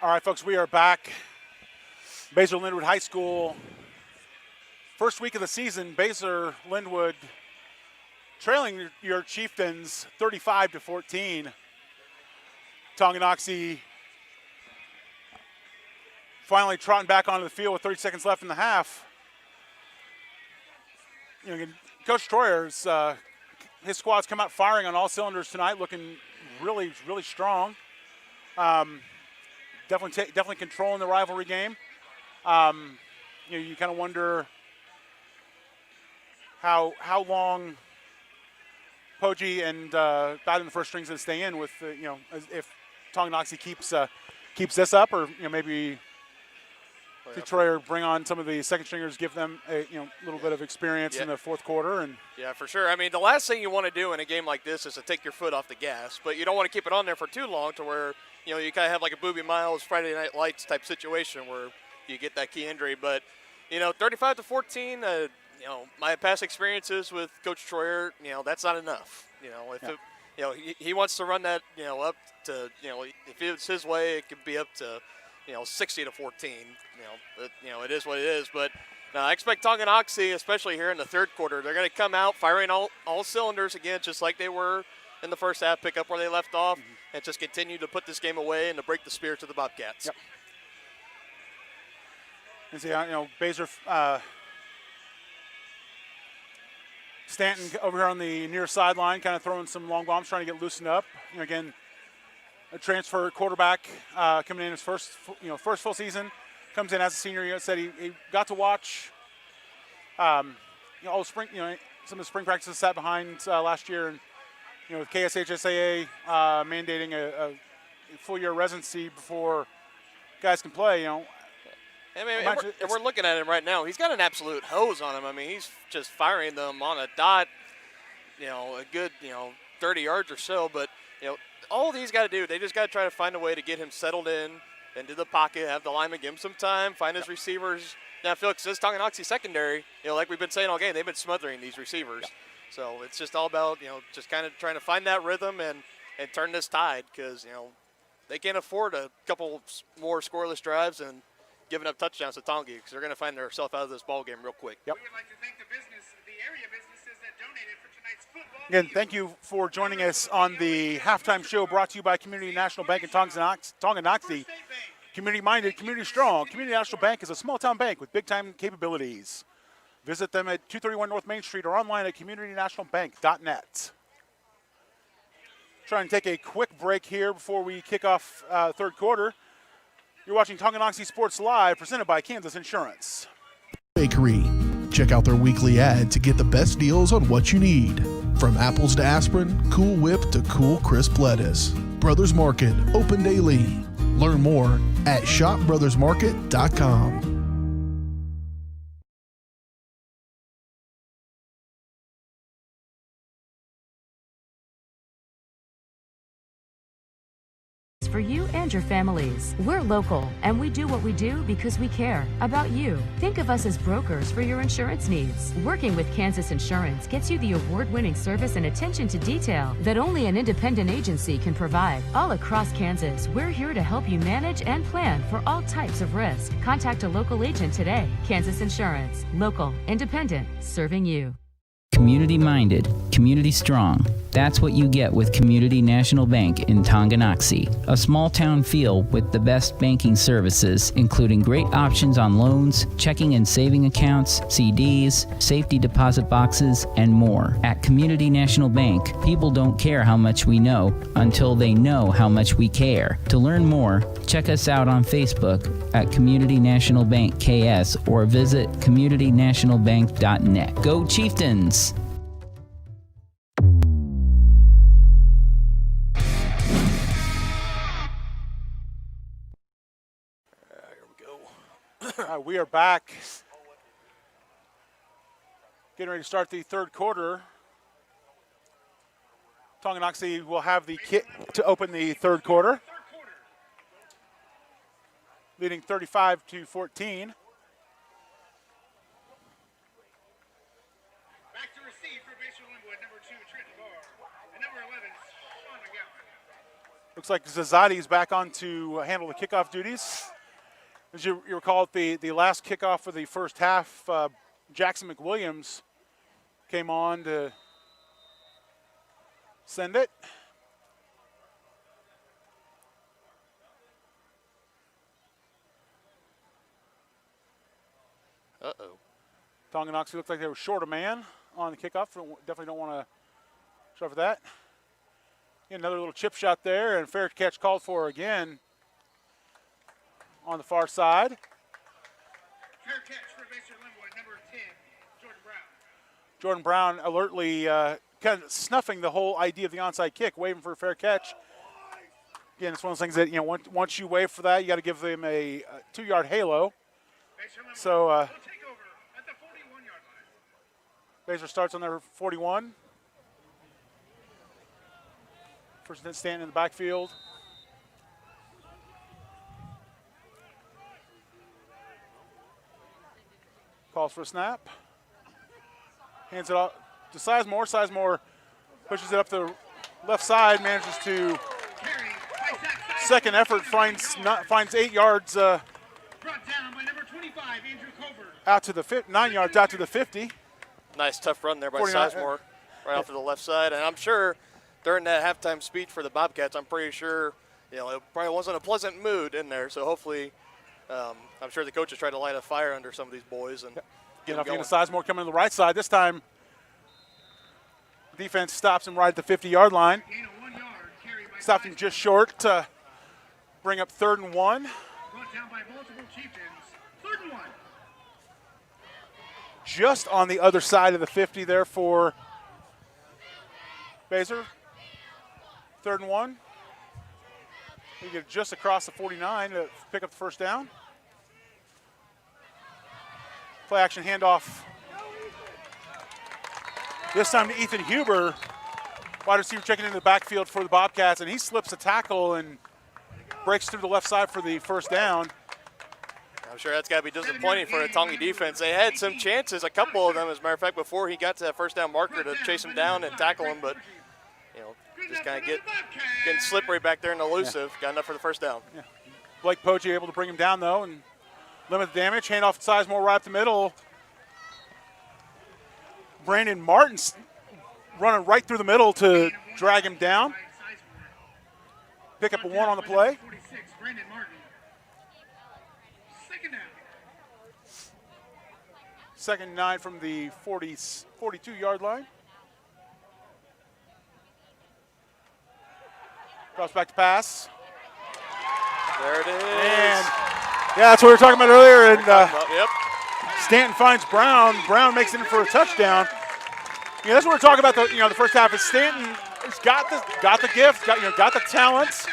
All right, folks, we are back. Basehor-Linwood High School. First week of the season, Basehor-Linwood trailing your Chieftains 35-14. Tonganoxie finally trotting back onto the field with 30 seconds left in the half. You know, Coach Troyer's his squad's come out firing on all cylinders tonight, looking really, really strong. Definitely controlling the rivalry game. You kind of wonder how long Poggi and Biden in the first strings will stay in with if Tonganoxie keeps this up, or maybe Troyer bring on some of the second stringers, give them a little bit of experience in the fourth quarter. And yeah, for sure. I mean, the last thing you want to do in a game like this is to take your foot off the gas, but you don't want to keep it on there for too long to where you kind of have like a Booby Miles Friday Night Lights type situation where you get that key injury. But 35-14. My past experiences with Coach Troyer, that's not enough. He wants to run that up to if it's his way, it could be up to 60-14. It is what it is. But I expect Tonganoxie, especially here in the third quarter, they're going to come out firing all cylinders again, just like they were in the first half, pick up where they left off, and just continue to put this game away and to break the spirits of the Bobcats. Yep. And see, Basehor, Stanton over here on the near sideline, kind of throwing some long bombs, trying to get loosened up. Again, a transfer quarterback coming in his first full season, comes in as a senior. Said he got to watch, all spring, some of the spring practices sat behind last year, and with KSHSAA mandating a full-year residency before guys can play, and we're looking at him right now. He's got an absolute hose on him. I mean, he's just firing them on a dot, a good, 30 yards or so. But, all these got to do, they just got to try to find a way to get him settled in, into the pocket, have the lineman give him some time, find his receivers. Now, I feel like this Tonganoxie secondary, like we've been saying all game, they've been smothering these receivers. So it's just all about, just kind of trying to find that rhythm and turn this tide because, they can't afford a couple more scoreless drives and giving up touchdowns to Tongi because they're going to find themselves out of this ball game real quick. Yep. We would like to thank the area businesses that donated for tonight's football. Again, thank you for joining us on the halftime show brought to you by Community National Bank in Tonganoxie. Community-minded, community-strong. Community National Bank is a small-town bank with big-time capabilities. Visit them at 231 North Main Street or online at communitynationalbank.net. Trying to take a quick break here before we kick off third quarter. You're watching Tonganoxie Sports Live, presented by Kansas Insurance. Bakery. Check out their weekly ad to get the best deals on what you need. From apples to aspirin, Cool Whip to cool crisp lettuce. Brothers Market, open daily. Learn more at shopbrothersmarket.com. For you and your families. We're local, and we do what we do because we care about you. Think of us as brokers for your insurance needs. Working with Kansas Insurance gets you the award-winning service and attention to detail that only an independent agency can provide. All across Kansas, we're here to help you manage and plan for all types of risk. Contact a local agent today. Kansas Insurance. Local, independent, serving you. Community-minded, community-strong. That's what you get with Community National Bank in Tonganoxie. A small-town feel with the best banking services, including great options on loans, checking and saving accounts, CDs, safety deposit boxes, and more. At Community National Bank, people don't care how much we know until they know how much we care. To learn more, check us out on Facebook at Community National Bank KS or visit communitynationalbank.net. Go Chieftains! We are back. Getting ready to start the third quarter. Tonganoxie will have the kit to open the third quarter, leading 35-14. Back to receive for Basehor-Linwood, number 2, Trent Barr, and number 11, Sean McGowan. Looks like Zazadi is back on to handle the kickoff duties. As you recall, the last kickoff for the first half, Jackson McWilliams came on to send it. Uh-oh. Tonganoxie looked like they were short a man on the kickoff. Definitely don't want to start for that. Another little chip shot there, and fair catch called for again on the far side. Fair catch for Basehor-Linwood, number 10, Jordan Brown. Jordan Brown alertly kind of snuffing the whole idea of the onside kick, waving for a fair catch. Again, it's one of those things that, once you wave for that, you got to give them a 2-yard halo. So Basehor starts on their 41. First and standing in the backfield. Calls for a snap. Hands it off to Sizemore. Sizemore pushes it up the left side, manages to second effort, finds 8 yards Brought down by number 25, Andrew Covert. out to the 9 yards out to the 50. Nice tough run there by 49, Sizemore right off to the left side. And I'm sure during that halftime speech for the Bobcats, I'm pretty sure, it probably wasn't a pleasant mood in there. So hopefully, I'm sure the coaches tried to light a fire under some of these boys and get them going. Sizemore coming to the right side. This time, defense stops him right at the 50-yard line. Stopped him just short to bring up 3rd and 1. Brought down by multiple Chieftains. 3rd and 1. Just on the other side of the 50 there for Basehor. 3rd and 1. We get just across the 49 to pick up the first down. Play action handoff. This time to Ethan Huber, wide receiver checking into the backfield for the Bobcats, and he slips a tackle and breaks through the left side for the first down. I'm sure that's got to be disappointing for the Tonga defense. They had some chances, a couple of them, as a matter of fact, before he got to that first down marker to chase him down and tackle him, but just kind of getting slippery back there and elusive. Got enough for the first down. Yeah. Blake Poggi able to bring him down, though, and limit the damage. Handoff to Sizemore right up the middle. Brandon Martin's running right through the middle to drag him down. Pick up a 1 on the play. Second and 9 from the 42-yard line. Drops back to pass. There it is. And that's what we were talking about earlier. And yep. Stanton finds Brown. Brown makes it in for a touchdown. That's what we're talking about. The first half is Stanton has got the gift, got the talents.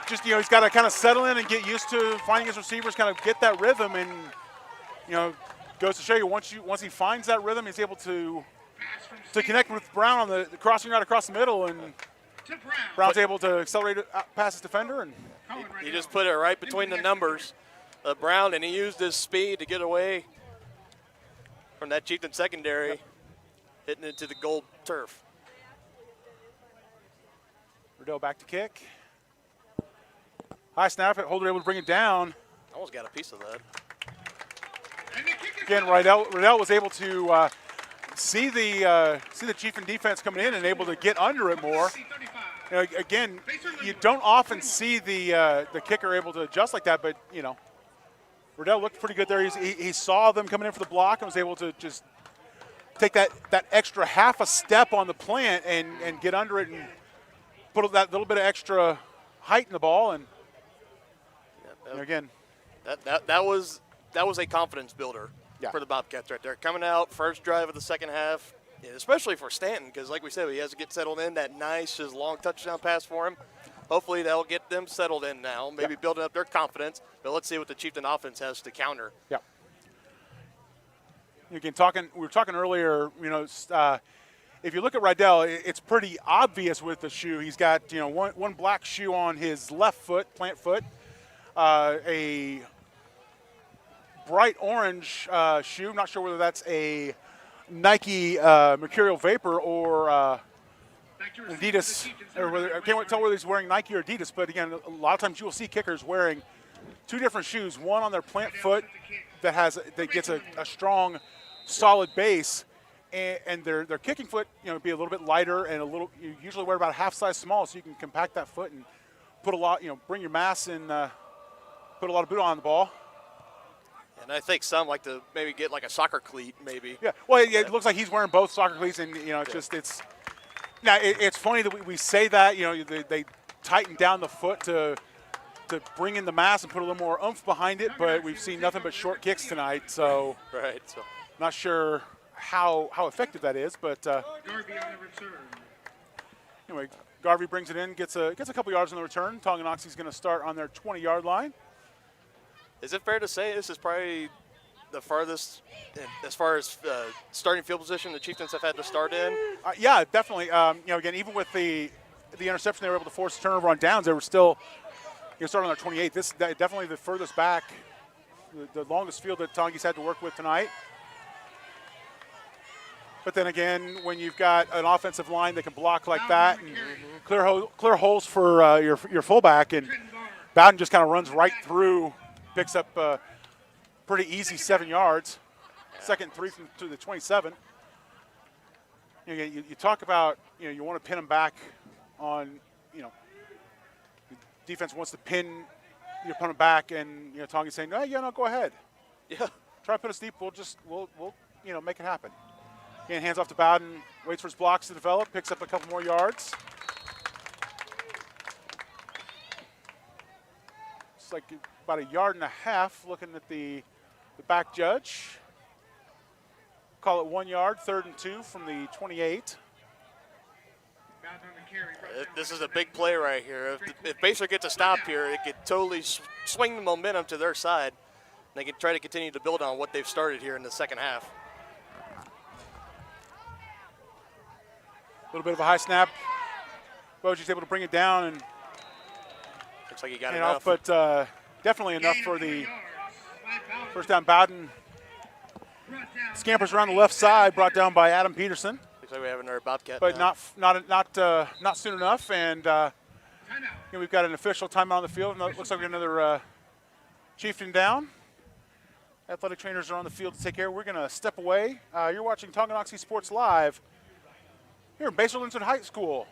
Just he's got to kind of settle in and get used to finding his receivers, kind of get that rhythm, and goes to show you once he finds that rhythm, he's able to connect with Brown on the crossing route across the middle, and Brown's able to accelerate past his defender, and he just put it right between the numbers of Brown, and he used his speed to get away from that Chieftain secondary, hitting into the gold turf. Riddell back to kick. High snap, Holder able to bring it down. Almost got a piece of that. Again, Riddell was able to see the Chieftain defense coming in and able to get under it more. Again, you don't often see the kicker able to adjust like that, but Riddell looked pretty good there. He saw them coming in for the block and was able to just take that extra half a step on the plant and get under it and put that little bit of extra height in the ball. And again, that was a confidence builder for the Bobcats right there. Coming out first drive of the second half, especially for Stanton, because like we said, he has to get settled in. That nice, just long touchdown pass for him. Hopefully that'll get them settled in now, maybe building up their confidence. But let's see what the Chieftain offense has to counter. Yeah. Again, we were talking earlier, if you look at Riddell, it's pretty obvious with the shoe. He's got, one black shoe on his left foot, plant foot, a bright orange shoe. I'm not sure whether that's a Nike Mercurial Vapor or Adidas, or I can't tell whether he's wearing Nike or Adidas, but again, a lot of times you will see kickers wearing two different shoes, one on their plant foot that gets a strong, solid base, and their kicking foot, be a little bit lighter and you usually wear about half size small, so you can compact that foot and put a lot, bring your mass and put a lot of boot on the ball. And I think some like to maybe get like a soccer cleat, maybe. Yeah, well, it looks like he's wearing both soccer cleats, and it's funny that we say that, they tighten down the foot to bring in the mass and put a little more oomph behind it, but we've seen nothing but short kicks tonight, so not sure how effective that is, but anyway, Garvey brings it in, gets a couple yards on the return. Tonganoxie's going to start on their 20-yard line. Is it fair to say this is probably the farthest, as far as starting field position the Chieftains have had to start in? Yeah, definitely. Again, even with the interception, they were able to force a turnover on downs. They were still starting on their 28. This is definitely the furthest back, the longest field that Tongi's had to work with tonight. But then again, when you've got an offensive line that can block like that and clear holes for your fullback, and Bowden just kind of runs right through, picks up pretty easy 7 yards, second 3 to the 27. You talk about, you want to pin them back on, the defense wants to pin your opponent back, and Tongi's saying, no, go ahead. Yeah. Try to put us deep. We'll make it happen. Again, hands off to Bowden, waits for his blocks to develop, picks up a couple more yards. It's like about 1.5 yards looking at the back judge. Call it 1 yard, 3rd and 2 from the 28. This is a big play right here. If Basehor gets a stop here, it could totally swing the momentum to their side. They can try to continue to build on what they've started here in the second half. A little bit of a high snap. Boji's able to bring it down, and Looks like he got enough. enough. But definitely enough for the first down. Bowden scampers around the left side, brought down by Adam Peterson. Looks like we have another Bobcat. But now. not soon enough. And we've got an official timeout on the field. And it looks like another Chieftain down. Athletic trainers are on the field to take care. We're going to step away. You're watching Tonganoxie Sports Live here in Basehor-Linwood High School,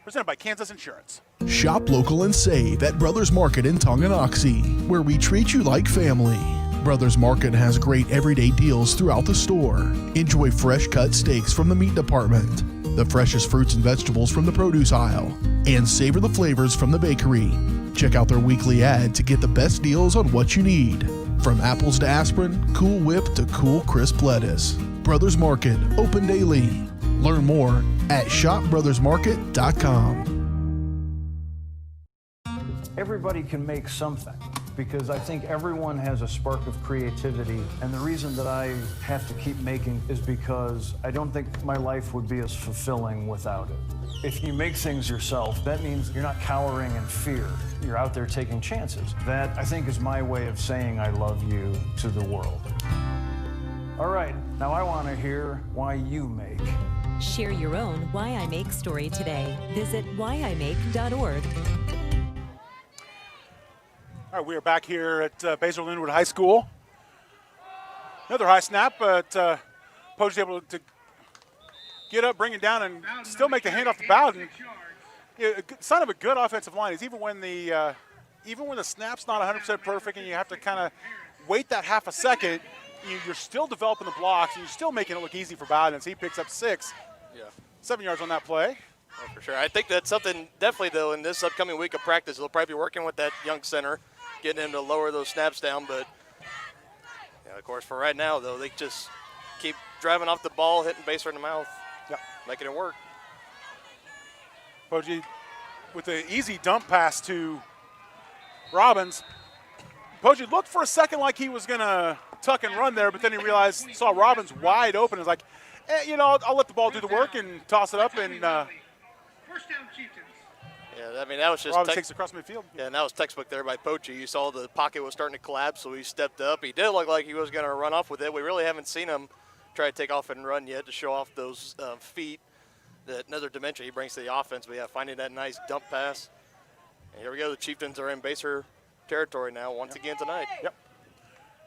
presented by Kansas Insurance. Shop local and save at Brothers Market in Tonganoxie, where we treat you like family. Brothers Market has great everyday deals throughout the store. Enjoy fresh cut steaks from the meat department, the freshest fruits and vegetables from the produce aisle, and savor the flavors from the bakery. Check out their weekly ad to get the best deals on what you need. From apples to aspirin, Cool Whip to cool crisp lettuce. Brothers Market, open daily. Learn more at shopbrothersmarket.com. Everybody can make something, because I think everyone has a spark of creativity, and the reason that I have to keep making is because I don't think my life would be as fulfilling without it. If you make things yourself, that means you're not cowering in fear. You're out there taking chances. That, I think, is my way of saying I love you to the world. All right, now I want to hear why you make. Share your own Why I Make story today. Visit whyimake.org. All right, we are back here at Basehor-Linwood High School. Another high snap, but Poach is able to get up, bring it down, and still make the handoff to Bowden. Sign of a good offensive line is even when the snap's not 100% perfect and you have to kind of wait that half a second, you're still developing the blocks and you're still making it look easy for Bowden. So he picks up 7 yards on that play. Oh, for sure. I think that's something definitely, though, in this upcoming week of practice, they'll probably be working with that young center, getting him to lower those snaps down. But, of course, for right now, though, they just keep driving off the ball, hitting Basehor in the mouth, making it work. Poggi with an easy dump pass to Robbins. Poggi looked for a second like he was going to tuck and run there, but then he realized, saw Robbins wide open. He was like, I'll let the ball do the work and toss it up. And First down, Chieftains. Yeah, I mean, that was just Robbins takes it across midfield. Yeah, and that was textbook there by Pochi. You saw the pocket was starting to collapse, so he stepped up. He did look like he was going to run off with it. We really haven't seen him try to take off and run yet to show off those feet, that another dimension he brings to the offense. But, yeah, finding that nice dump pass. And here we go. The Chieftains are in Basehor territory now once again tonight. Yep.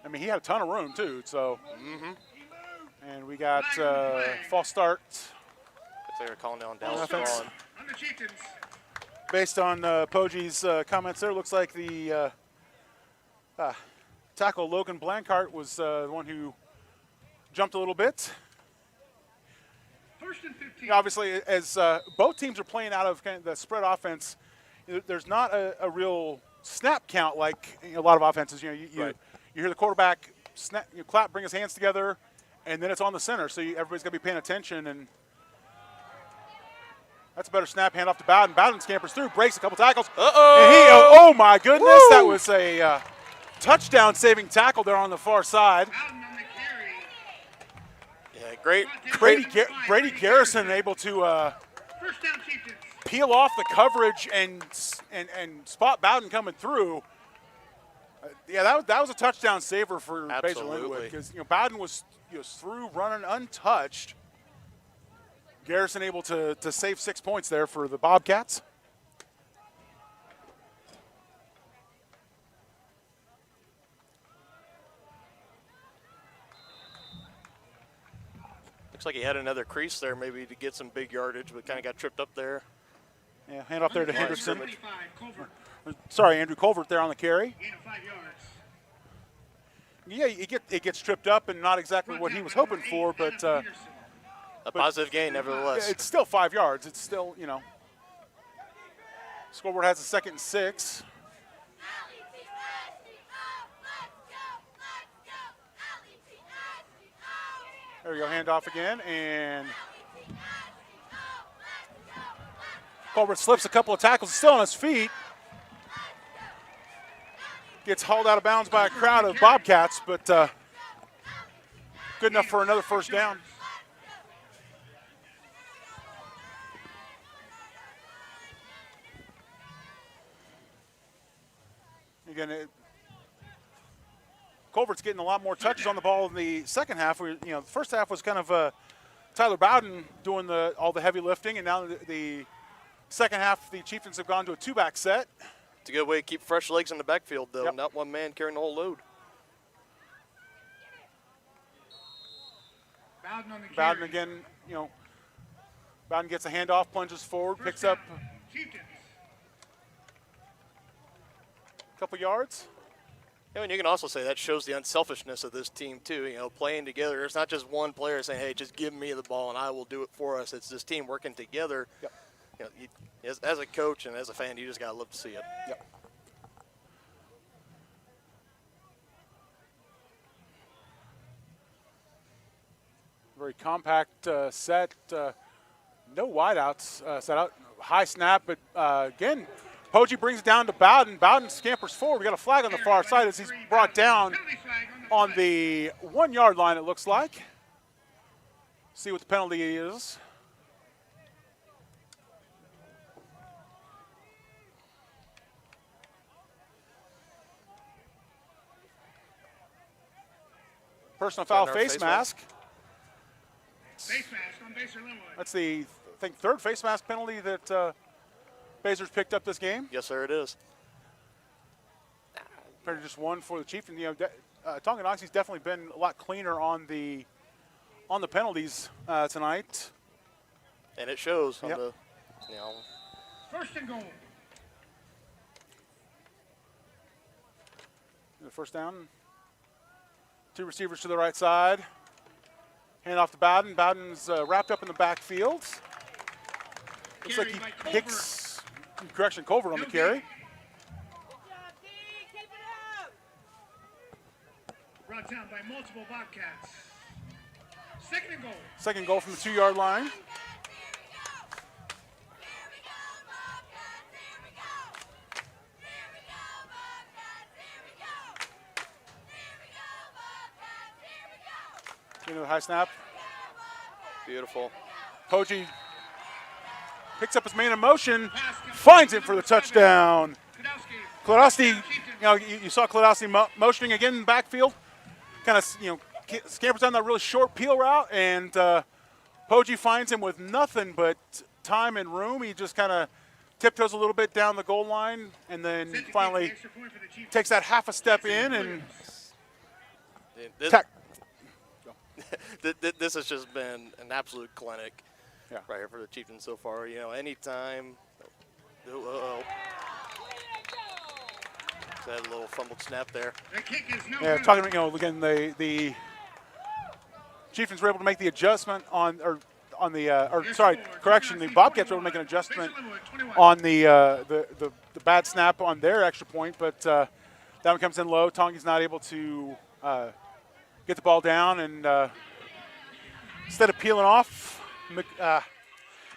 I mean, he had a ton of room, too. So, and we got false start. They were calling down Dallas ball. On the Chieftains. Based on Poggi's comments there, looks like the tackle Logan Blancart was the one who jumped a little bit. First and 15. Obviously, as both teams are playing out of kind of the spread offense, there's not a real snap count like a lot of offenses. You hear the quarterback snap, clap, bring his hands together, and then it's on the center. So everybody's got to be paying attention. And that's a better snap, hand off to Bowden. Bowden scampers through, breaks a couple tackles. Uh-oh! And oh my goodness, Woo! That was a touchdown-saving tackle there on the far side. Yeah, great. Brady Garrison able to peel off the coverage and spot Bowden coming through. That was a touchdown saver for Basehor-Linwood because Bowden was through running untouched. Garrison able to save 6 points there for the Bobcats. Looks like he had another crease there maybe to get some big yardage, but kind of got tripped up there. Yeah, hand off there to Henderson. Sorry, Andrew Colvert there on the carry. Yeah, it gets tripped up and not exactly what he was hoping for, but a positive gain nevertheless. It's still 5 yards. It's still, scoreboard has a 2nd and 6. There we go, handoff again, and Colbert slips a couple of tackles, still on his feet. Gets hauled out of bounds by a crowd of Bobcats, but good enough for another first down. Again, Culvert's getting a lot more touches on the ball in the second half. The first half was kind of Tyler Bowden doing all the heavy lifting, and now the second half, the Chieftains have gone to a 2-back set. It's a good way to keep fresh legs in the backfield, though. Yep. Not one man carrying the whole load. Bowden again, Bowden gets a handoff, plunges forward, picks up a couple yards. Yeah, and you can also say that shows the unselfishness of this team too. Playing together. It's not just one player saying, "Hey, just give me the ball and I will do it for us." It's this team working together. Yep. As a coach and as a fan, you just gotta love to see it. Yep. Very compact set. No wideouts set out. High snap, but again, Poggi brings it down to Bowden. Bowden scampers forward. We got a flag on the far side as he's brought down on the 1-yard line, it looks like. See what the penalty is. Personal foul, face mask. Face mask on Basehor-Linwood. That's the, I think, third face mask penalty that Baser's picked up this game. Yes, sir, it is. Compared to just one for the Chieftains. Tonganoxie's definitely been a lot cleaner on the penalties tonight. And it shows on Yep. the, First and goal. The first down. 2 receivers to the right side. Hand off to Bowden. Bowden's wrapped up in the backfield. Looks like he hits, correction, Culver on the carry. Brought down by multiple Bobcats. Second and goal. Second goal from the 2-yard line. Into the high snap. Beautiful. Poggi picks up his man in motion, finds it for the touchdown. Klodowski, you saw Klodowski motioning again in the backfield. Kind of, scampers down that really short peel route, and Poggi finds him with nothing but time and room. He just kind of tiptoes a little bit down the goal line, and then finally takes that half a step in and This has just been an absolute clinic right here for the Chieftains so far. Anytime. That little fumbled snap there. Talking about, again, the Chieftains were able to make the adjustment the Bobcats were able to make an adjustment on the bad snap on their extra point, but that one comes in low. Tongi's not able to get the ball down, and instead of peeling off,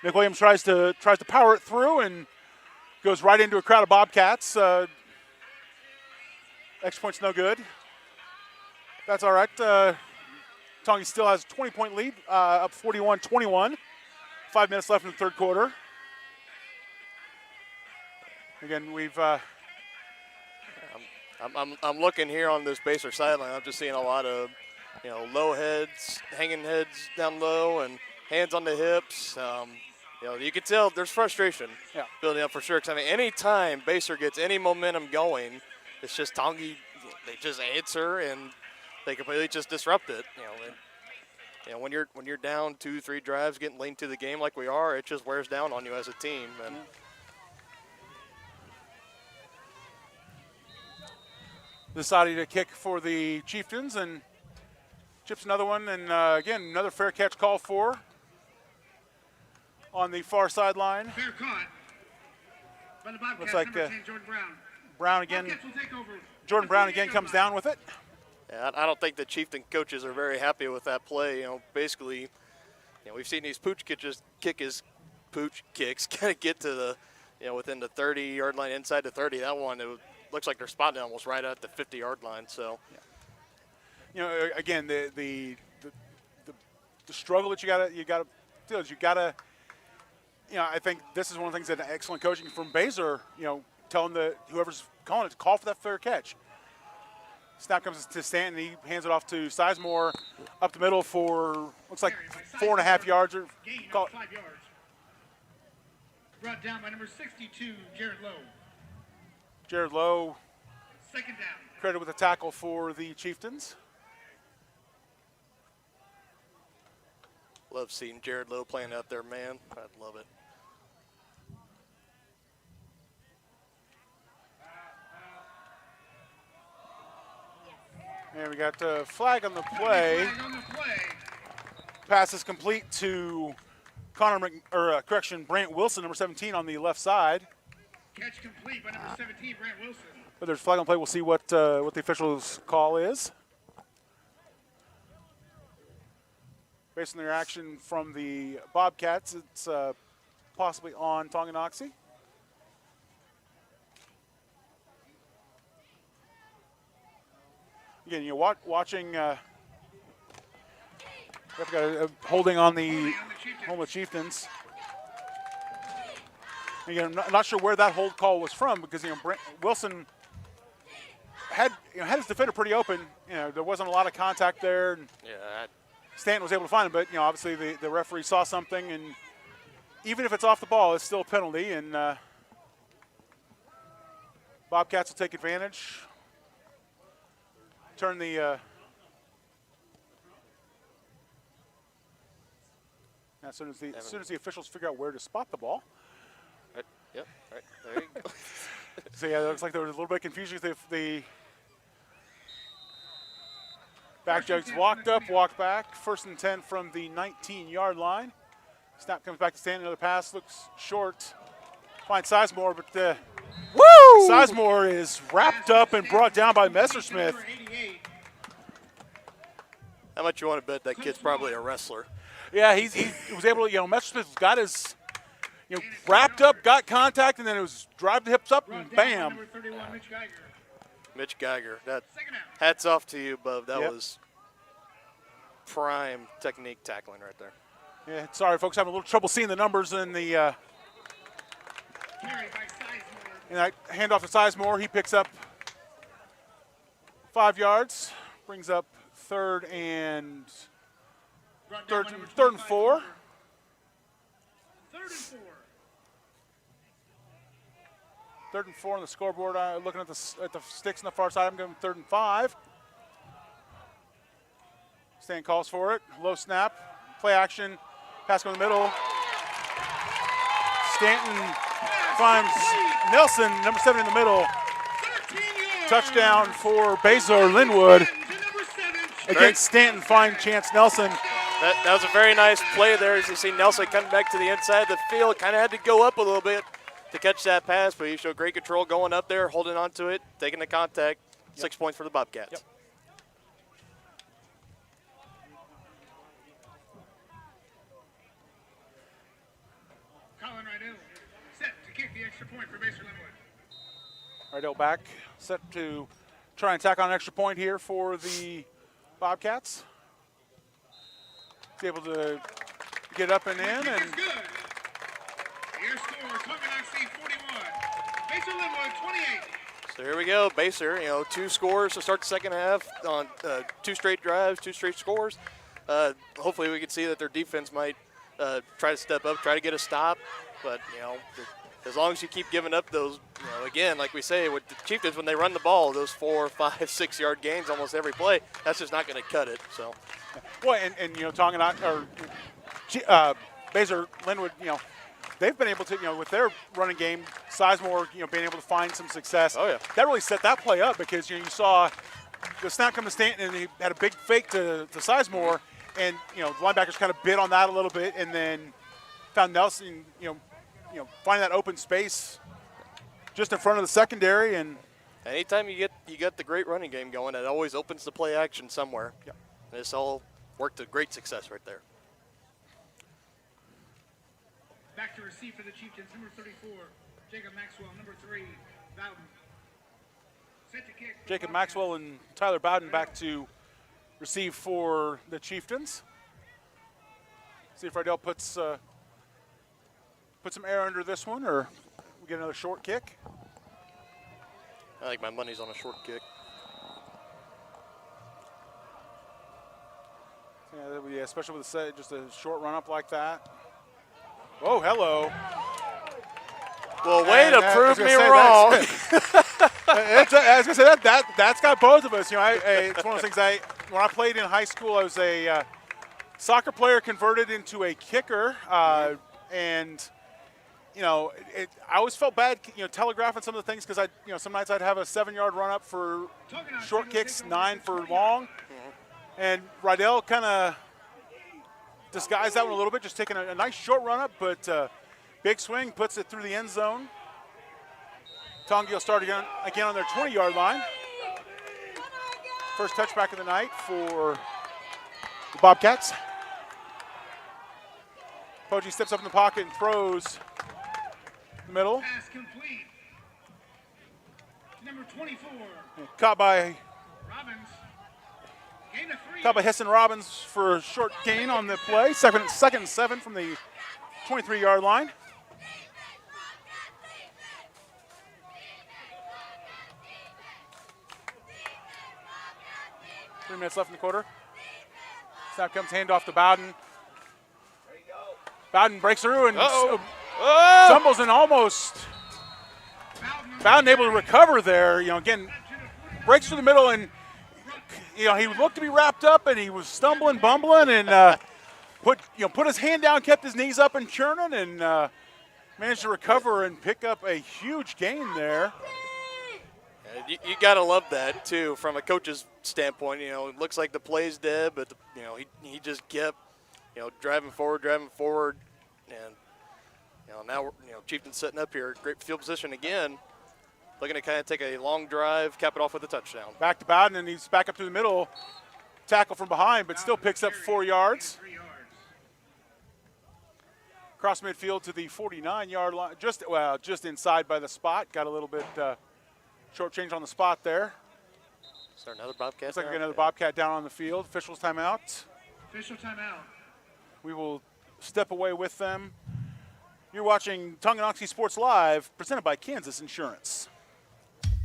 McWilliams tries to power it through and goes right into a crowd of Bobcats. Extra point's no good. That's all right. Tongi still has a 20-point lead, up 41-21. 5 minutes left in the third quarter. Again, we've. I'm looking here on this Baser sideline. I'm just seeing a lot of, low heads, hanging heads down low, and hands on the hips. You can tell there's frustration building up for sure. Because any time Baser gets any momentum going, it's just Tongi. They just answer and they completely just disrupt it. When you're down 2-3 drives, getting late into the game like we are, it just wears down on you as a team. And decided to kick for the Chieftains and chips another one, and again, another fair catch call for on the far sideline. Fair caught by the Bobcats. Looks like number 10, Jordan Brown. Brown again. Bobcats will take over. Jordan Brown again comes down with it. Yeah, I don't think the Chieftain coaches are very happy with that play. Basically, we've seen these pooch kicks kind of get to the, within the 30-yard line, inside the 30. That one, looks like they're spotting almost right at the 50-yard line. So, again, the struggle that you gotta do is you gotta. I think this is one of the things that excellent coaching from Baser. Telling whoever's calling it, call for that fair catch. Snap comes to Stanton. He hands it off to Sizemore up the middle for, looks like 4.5 yards. Or call, 5 yards. Brought down by number 62, Jared Lowe. Jared Lowe, Second down. credited with a tackle for the Chieftains. Love seeing Jared Lowe playing out there, man. I love it. And we got a flag on the play. Pass is complete to Brant Wilson, number 17, on the left side. Catch complete by number 17, Brant Wilson. But there's a flag on the play. We'll see what the officials' call is. Based on their action from the Bobcats, it's possibly on Tonganoxie. Again, you know, watching we've got a holding on the Chieftains. Again, I'm not sure where that hold call was from because Wilson had his defender pretty open. You know, there wasn't a lot of contact there. And Yeah. Stanton was able to find him, but obviously the referee saw something, and even if it's off the ball, it's still a penalty. And Bobcats will take advantage. Turn the as soon as the officials figure out where to spot the ball. Right. Yep. Right. There you go. So yeah, it looks like there was a little bit of confusion. The back judge walked up, walked back. 1st and 10 from the 19-yard line. Snap comes back to Stanton. Another pass looks short. Finds Sizemore, but Sizemore is wrapped up and brought down by Messersmith. How much you want to bet that kid's probably a wrestler? Yeah, he was able to, Messersmith got his, wrapped up, got contact, and then it was drive the hips up and bam. Mitch Geiger. That hats off to you, Bub. That was prime technique tackling right there. Yeah, sorry, folks, having a little trouble seeing the numbers in the and I hand off to Sizemore. He picks up 5 yards, brings up third and 4. 3rd and 4. On the scoreboard. Looking at the sticks on the far side, I'm going 3rd and 5. Stan calls for it. Low snap. Play action. Pass go in the middle. Stanton finds Nelson, number 7 in the middle. Touchdown for Basehor-Linwood. Against Stanton, find Chance Nelson. That was a very nice play there. As you see Nelson coming back to the inside of the field. Kind of had to go up a little bit to catch that pass, but he showed great control going up there, holding on to it, taking the contact. 6 points for the Bobcats. Yep. Colin Rydell set to kick the extra point for Basehor-Linwood. Rydell back, set to try and tack on an extra point here for the Bobcats. He's able to get up and in. And your score, Tonganoxie 41, Basehor-Linwood 28. So here we go, Baser, 2 scores to start the second half on 2 straight drives, 2 straight scores. Hopefully we can see that their defense might try to step up, try to get a stop. But, as long as you keep giving up those, again, like we say, with the Chieftains, when they run the ball, those 4, 5, 6-yard gains almost every play, that's just not going to cut it. So, well, and Basehor-Linwood, they've been able to, with their running game, Sizemore, being able to find some success. Oh, yeah. That really set that play up because, you saw the snap come to Stanton and he had a big fake to Sizemore, and, the linebackers kind of bid on that a little bit and then found Nelson, finding that open space just in front of the secondary. And anytime you get the great running game going, it always opens the play action somewhere. Yeah. And this all worked to great success right there. Back to receive for the Chieftains, number 34, Jacob Maxwell, number 3, Bowden. Set to kick. Jacob Maxwell and Tyler Bowden back to receive for the Chieftains. See if Rydell puts some air under this one, or we get another short kick. I think my money's on a short kick. Yeah, especially with just a short run up like that. Oh, hello. Well, way to prove me wrong. I was going to say that's got both of us. You know, it's one of those things. When I played in high school, I was a soccer player converted into a kicker, and you know, I always felt bad, you know, telegraphing some of the things because some nights I'd have a 7-yard run up for short kicks, 9 for long, and Rydell kind of disguised that one a little bit, just taking a nice short run up, but big swing puts it through the end zone. Tongi will start again on their 20-yard line. First touchback of the night for the Bobcats. Poggi steps up in the pocket and throws the middle. Pass complete. Number 24. Caught by Robbins. Gain of 3. Caught by Heston Robbins for a short gain on the play. Second and 7 from the 23-yard line. Three minutes left in the quarter. Snap comes, handoff to Bowden. Bowden breaks through and stumbles and almost. Bowden able to recover there. You know, again, breaks through the middle and, you know, he looked to be wrapped up and he was stumbling, bumbling, and put his hand down, kept his knees up and churning, and managed to recover and pick up a huge gain there. You got to love that, too, from a coach's standpoint. You know, it looks like the play's dead, but, he just kept, driving forward. And, now we're, Chieftains setting up here. Great field position again. Looking to kind of take a long drive, cap it off with a touchdown. Back to Bowden, and he's back up through the middle. Tackle from behind, but still picks up 4 yards. Cross midfield to the 49-yard line, just inside by the spot. Got a little bit short change on the spot there. Is there another Bobcat? Looks like another Bobcat down on the field. Officials timeout. Official timeout. We will step away with them. You're watching Tonganoxie Sports Live, presented by Kansas Insurance.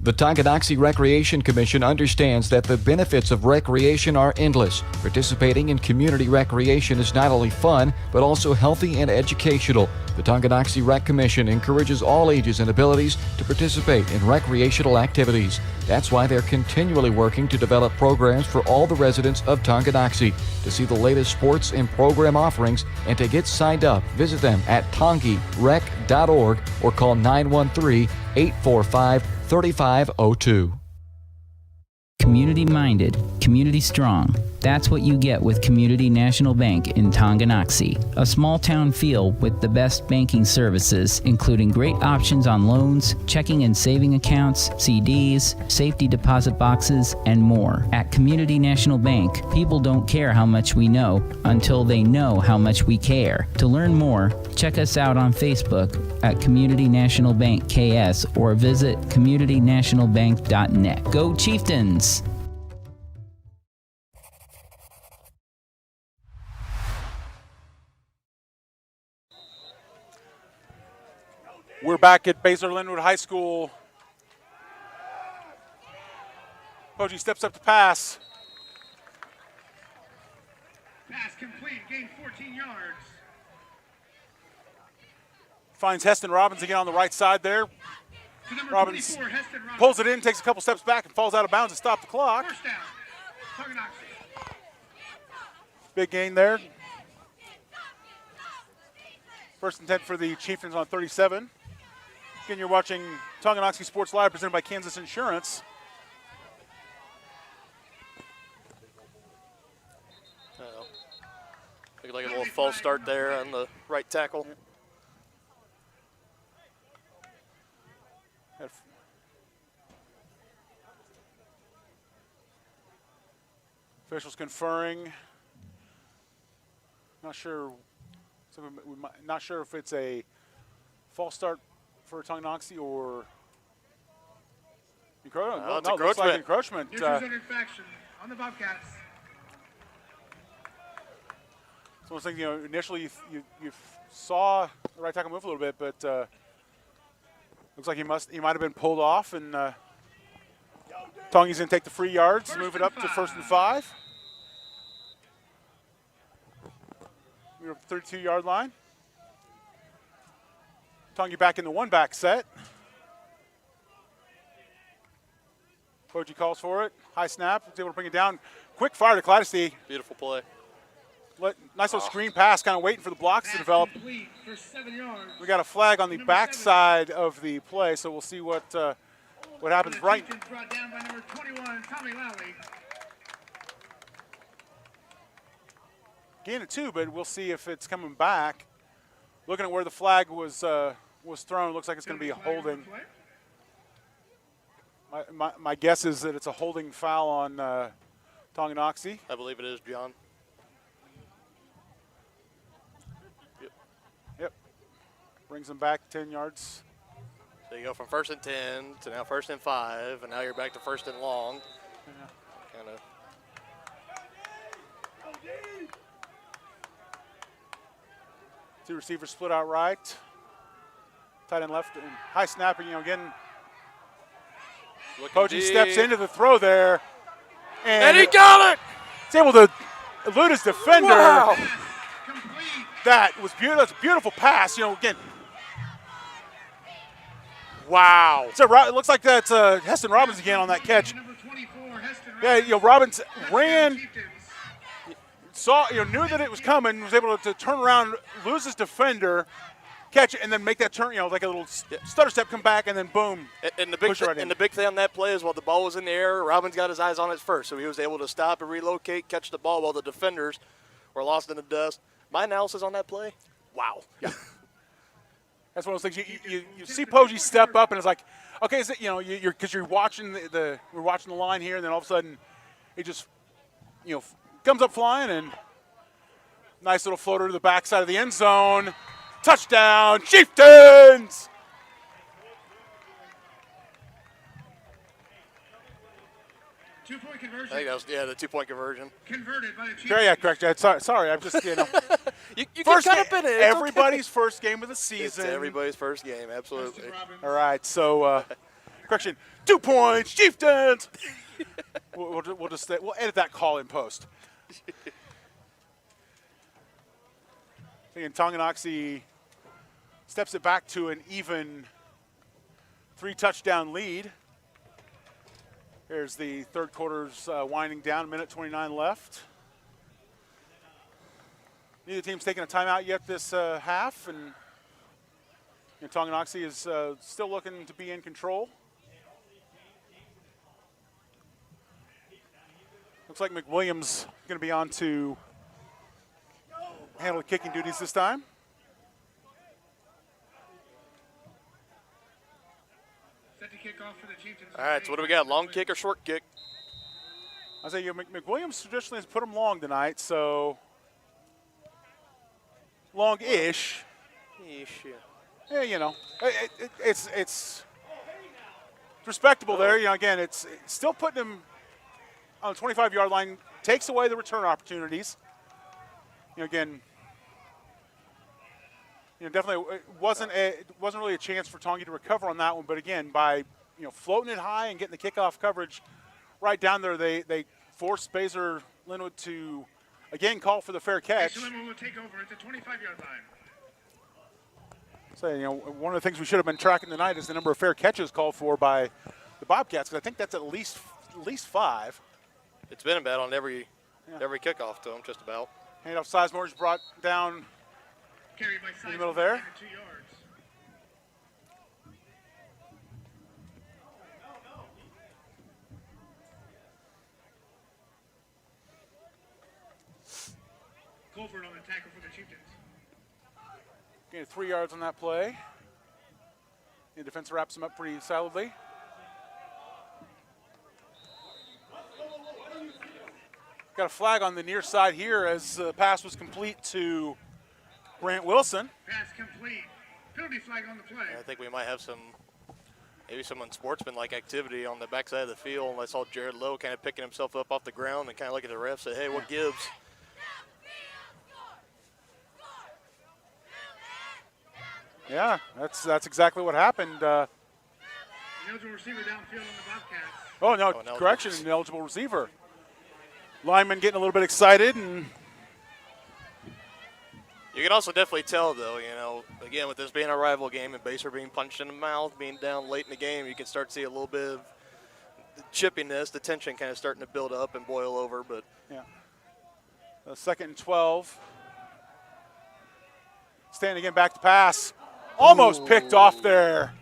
The Tonganoxie Recreation Commission understands that the benefits of recreation are endless. Participating in community recreation is not only fun, but also healthy and educational. The Tonganoxie Rec Commission encourages all ages and abilities to participate in recreational activities. That's why they're continually working to develop programs for all the residents of Tonganoxie. To see the latest sports and program offerings and to get signed up, visit them at tongirec.org or call 913-845-3502. Community-minded, community-strong. That's what you get with Community National Bank in Tonganoxie. A small-town feel with the best banking services, including great options on loans, checking and saving accounts, CDs, safety deposit boxes, and more. At Community National Bank, people don't care how much we know until they know how much we care. To learn more, check us out on Facebook at Community National Bank KS or visit communitynationalbank.net. Go Chieftains! We're back at Basehor-Linwood High School. Poggi steps up to pass. Pass complete, gain 14 yards. Finds Heston Robbins again on the right side there. Robbins 24, Heston Robbins pulls it in, takes a couple steps back, and falls out of bounds to stop the clock. First down, Tonganoxie. Big gain there. First and 10 for the Chieftains on 37. Again, you're watching Tonganoxie Sports Live, presented by Kansas Insurance. Looking like a little false start there on the right tackle. Officials conferring. Not sure if it's a false start for Tonganoxie or encroachment. Well, it's no, it looks like encroachment. encroachment. Neutral zone infraction on the Bobcats. So I was thinking, initially you saw the right tackle move a little bit, but looks like he might have been pulled off and Tongie's going to take the free yards, move it up to 1st and 5. We're up 32-yard line. Tongie back in the one-back set. Koji calls for it. High snap. Was able to bring it down. Quick fire to Cladesty. Beautiful play. Nice little screen pass, kind of waiting for the blocks to develop. For 7 yards. We got a flag on the backside of the play, so we'll see what happens. Right. Brought down by number 21, Tommy Lowry. Gain of 2, but we'll see if it's coming back. Looking at where the flag was thrown, looks like it's going to be a holding. My guess is that it's a holding foul on Tonganoxie. I believe it is, John. Yep. Brings them back 10 yards. So you go from 1st and 10 to now 1st and 5, and now you're back to 1st and long. Yeah. Kind of. Two receivers split out right. Tight end left and high snapping, again. Koji steps into the throw there. And he got it! He's able to elude his defender. Wow. That was beautiful. That's a beautiful pass. Again. Wow. So it looks like that's Heston Robbins again on that catch. Yeah, Robbins ran, knew that it was coming, was able to turn around, lose his defender, catch it, and then make that turn, like a little stutter step, come back, and then boom. And the big thing on that play is while the ball was in the air, Robbins got his eyes on it first, so he was able to stop and relocate, catch the ball while the defenders were lost in the dust. My analysis on that play, wow. Yeah. That's one of those things. You see Poggi step up, and it's like, okay, is it, because you're watching we're watching the line here, and then all of a sudden, it just, comes up flying, and nice little floater to the backside of the end zone. Touchdown, Chieftains! Two-point conversion. I think that was, the 2-point conversion. Converted by the Chieftains. Yeah, correct. Sorry, I'm just, you first get caught up in it. Everybody's first game of the season. It's everybody's first game, absolutely. All right, so, correction, 2 points, Chieftains! we'll edit that call in post. Thinking Tonganoxie steps it back to an even 3-touchdown lead. Here's the third quarter's winding down, 1:29 left. Neither team's taking a timeout yet this half, and Tonganoxie is still looking to be in control. Looks like McWilliams going to be on to handle kicking duties this time. Set to kick off for the Chieftains. All right, so what do we got? Long kick or short kick? I say McWilliams traditionally has put them long tonight, so long-ish. Yeah, it's respectable there. Again, it's still putting them on the 25-yard line. Takes away the return opportunities. Again, definitely it wasn't really a chance for Tongie to recover on that one. But again, by floating it high and getting the kickoff coverage right down there, they forced Basehor-Linwood to again call for the fair catch. Basehor-Linwood will take over at the 25-yard line. So one of the things we should have been tracking tonight is the number of fair catches called for by the Bobcats, because I think that's at least 5. It's been about on every kickoff to them, just about. Handoff Sizemore is brought down Carried by in the middle there. 2 yards. Colford on the tackle for the Chieftains. Gained 3 yards on that play. The defense wraps him up pretty solidly. Got a flag on the near side here as the pass was complete to Grant Wilson. Pass complete. Penalty flag on the play. I think we might have some unsportsmanlike activity on the backside of the field. I saw Jared Lowe kind of picking himself up off the ground and kind of look at the ref, say, hey, what gives? Yeah, that's exactly what happened. Eligible receiver downfield on the Bobcats. Oh, no, correction, an eligible receiver. Lineman getting a little bit excited. And you can also definitely tell, though, again, with this being a rival game and Basehor being punched in the mouth, being down late in the game, you can start to see a little bit of chippiness, the tension kind of starting to build up and boil over. But yeah. 2nd and 12. Standing again, back to pass. Almost picked off there.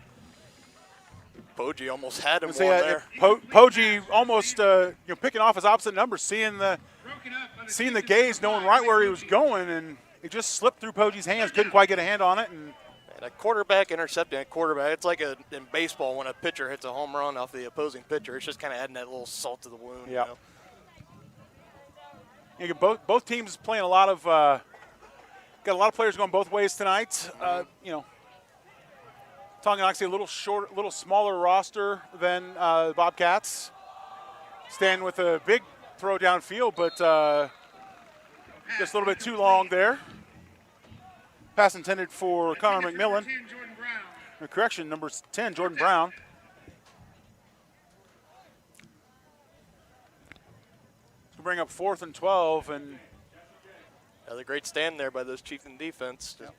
Poggi almost had him there. Poggi almost picking off his opposite number, seeing the gaze, knowing right where he was going, and it just slipped through Poggi's hands. Couldn't quite get a hand on it. And a quarterback intercepting a quarterback, it's like in baseball when a pitcher hits a home run off the opposing pitcher. It's just kind of adding that little salt to the wound. Yeah. Both teams playing a lot of got a lot of players going both ways tonight. Tonganoxie a little smaller roster than the Bobcats. Stand with a big throw downfield, but just a little bit too long there. Pass intended for Connor McMillan. Correction, number 10, Jordan Brown. To bring up 4th and 12, and another great stand there by those Chieftain defense. Yeah.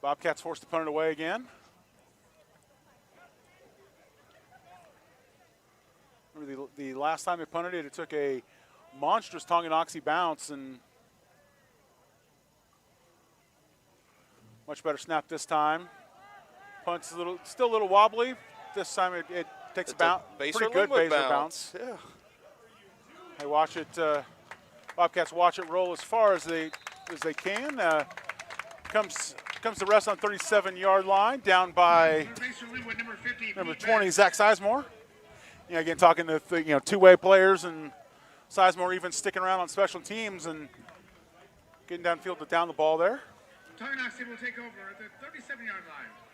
Bobcats forced to punt it away again. Remember the last time they punted it, it took a monstrous Tonganoxie bounce, and much better snap this time. Punt's still a little wobbly. This time it takes a bounce. Pretty good Basehor bounce. Yeah. They watch it. Bobcats watch it roll as far as they can. Comes to rest on 37-yard line, down by number 20, Zach Sizemore. Again, talking to two-way players, and Sizemore even sticking around on special teams and getting downfield to down the ball there. Tonganoxie will take over at the 37-yard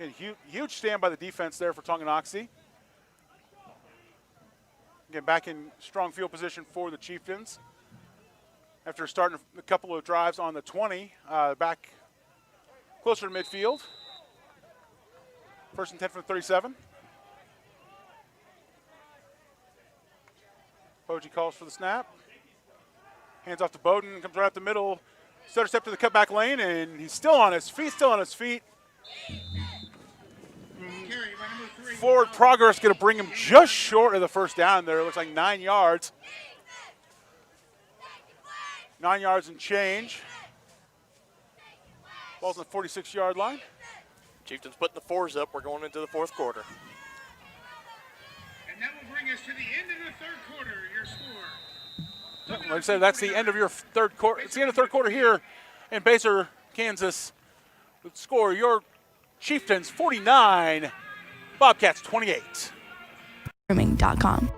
line. Huge stand by the defense there for Tonganoxie. Again, back in strong field position for the Chieftains. After starting a couple of drives on the 20, back closer to midfield. 1st and 10 from the 37. Poggi calls for the snap. Hands off to Bowden, comes right up the middle. Stutter step to the cutback lane, and he's still on his feet, Forward progress going to bring him just short of the first down there. It looks like 9 yards. 9 yards and change. Ball's on the 46-yard line. Chieftains putting the 4s up. We're going into the 4th quarter. And that will bring us to the end of the 3rd quarter. Your score. Like I said, that's the end of your 3rd quarter. It's the end of the 3rd quarter here in Basehor, Kansas. The score, your Chieftains 49, Bobcats 28. Grooming.com.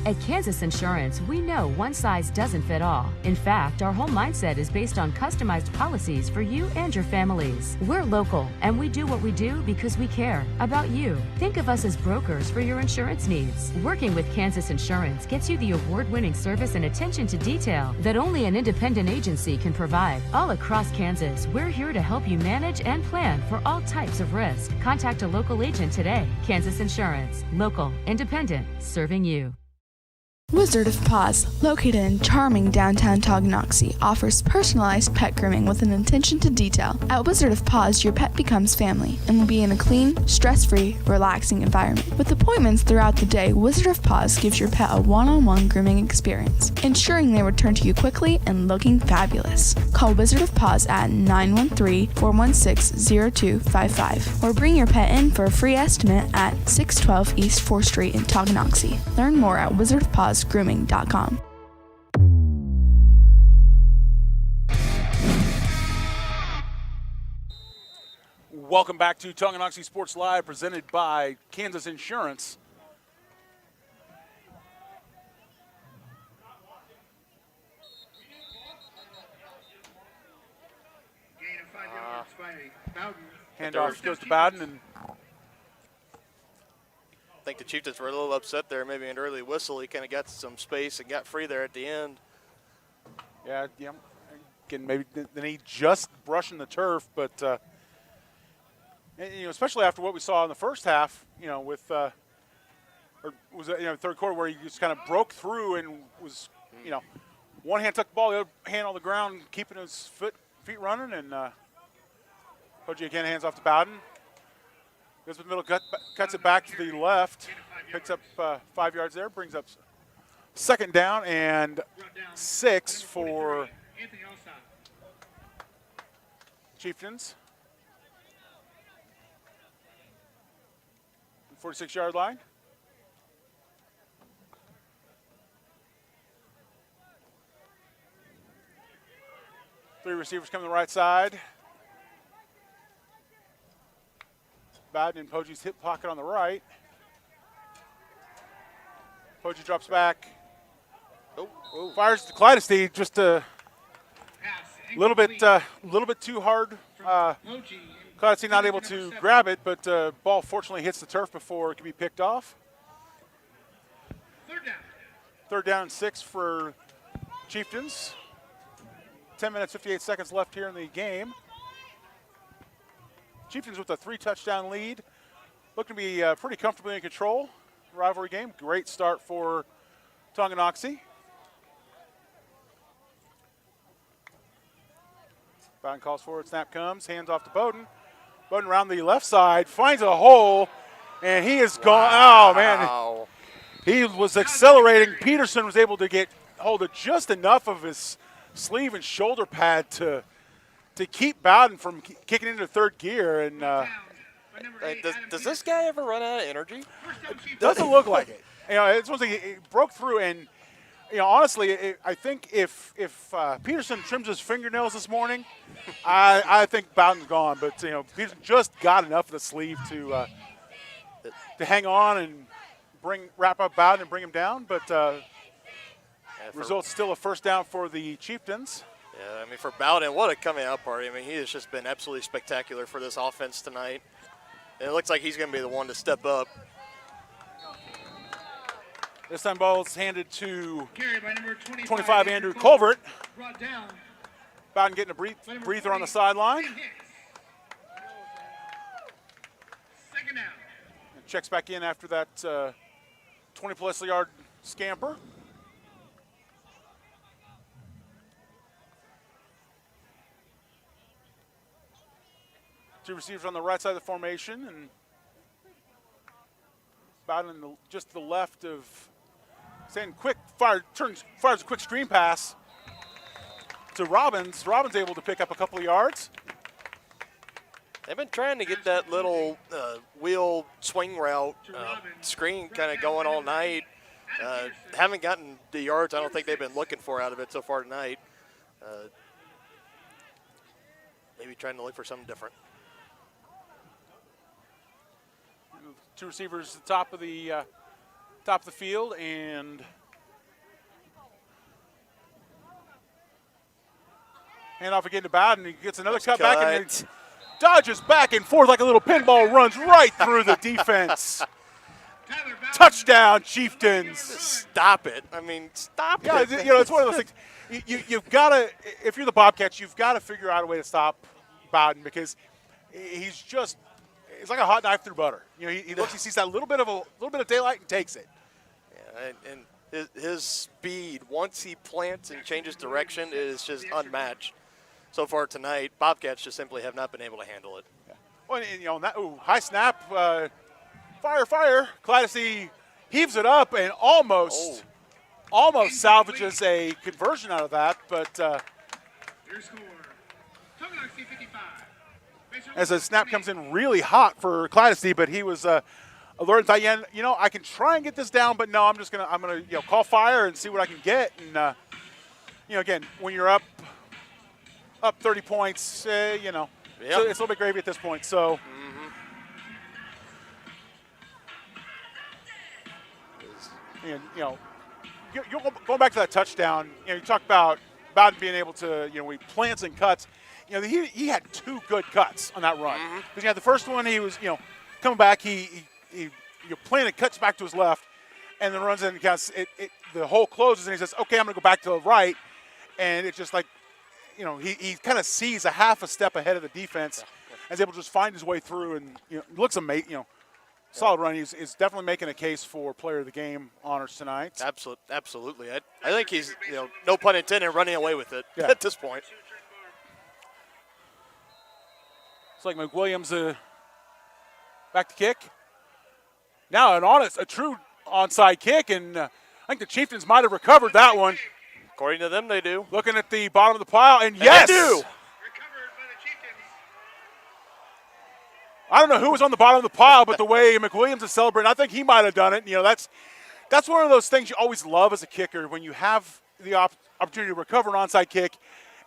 At Kansas Insurance, we know one size doesn't fit all. In fact, our whole mindset is based on customized policies for you and your families. We're local, and we do what we do because we care about you. Think of us as brokers for your insurance needs. Working with Kansas Insurance gets you the award-winning service and attention to detail that only an independent agency can provide. All across Kansas, we're here to help you manage and plan for all types of risk. Contact a local agent today. Kansas Insurance. Local, independent, serving you. Wizard of Paws, located in charming downtown Tonganoxie, offers personalized pet grooming with an attention to detail. At Wizard of Paws, your pet becomes family and will be in a clean, stress-free, relaxing environment. With appointments throughout the day, Wizard of Paws gives your pet a one-on-one grooming experience, ensuring they return to you quickly and looking fabulous. Call Wizard of Paws at 913-416-0255 or bring your pet in for a free estimate at 612 East 4th Street in Tonganoxie. Learn more at wizardofpawsgrooming.com. Welcome back to Tonganoxie Sports Live, presented by Kansas Insurance. Gain of 5 yards by Bowden. Handoff goes to Bowden, and I think the Chieftains were a little upset there, maybe an early whistle. He kind of got some space and got free there at the end. Yeah. Again, maybe the knee just brushing the turf, but And, especially after what we saw in the first half, with or was it third quarter where he just kind of broke through and was, one hand took the ball, the other hand on the ground, keeping his feet running, and Poggi again hands off to Bowden. Goes to the middle, cuts it back to the left, picks up 5 yards there, brings up second down and 6 for Chieftains. 46-yard line. Three receivers come to the right side. Bowden in Poggi's hip pocket on the right. Poggi drops back. Fires to Clydesty, just a little bit too hard. Clydesty not able to grab it, but ball fortunately hits the turf before it can be picked off. Third down and 6 for Chieftains. 10 minutes, 58 seconds left here in the game. Chieftains with a 3-touchdown lead. Looking to be pretty comfortably in control. Rivalry game. Great start for Tonganoxie. Bowden calls for it. Snap comes. Hands off to Bowden. Bowden around the left side. Finds a hole. And he is gone. Oh, man. He was accelerating. Peterson was able to get hold of just enough of his sleeve and shoulder pad to keep Bowden from kicking into third gear. And does this guy ever run out of energy? Doesn't look like it. It's one thing, he broke through, and honestly, I think if Peterson trims his fingernails this morning, I think Bowden's gone. But Peterson just got enough of the sleeve to hang on and wrap up Bowden and bring him down. But results still a first down for the Chieftains. Yeah, for Bowden, what a coming out party. He has just been absolutely spectacular for this offense tonight. And it looks like he's going to be the one to step up. This time ball is handed to 25 Andrew Colvert. Bowden getting a breather on the sideline. And checks back in after that 20-plus yard scamper. Two receivers on the right side of the formation, and Bowden just to the left of saying fires a quick screen pass to Robbins. Robbins able to pick up a couple of yards. They've been trying to get that little wheel swing route screen kind of going all night. Haven't gotten the yards I don't think they've been looking for out of it so far tonight. Maybe trying to look for something different. Two receivers at the top of the field, and hand off again to Bowden. He gets another cut back and dodges back and forth like a little pinball, runs right through the defense. Touchdown, Chieftains. Stop it. Stop it. It's one of those things. You've got to, if you're the Bobcats, you've got to figure out a way to stop Bowden, because it's like a hot knife through butter. He looks, he sees that little bit of daylight and takes it. Yeah, and his speed, once he plants and changes direction, is just unmatched. So far tonight, Bobcats just simply have not been able to handle it. Yeah. Well, and that high snap, fire. Clydesty heaves it up and almost salvages a conversion out of that, but as a snap comes in really hot for Clydesty, but he was alert and thought, I can try and get this down, but no, I'm gonna call fire and see what I can get. And again, when you're up 30 points, so it's a little bit gravy at this point. So. And going back to that touchdown, you talk about Bowden being able to, he plants and cuts. He had two good cuts on that run. Because he had the first one, he was, coming back, he planted, cuts back to his left, and then runs in and the hole closes, and he says, okay, I'm going to go back to the right. And it's just like, he kind of sees a half a step ahead of the defense. is able to just find his way through, and looks amazing. Solid run. He's definitely making a case for player of the game honors tonight. Absolutely. I think he's, no pun intended, running away with it at this point. It's like McWilliams back to kick. Now a true onside kick, and I think the Chieftains might have recovered that one. According to them, they do. Looking at the bottom of the pile, and yes! They do. I don't know who was on the bottom of the pile, but the way McWilliams is celebrating, I think he might have done it. That's one of those things you always love as a kicker, when you have the opportunity to recover an onside kick,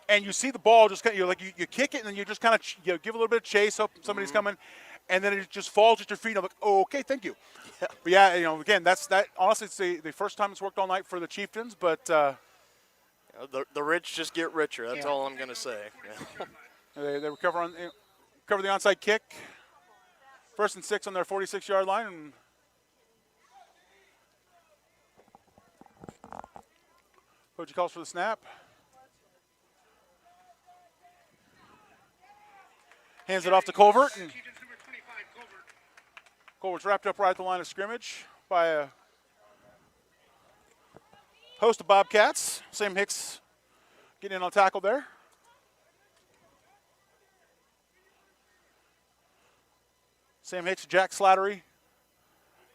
and you see the ball just kind of, you kick it, and then you just kind of give a little bit of chase, hope somebody's coming, and then it just falls at your feet. And I'm like, oh, okay, thank you. Yeah. But yeah, again, that's that. Honestly, it's the first time it's worked all night for the Chieftains, but the rich just get richer. That's all I'm gonna say. They recover the onside kick. 1st and 6 on their 46-yard line, and Coach calls for the snap. Hands it off to Colbert, and Colbert's wrapped up right at the line of scrimmage by a host of Bobcats. Sam Hicks getting in on tackle there. Sam Hicks, Jack Slattery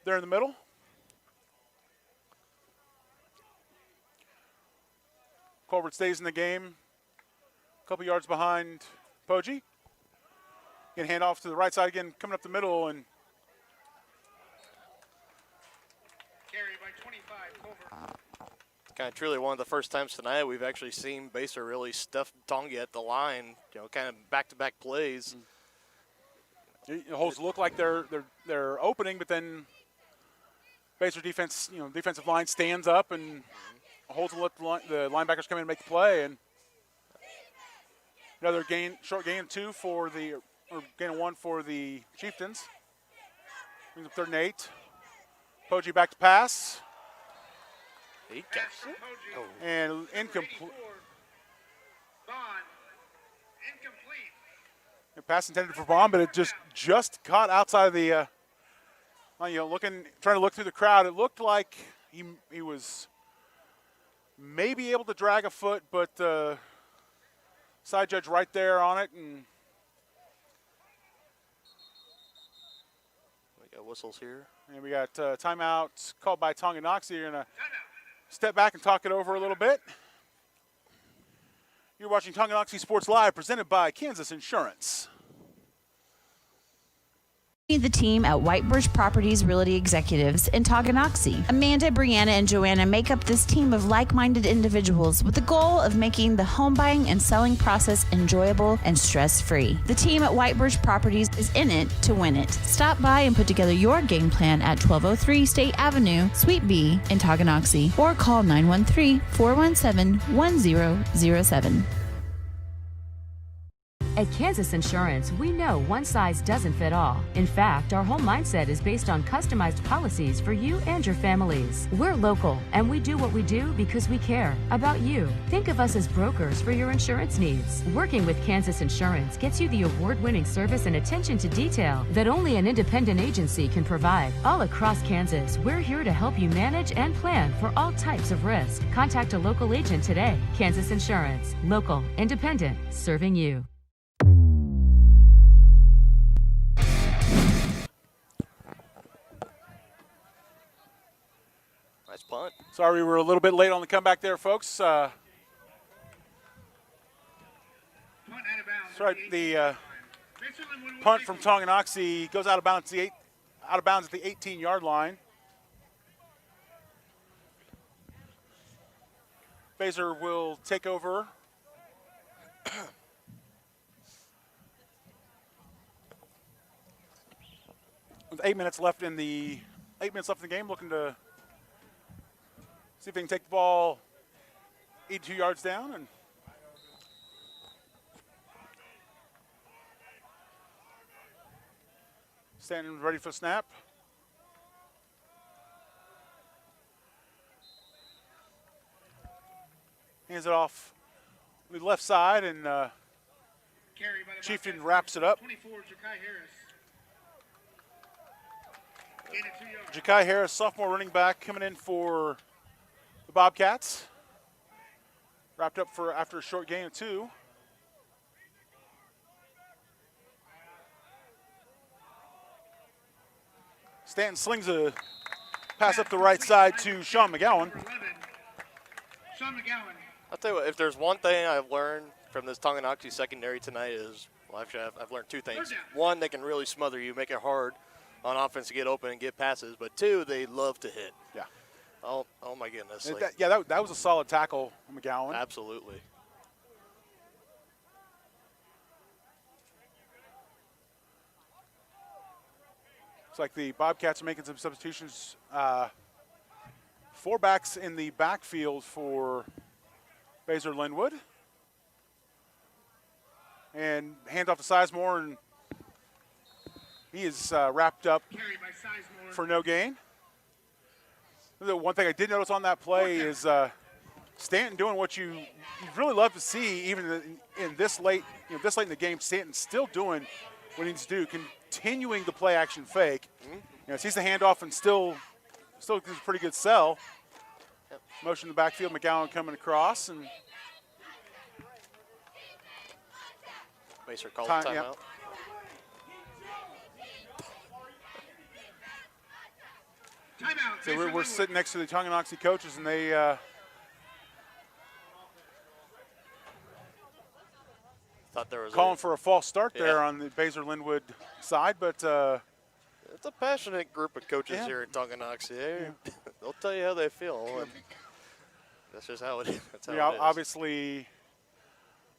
there in the middle. Colbert stays in the game, a couple yards behind Poggi. Again, hand off to the right side again, coming up the middle, and carry by 25, Colbert. Kind of truly one of the first times tonight we've actually seen Basehor really stuff Tonga at the line, kind of back-to-back plays. The holes look like they're opening, but then Basehor defense, defensive line stands up and holds and let the linebackers come in and make the play. And another short gain of 2 gain of 1 for the Chieftains. Brings up 3rd and 8. Poggi back to pass. He catches it. Oh. And incomplete. Pass intended for Bond, but it just caught outside of the, trying to look through the crowd. It looked like he was maybe able to drag a foot, but side judge right there on it, and we got whistles here. And we got timeouts called by Tonganoxie. You're gonna step back and talk it over a little bit. You're watching Tonganoxie Sports Live, presented by Kansas Insurance. The team at White Birch Properties Realty Executives in Tonganoxie. Amanda, Brianna, and Joanna make up this team of like-minded individuals with the goal of making the home buying and selling process enjoyable and stress-free. The team at White Birch Properties is in it to win it. Stop by and put together your game plan at 1203 State Avenue, Suite B in Tonganoxie, or call 913-417-1007. At Kansas Insurance, we know one size doesn't fit all. In fact, our whole mindset is based on customized policies for you and your families. We're local, and we do what we do because we care about you. Think of us as brokers for your insurance needs. Working with Kansas Insurance gets you the award-winning service and attention to detail that only an independent agency can provide. All across Kansas, we're here to help you manage and plan for all types of risk. Contact a local agent today. Kansas Insurance. Local, independent, serving you. Nice punt. Sorry we were a little bit late on the comeback there, folks. Sorry, the punt from Tonganoxie goes out of bounds at the 18-yard line. Basehor will take over. With 8 minutes left in the game, looking to see if they can take the ball 82 yards down and standing ready for the snap. Hands it off the left side, and Carry by the Chieftain Bobcats, wraps it up. 24, Ja'Kai Harris. Gain of 2 yards. Ja'Kai Harris, sophomore running back, coming in for the Bobcats. Wrapped up for after a short gain of 2. Stanton slings a pass up the right side to Sean McGowan. Sean McGowan. I'll tell you what, if there's one thing I've learned from this Tonganoxie secondary tonight is, well, actually, I've learned 2 things. One, they can really smother you, make it hard on offense to get open and get passes. But 2, they love to hit. Yeah. Oh my goodness. That was a solid tackle, McGowan. Absolutely. Looks like the Bobcats are making some substitutions. 4 backs in the backfield for Basehor-Linwood. And hands off to Sizemore, and he is wrapped up for no gain. The one thing I did notice on that play is Stanton doing what you'd really love to see, even in this late in the game. Stanton still doing what he needs to do, continuing the play action fake. Sees the handoff and still gives a pretty good sell. Motion in the backfield, McGowan coming across, and Basehor called timeout. Yeah. So we're sitting next to the Tonganoxie coaches, and they thought there was calling for a false start there on the Basehor-Linwood side, but it's a passionate group of coaches here in Tonganoxie. They'll tell you how they feel, and that's just how it is. That's how it is. Obviously,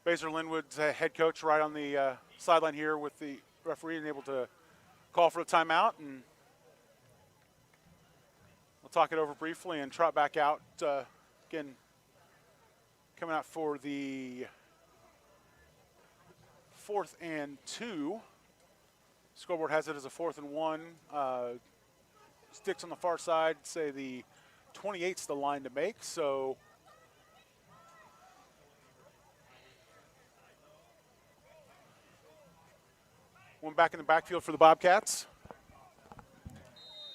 Basehor-Linwood's head coach right on the sideline here with the referee and able to call for a timeout, and we'll talk it over briefly and trot back out again. Coming out for the 4th and 2. Scoreboard has it as a 4th and 1. Sticks on the far side say the 28's the line to make, so one back in the backfield for the Bobcats.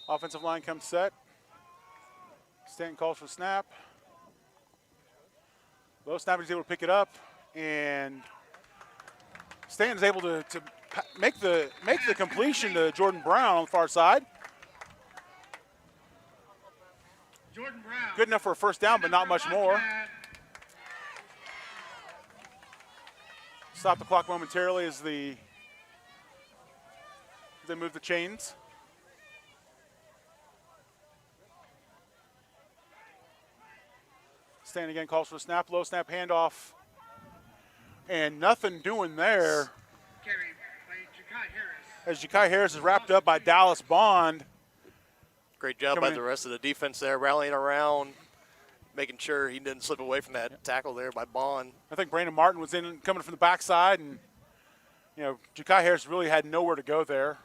Offensive line comes set. Stanton calls for snap. Low snap, he's able to pick it up, and Stanton's able to make the completion to Jordan Brown on the far side. Jordan Brown. Good enough for a first down, but not much more. Stop the clock momentarily as they move the chains. Stanton again calls for a snap, low snap handoff, and nothing doing there. Carried by Ja'Kai Harris. As Ja'Kai Harris is wrapped up by Dallas Bond. Great job by the rest of the defense there, rallying around, making sure he didn't slip away from that tackle there by Bond. I think Brandon Martin was coming from the backside, and Ja'Kai Harris really had nowhere to go there.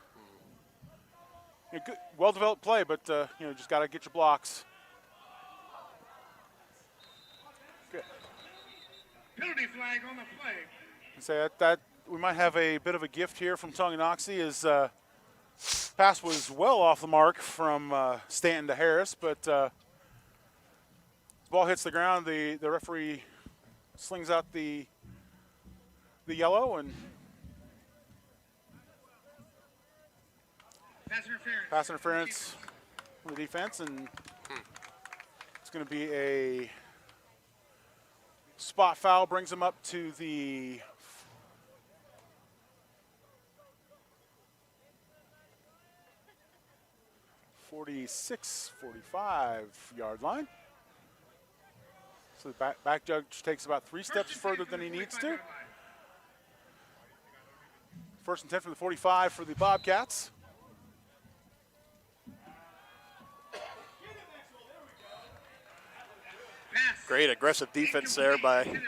Good, well-developed play, but just got to get your blocks. Good. Penalty flag on the play. Say that we might have a bit of a gift here from Tonganoxie as pass was well off the mark from Stanton to Harris, but ball hits the ground. The referee slings out the yellow, and pass interference from the defense, and it's going to be a spot foul. Brings them up to the 46-45-yard line. So the back judge takes about 3 steps further than he needs to. First and 10 from the 45 for the Bobcats. Great aggressive defense there by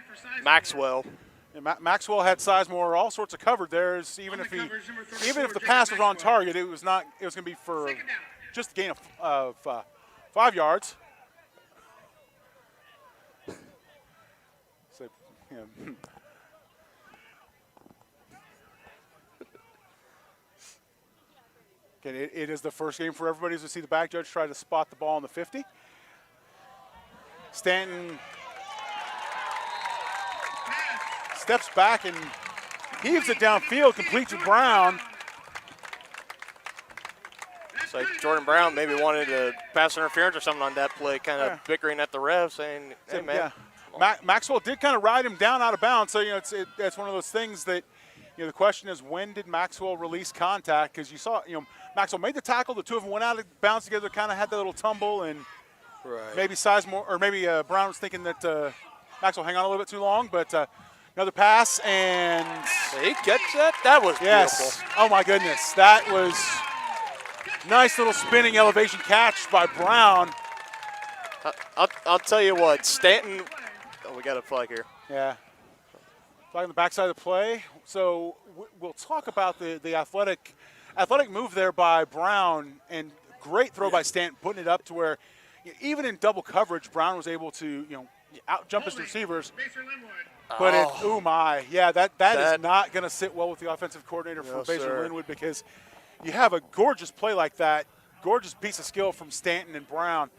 Maxwell. And Maxwell had Sizemore all sorts of covered there. Even if the pass was on target, it was not. It was going to be for just a gain of 5 yards. So, Again, it is the first game for everybody as we see the back judge try to spot the ball on the 50. Stanton steps back and heaves it downfield, complete to Brown. It's like Jordan Brown maybe wanted to pass interference or something on that play, kind of bickering at the ref, saying, hey, man. Yeah. Maxwell did kind of ride him down out of bounds, so it's one of those things that the question is, when did Maxwell release contact? Because you saw Maxwell made the tackle, the two of them went out of bounds together, kind of had that little tumble, and maybe Sizemore or maybe Brown was thinking that Maxwell hang on a little bit too long, but another pass and he catch that. That was beautiful. Oh my goodness, that was nice little spinning elevation catch by Brown. I'll tell you what, Stanton. Oh, we got a flag here. Yeah. Flag on the backside of the play. So we'll talk about the athletic move there by Brown, and great throw by Stanton, putting it up to where even in double coverage, Brown was able to out jump his receivers. But that is not going to sit well with the offensive coordinator for Basehor-Linwood, because you have a gorgeous play like that, gorgeous piece of skill from Stanton and Brown,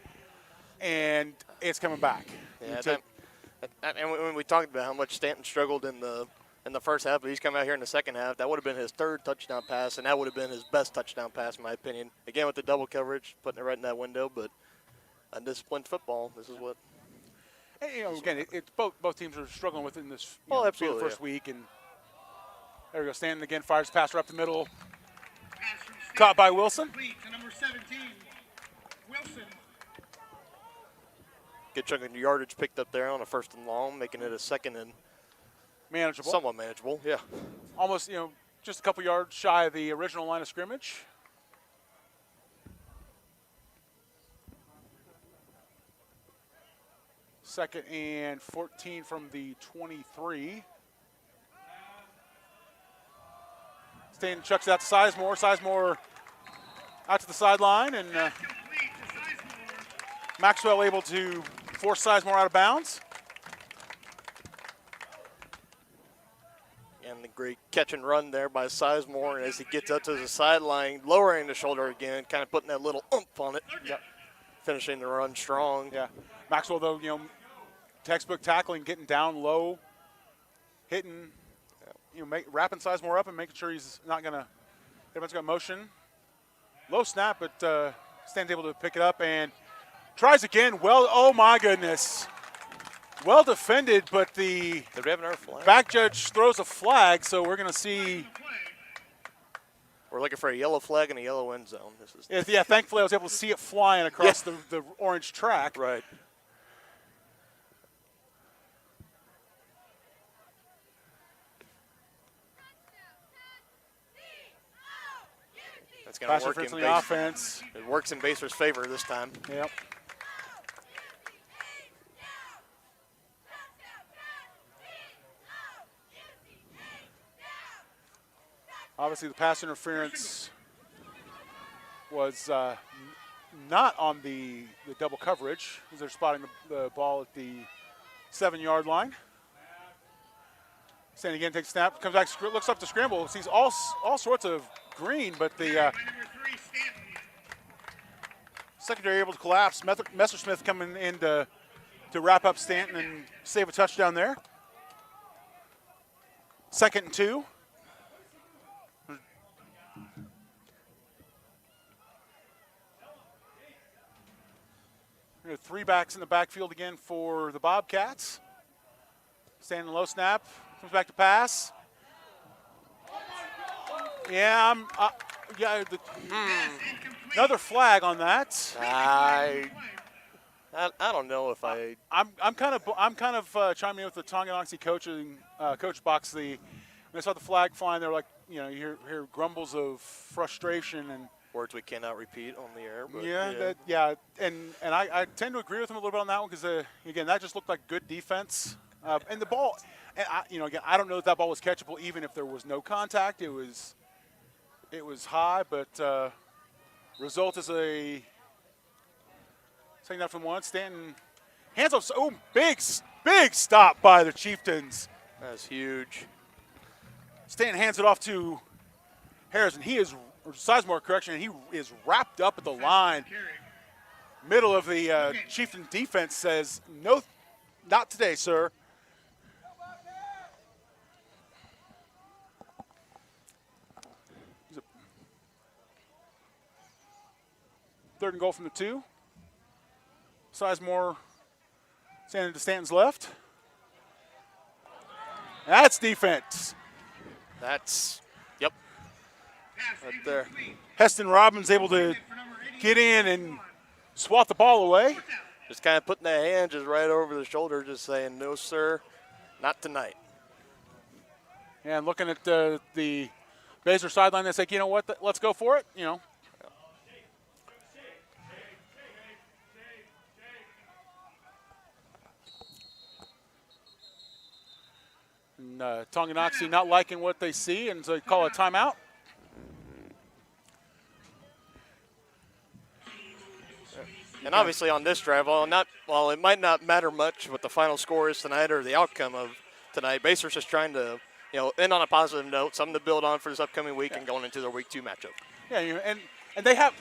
and it's coming back. Yeah, and when we talked about how much Stanton struggled in the first half, but he's come out here in the second half, that would have been his third touchdown pass, and that would have been his best touchdown pass, in my opinion. Again, with the double coverage, putting it right in that window, but undisciplined football, this is what. And, again, it's both teams are struggling within this absolutely, the first week. And there we go. Stanton again fires passer up the middle. Caught by Wilson. Number 17, Wilson. Good chunk of yardage picked up there on a 1st and long, making it a 2nd and manageable. Somewhat manageable, yeah. Almost, just a couple yards shy of the original line of scrimmage. Second and 14 from the 23. Stanton chucks it out to Sizemore. Sizemore out to the sideline, and Maxwell able to force Sizemore out of bounds. And the great catch and run there by Sizemore, and as he gets up to the sideline, lowering the shoulder again, kind of putting that little oomph on it. Yep. Finishing the run strong. Yeah. Maxwell, though, textbook tackling, getting down low, hitting, wrapping Sizemore up and making sure he's not going to, everyone's got motion. Low snap, but Stan's able to pick it up and tries again. Well, oh my goodness. Well defended, but the Did we have another flag? Back judge throws a flag, so we're going to see. We're looking for a yellow flag and a yellow end zone. This is yeah, thankfully I was able to see it flying across the orange track. Right. That's going to work in the offense. It works in Basehor's favor this time. Yep. Obviously, the pass interference was not on the double coverage, as they're spotting the ball at the 7-yard line. Stanton again takes a snap, comes back, looks up to scramble, sees all sorts of green, but the secondary able to collapse. Messersmith coming in to wrap up Stanton and save a touchdown there. 2nd and 2. There are 3 backs in the backfield again for the Bobcats. Stanton low snap, comes back to pass. Yeah, another flag on that. I don't know if I'm kind of chiming in with the Tonganoxie coach box. When I saw the flag flying, they're like, you hear grumbles of frustration and words we cannot repeat on the air. But and I tend to agree with him a little bit on that one, because again, that just looked like good defense. And the ball, and again, I don't know if that ball was catchable even if there was no contact. It was high, but result is a second down from 1. Stanton hands off. Oh, big stop by the Chieftains. That's huge. Stanton hands it off to Harrison. He is or Sizemore, correction, and he is wrapped up at the line. Middle of the Chieftain defense says, no, not today, sir. Third and goal from the 2. Sizemore standing to Stanton's left. That's defense. That's, yep, right there. Heston Robbins able to get in and swat the ball away. Just kind of putting the hand just right over the shoulder, just saying, no, sir, not tonight. And looking at the Basehor sideline, they say, you know what, let's go for it, you know. And Tonganoxie not liking what they see, and so they call a timeout. And obviously on this drive, while it might not matter much what the final score is tonight or the outcome of tonight, Basehor's just trying to, end on a positive note, something to build on for this upcoming week and going into their week 2 matchup. Yeah, and they have,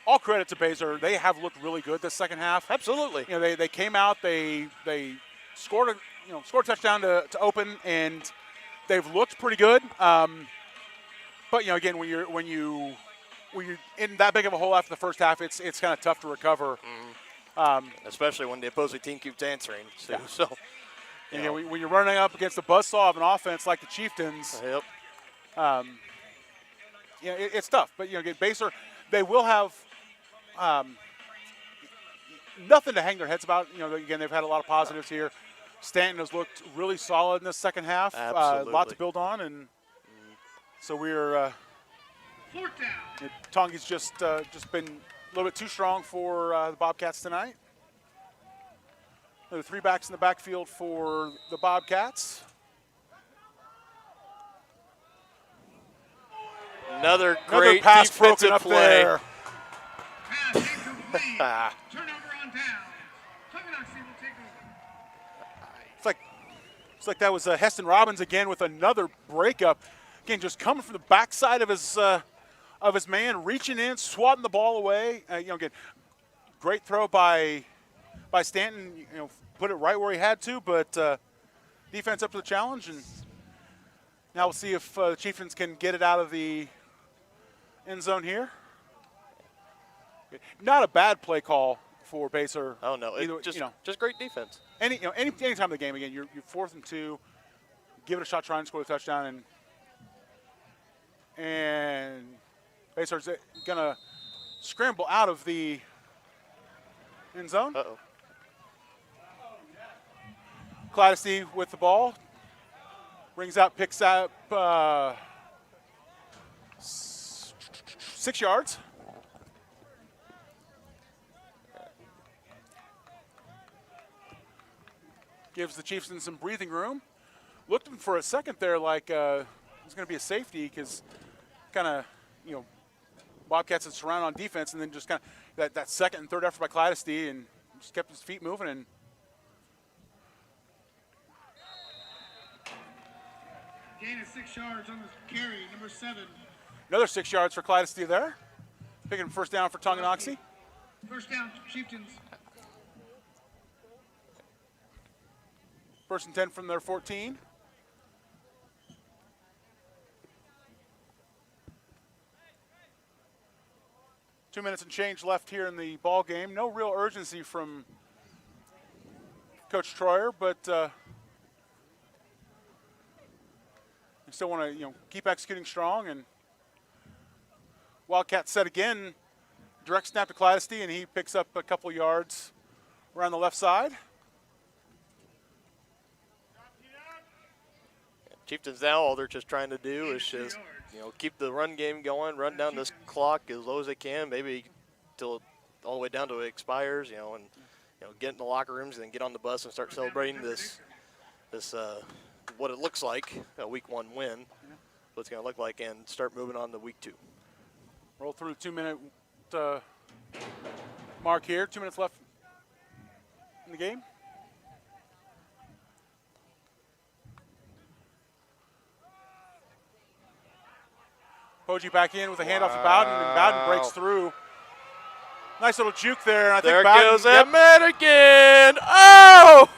all credit to Basehor. They have looked really good this second half. Absolutely. They came out, they scored a touchdown to open, and they've looked pretty good. But again, when you're in that big of a hole after the first half, it's kind of tough to recover. Especially when the opposing team keeps answering. So, Yeah. so when you're running up against the buzzsaw of an offense like the Chieftains, it's tough. But again, Basehor, they will have nothing to hang their heads about. Again, they've had a lot of positives here. Stanton has looked really solid in the second half. A lot to build on, and so we're. Tongi's just been a little bit too strong for the Bobcats tonight. There are 3 backs in the backfield for the Bobcats. Another great pass defensive broken up play. there. Turnover on down. Tonganoxie will take over. It's like that was Heston Robbins again with another breakup. Again, just coming from the backside of his man, reaching in, swatting the ball away. Again, great throw by Stanton. Put it right where he had to, but defense up to the challenge. And now we'll see if the Chieftains can get it out of the end zone here. Not a bad play call for Basehor. Oh no, just great defense. Any time of the game, again, you're 4th and 2. Give it a shot, try and score a touchdown, and Basehor's gonna scramble out of the end zone. Uh-oh. Cladesty with the ball. Brings out, picks up 6 yards. Gives the Chieftains some breathing room. Looked for a second there like it was going to be a safety because kind of, Bobcats had surrounded on defense, and then just kind of that second and third effort by Cladesty and just kept his feet moving. And Gain of 6 yards on the carry, number 7. another 6 yards for Cladesty there. Picking first down for Tonganoxie. First down, Chieftains. First and 10 from their 14. Two minutes and change left here in the ball game. No real urgency from Coach Troyer, but we still want to keep executing strong. And Wildcats set again, direct snap to Cladesty, and he picks up a couple yards around the left side. Chieftains now, all they're just trying to do is just, keep the run game going, run down this clock as low as they can, maybe till all the way down to it expires, and get in the locker rooms and then get on the bus and start celebrating this what it looks like a week 1 win, what it's going to look like, and start moving on to week 2. Roll through 2 minute mark here. 2 minutes left in the game. Poggi back in with a handoff to Bowden, and Bowden breaks through. Nice little juke there. I think There Bowden, goes Emmett again. Oh!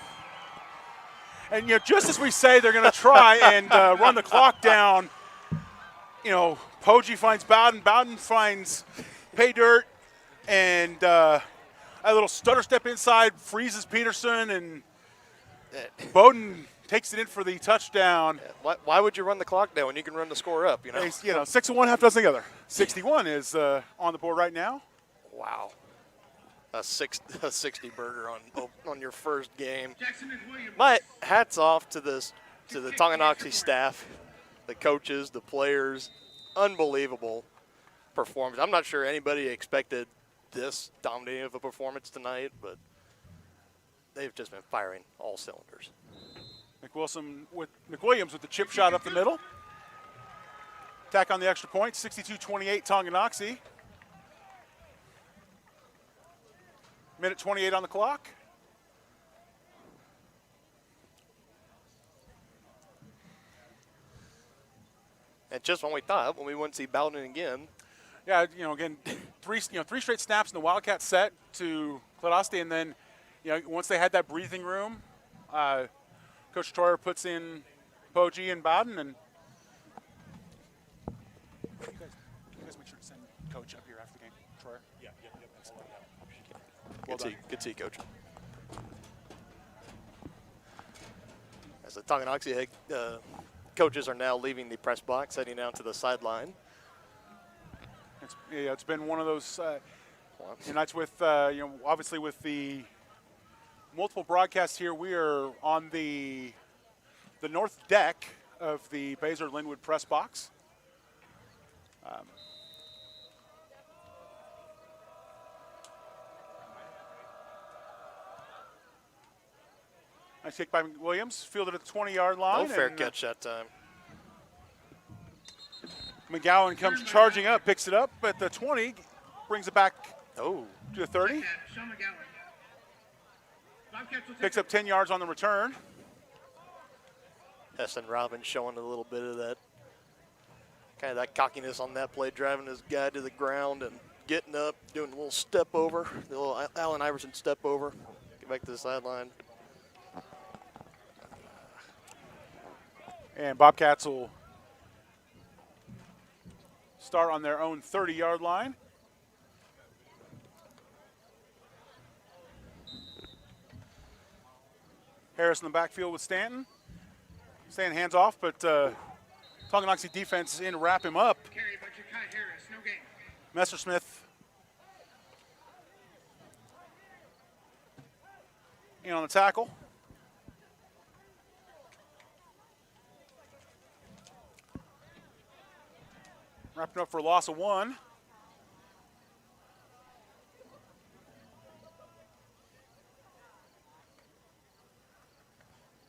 And just as we say, they're going to try and run the clock down. Poggi finds Bowden. Bowden finds Pay Dirt, and a little stutter step inside freezes Peterson, and Bowden takes it in for the touchdown. Why would you run the clock down when you can run the score up? 6 and 1, half dozen the other. 61 is on the board right now. Wow. A 60 burger on your first game. My hats off to the Tonganoxie staff, the coaches, the players. Unbelievable performance. I'm not sure anybody expected this dominating of a performance tonight, but they've just been firing all cylinders. McWilliams with the chip shot up the middle. Attack on the extra point, 62-28 Tonganoxie. Minute 28 on the clock. And just when we thought, when we wouldn't see Bowden again. Yeah, again, three straight snaps in the Wildcat set to Clodosty, and then, once they had that breathing room, Coach Troyer puts in Poggi and Bowden, and you guys make sure to send Coach up here after the game, Troyer. Yeah. Good to see, Coach. As the Tonganoxie coaches are now leaving the press box, heading down to the sideline. It's been one of those nights with, obviously with the multiple broadcasts here. We are on the north deck of the Basehor-Linwood press box. Nice kick by Williams, fielded at the 20-yard line. No fair catch that time. McGowan comes charging up, picks it up at the 20, brings it back to the 30. Picks up 10 yards on the return. Heston Robbins showing a little bit of that, kind of that cockiness on that play, driving his guy to the ground and getting up, doing a little step over, the little Allen Iverson step over, get back to the sideline. And Bobcats will start on their own 30-yard line. Harris in the backfield with Stanton. Stanton hands off, but Tonganoxie defense is in to wrap him up. Carry by Ja'Kai Harris, no gain. Messersmith in on the tackle. Wrapping up for a loss of 1.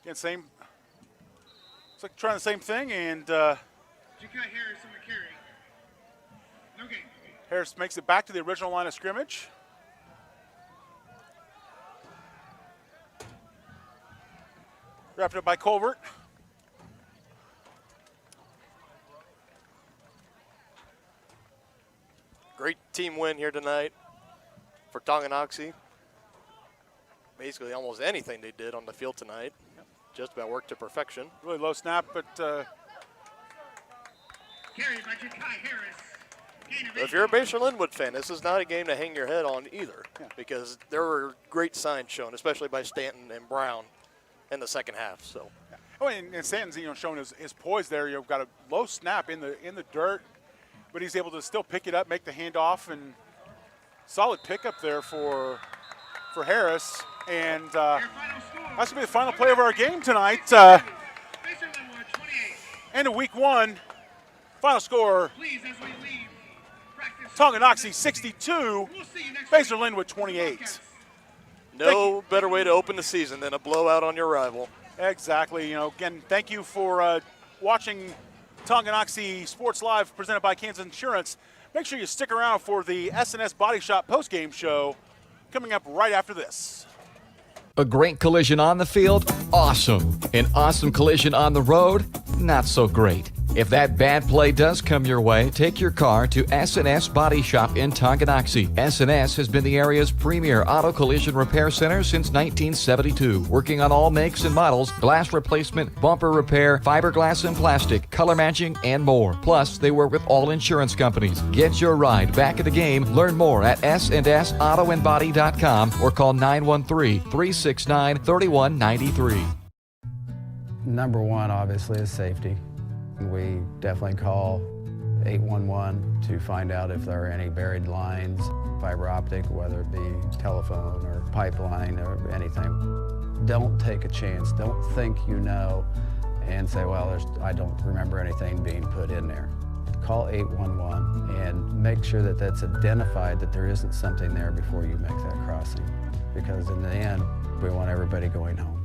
Again, same. Looks like trying the same thing, and Ja'Kai Harris on the carry. No gain. Harris makes it back to the original line of scrimmage. Wrapped up by Colbert. Great team win here tonight for Tonganoxie. Basically almost anything they did on the field tonight, just about worked to perfection. Really low snap, but carried by Ja'Kai Harris. If you're a Basehor-Linwood fan, this is not a game to hang your head on either, because there were great signs shown, especially by Stanton and Brown in the second half. So, and Stanton's showing his poise there. You've got a low snap in the dirt, but he's able to still pick it up, make the handoff, and solid pickup there for Harris. And that's going to be the final play of our game tonight. End of week 1. Final score, Tonganoxie 62, Basehor-Linwood 28. No better way to open the season than a blowout on your rival. Exactly. Again, thank you for watching Tonganoxie Sports Live presented by Kansas Insurance. Make sure you stick around for the S&S Body Shop postgame show coming up right after this. A great collision on the field? Awesome. An awesome collision on the road? Not so great. If that bad play does come your way, take your car to S&S Body Shop in Tonganoxie. S&S has been the area's premier auto collision repair center since 1972, working on all makes and models, glass replacement, bumper repair, fiberglass and plastic, color matching, and more. Plus, they work with all insurance companies. Get your ride back in the game. Learn more at snsautoandbody.com or call 913-369-3193. Number one, obviously, is safety. We definitely call 811 to find out if there are any buried lines, fiber optic, whether it be telephone or pipeline or anything. Don't take a chance. Don't think you know and say, well, I don't remember anything being put in there. Call 811 and make sure that that's identified, that there isn't something there before you make that crossing. Because in the end, we want everybody going home.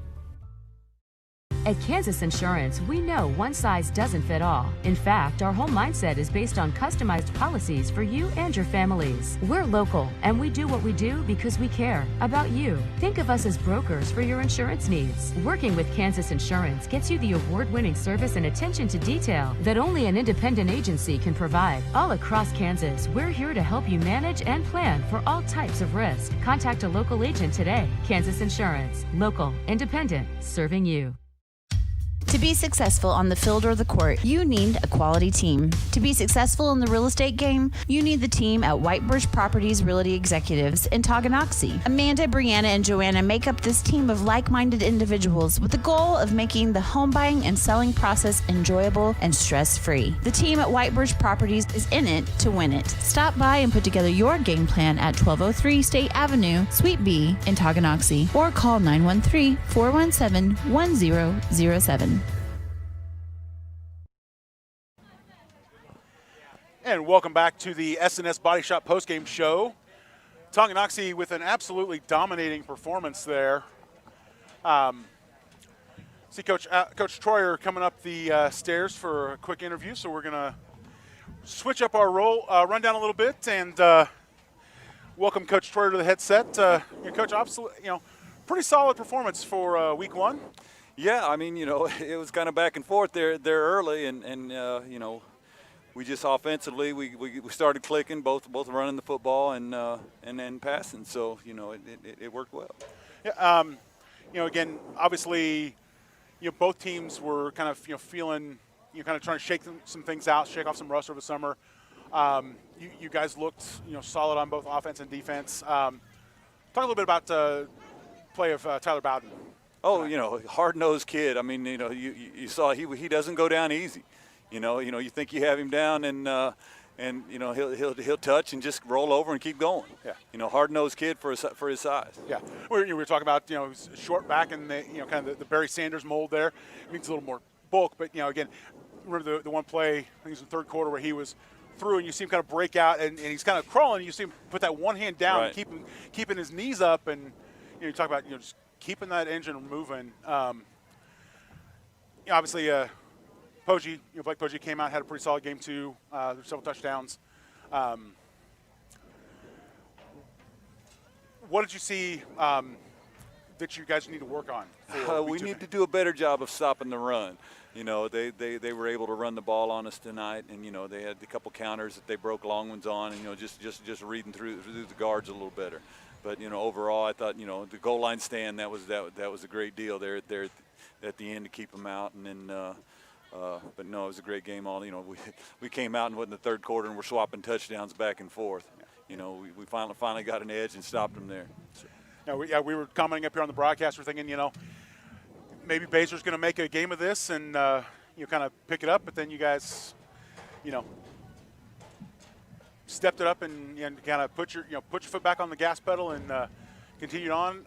At Kansas Insurance, we know one size doesn't fit all. In fact, our whole mindset is based on customized policies for you and your families. We're local, and we do what we do because we care about you. Think of us as brokers for your insurance needs. Working with Kansas Insurance gets you the award-winning service and attention to detail that only an independent agency can provide. All across Kansas, we're here to help you manage and plan for all types of risk. Contact a local agent today. Kansas Insurance. Local, independent, serving you. To be successful on the field or the court, you need a quality team. To be successful in the real estate game, you need the team at White Birch Properties Realty Executives in Tonganoxie. Amanda, Brianna, and Joanna make up this team of like-minded individuals with the goal of making the home buying and selling process enjoyable and stress-free. The team at White Birch Properties is in it to win it. Stop by and put together your game plan at 1203 State Avenue, Suite B in Tonganoxie, or call 913-417-1007. And welcome back to the S&S Body Shop postgame show. Tonganoxie with an absolutely dominating performance there. See Coach Troyer coming up the stairs for a quick interview, so we're going to switch up our rundown a little bit and welcome Coach Troyer to the headset. Coach, pretty solid performance for week one. Yeah, I mean, it was kind of back and forth there early, and we just offensively we started clicking, both running the football and then passing. So it worked well. Yeah. Again, obviously, both teams were kind of feeling kind of trying to shake some things out, shake off some rust over the summer. You guys looked solid on both offense and defense. Talk a little bit about the play of Tyler Bowden. Oh, hard-nosed kid. I mean, you saw he doesn't go down easy. You think you have him down, and he'll touch and just roll over and keep going. Yeah. Hard-nosed kid for his size. Yeah. We were talking about short back and the kind of the Barry Sanders mold there. It means a little more bulk, but again, remember the one play, I think it was the third quarter, where he was through and you see him kind of break out and he's kind of crawling. You see him put that one hand down, right, and keeping his knees up, and you talk about just keeping that engine moving. Obviously, Poggi, Blake Poggi came out, had a pretty solid game too. There's several touchdowns. What did you see that you guys need to work on? We need to do a better job of stopping the run. They were able to run the ball on us tonight, and they had a couple counters that they broke long ones on, and just reading through the guards a little better. But overall, I thought the goal line stand, that was a great deal there at the end to keep them out, and then. But no, it was a great game. We came out in the third quarter and we're swapping touchdowns back and forth. We finally got an edge and stopped them there. We were commenting up here on the broadcast. We're thinking, maybe Basehor's going to make a game of this and kind of pick it up. But then you guys, stepped it up and kind of put your foot back on the gas pedal and continued on.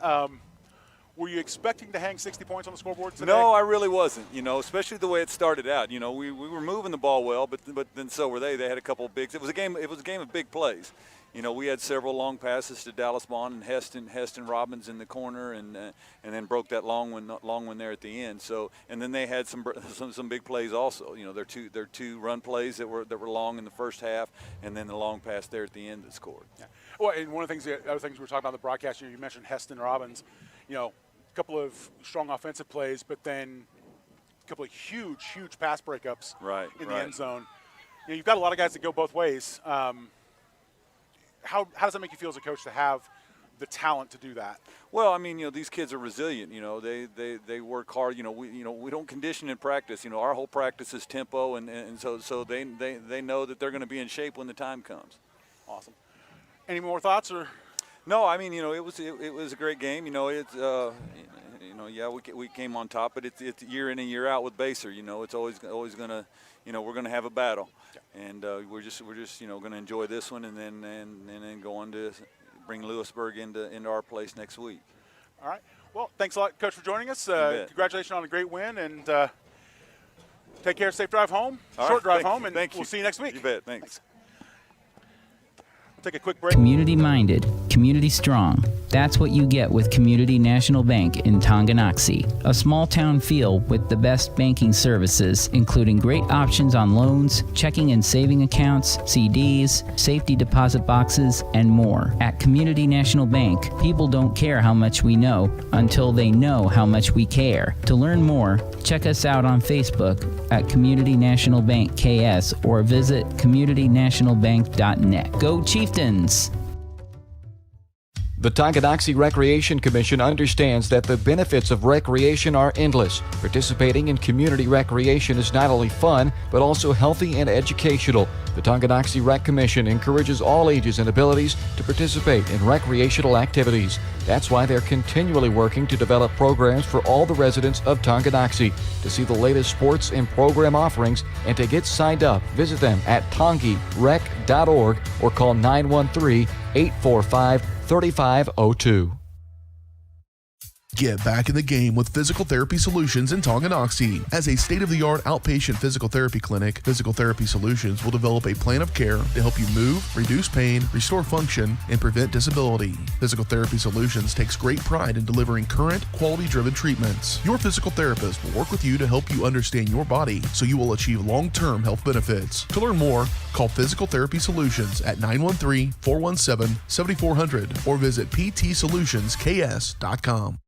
Were you expecting to hang 60 points on the scoreboard today? No, I really wasn't, especially the way it started out. We were moving the ball well, but then so were they. They had a couple of bigs. It was a game of big plays. We had several long passes to Dallas Bond and Heston Robbins in the corner, and then broke that long one there at the end. So, and then they had some big plays also. Their two run plays that were long in the first half, and then the long pass there at the end that scored. Yeah. Well, and one of the other things we were talking about in the broadcast, you mentioned Heston Robbins. A couple of strong offensive plays, but then couple of huge pass breakups in the Right. end zone. You've got a lot of guys that go both ways. How does that make you feel as a coach to have the talent to do that? Well, I mean, these kids are resilient. They work hard. We don't condition in practice. Our whole practice is tempo, and so they know that they're going to be in shape when the time comes. Awesome. Any more thoughts or? No, I mean, it was a great game. We came on top, but it's year in and year out with Baser. It's always gonna, we're gonna have a battle, and we're just gonna enjoy this one, and then go on to bring Lewisburg into our place next week. All right. Well, thanks a lot, Coach, for joining us. Congratulations on a great win, and take care. Safe drive home. Short drive home, and we'll see you next week. You bet. Thanks. Take a quick break. Community minded, community strong. That's what you get with Community National Bank in Tonganoxie. A small town feel with the best banking services, including great options on loans, checking and saving accounts, CDs, safety deposit boxes, and more. At Community National Bank, people don't care how much we know until they know how much we care. To learn more, check us out on Facebook at Community National Bank KS or visit communitynationalbank.net. Go Chieftains! The Tonganoxie Recreation Commission understands that the benefits of recreation are endless. Participating in community recreation is not only fun, but also healthy and educational. The Tonganoxie Rec Commission encourages all ages and abilities to participate in recreational activities. That's why they're continually working to develop programs for all the residents of Tonganoxie. To see the latest sports and program offerings and to get signed up, visit them at tongirec.org or call 913-845-3502. Get back in the game with Physical Therapy Solutions in Tonganoxie. As a state-of-the-art outpatient physical therapy clinic, Physical Therapy Solutions will develop a plan of care to help you move, reduce pain, restore function, and prevent disability. Physical Therapy Solutions takes great pride in delivering current, quality-driven treatments. Your physical therapist will work with you to help you understand your body so you will achieve long-term health benefits. To learn more, call Physical Therapy Solutions at 913-417-7400 or visit ptsolutionsks.com.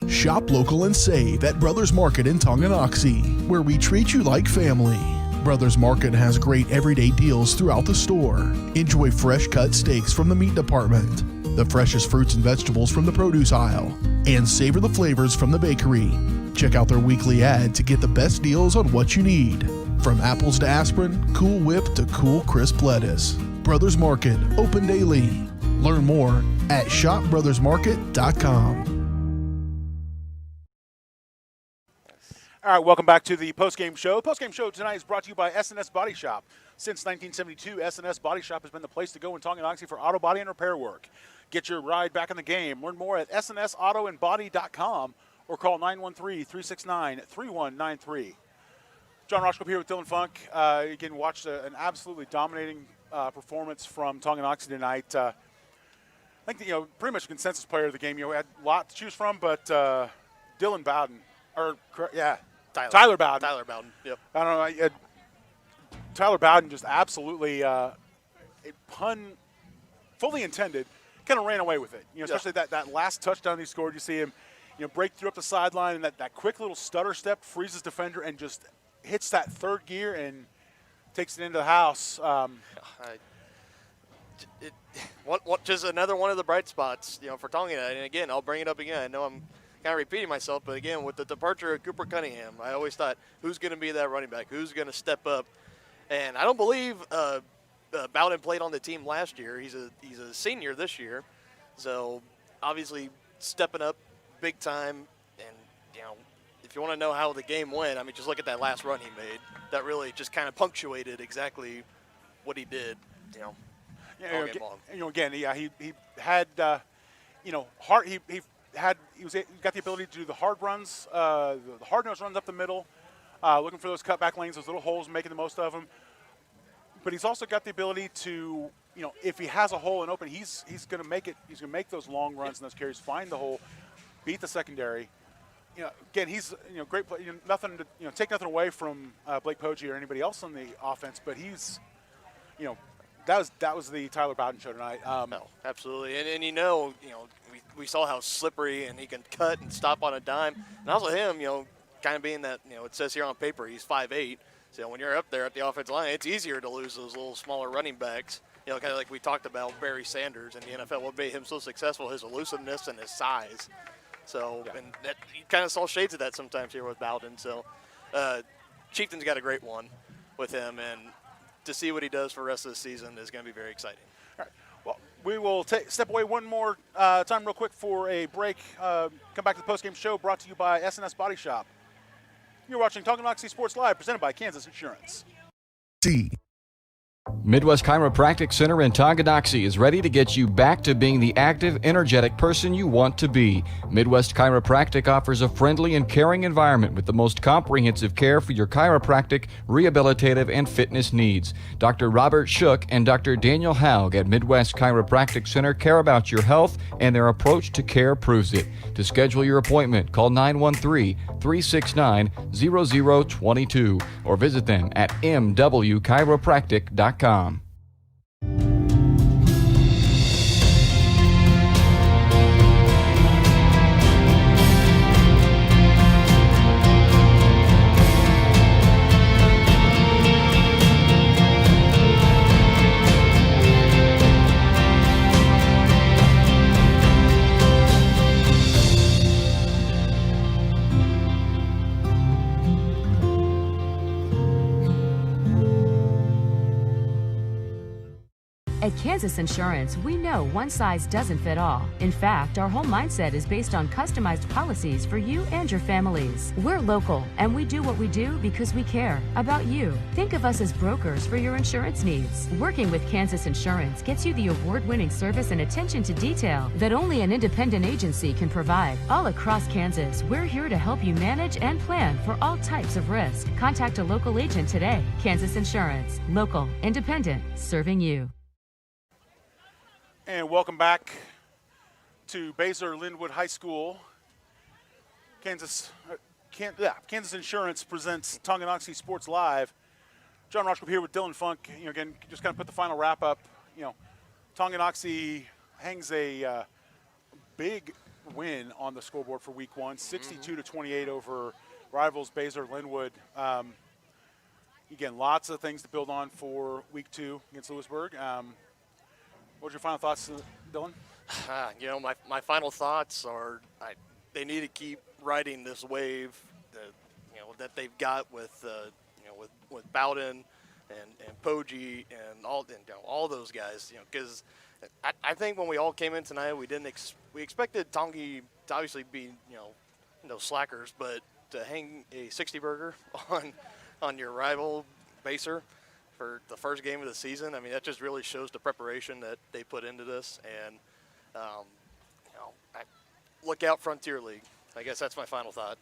Shop local and save at Brothers Market in Tonganoxie, where we treat you like family. Brothers Market has great everyday deals throughout the store. Enjoy fresh cut steaks from the meat department, the freshest fruits and vegetables from the produce aisle, and savor the flavors from the bakery. Check out their weekly ad to get the best deals on what you need. From apples to aspirin, Cool Whip to cool crisp lettuce. Brothers Market, open daily. Learn more at shopbrothersmarket.com. All right, welcome back to the postgame show. Postgame show tonight is brought to you by S&S Body Shop. Since 1972, S&S Body Shop has been the place to go in Tonganoxie for auto body and repair work. Get your ride back in the game. Learn more at snsautoandbody.com or call 913-369-3193. John Rochko here with Dylan Funk. Again, watched an absolutely dominating performance from Tonganoxie tonight. I think pretty much a consensus player of the game. We had a lot to choose from, but Dylan Bowden, Tyler Bowden. Tyler Bowden, yep. I don't know. Tyler Bowden just absolutely, a pun fully intended, kind of ran away with it. Especially that last touchdown he scored. You see him, break through up the sideline, and that quick little stutter step freezes defender and just hits that third gear and takes it into the house. Just another one of the bright spots, for Tonganoxie. And again, I'll bring it up again. I know I'm kind of repeating myself, but again, with the departure of Cooper Cunningham, I always thought, who's going to be that running back? Who's going to step up? And I don't believe Bowden played on the team last year. He's a senior this year, so obviously stepping up big time. And if you want to know how the game went, I mean, just look at that last run he made. That really just kind of punctuated exactly what he did. All game long. Again, he had hard. He got the ability to do the hard runs, the hard-nosed runs up the middle, looking for those cutback lanes, those little holes, making the most of them. But he's also got the ability to, if he has a hole and open, he's going to make it. He's going to make those long runs and those carries, find the hole, beat the secondary. Again, he's great play. Nothing to take nothing away from Blake Poggi or anybody else on the offense, but he's, that was the Tyler Bowden show tonight. No, absolutely, and we saw how slippery and he can cut and stop on a dime. And also him, kind of being that, it says here on paper he's 5'8", so when you're up there at the offensive line, it's easier to lose those little smaller running backs. Kind of like we talked about Barry Sanders in the NFL. What made him so successful, his elusiveness and his size. So, and that, you kind of saw shades of that sometimes here with Bowden. So, Chieftains got a great one with him, and to see what he does for the rest of the season is going to be very exciting. All right. Well, we will step away one more time real quick for a break. Come back to the postgame show brought to you by S&S Body Shop. You're watching Tonganoxie Sports Live, presented by Kansas Insurance. Midwest Chiropractic Center in Tonganoxie is ready to get you back to being the active, energetic person you want to be. Midwest Chiropractic offers a friendly and caring environment with the most comprehensive care for your chiropractic, rehabilitative, and fitness needs. Dr. Robert Shook and Dr. Daniel Haug at Midwest Chiropractic Center care about your health, and their approach to care proves it. To schedule your appointment, call 913-369-0022 or visit them at mwchiropractic.com. At Kansas Insurance, we know one size doesn't fit all. In fact, our whole mindset is based on customized policies for you and your families. We're local, and we do what we do because we care about you. Think of us as brokers for your insurance needs. Working with Kansas Insurance gets you the award-winning service and attention to detail that only an independent agency can provide. All across Kansas, we're here to help you manage and plan for all types of risk. Contact a local agent today. Kansas Insurance. Local, independent, serving you. And welcome back to Basehor-Linwood High School. Kansas Insurance presents Tonganoxie Sports Live. John Rochko here with Dylan Funk. Again, just kind of put the final wrap up. Tonganoxie hangs a big win on the scoreboard for Week 1, 62-28 over rivals Basehor-Linwood. Again, lots of things to build on for Week 2 against Lewisburg. What's your final thoughts, Dylan? My final thoughts are they need to keep riding this wave that they've got with with Bowden and Poggi and all those guys. Because I think when we all came in tonight, we expected Tongi to obviously be no slackers, but to hang a 60 burger on your rival Basehor for the first game of the season, I mean, that just really shows the preparation that they put into this. And, look out Frontier League. I guess that's my final thought.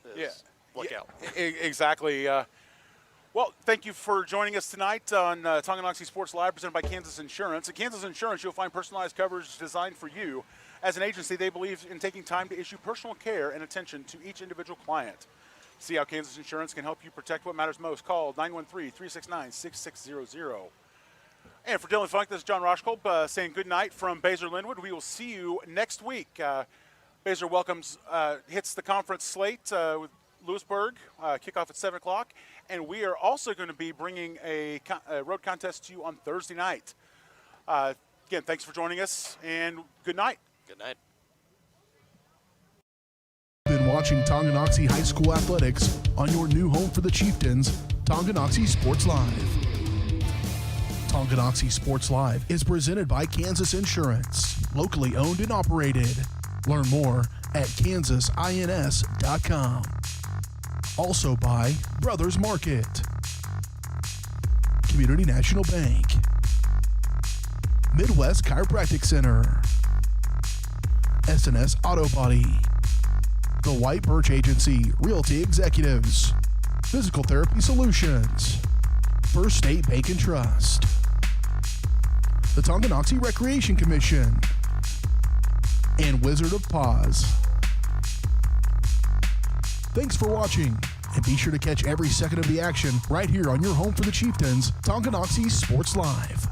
Look out. Exactly. Well, thank you for joining us tonight on Tonganoxie Sports Live, presented by Kansas Insurance. At Kansas Insurance, you'll find personalized coverage designed for you. As an agency, they believe in taking time to issue personal care and attention to each individual client. See how Kansas Insurance can help you protect what matters most. Call 913-369-6600. And for Dylan Funk, this is John Rochkolb saying good night from Basehor-Linwood. We will see you next week. Basehor hits the conference slate with Lewisburg, kickoff at 7 o'clock. And we are also going to be bringing a road contest to you on Thursday night. Again, thanks for joining us, and good night. Good night. Been watching Tonganoxie High School athletics on your new home for the Chieftains, Tonganoxie Sports Live. Tonganoxie Sports Live is presented by Kansas Insurance, locally owned and operated. Learn more at kansasins.com. Also by Brothers Market, Community National Bank, Midwest Chiropractic Center, S&S Auto Body, The White Birch Agency Realty Executives, Physical Therapy Solutions, First State Bank and Trust, the Tonganoxie Recreation Commission, and Wizard of Paws. Thanks for watching, and be sure to catch every second of the action right here on your home for the Chieftains, Tonganoxie Sports Live.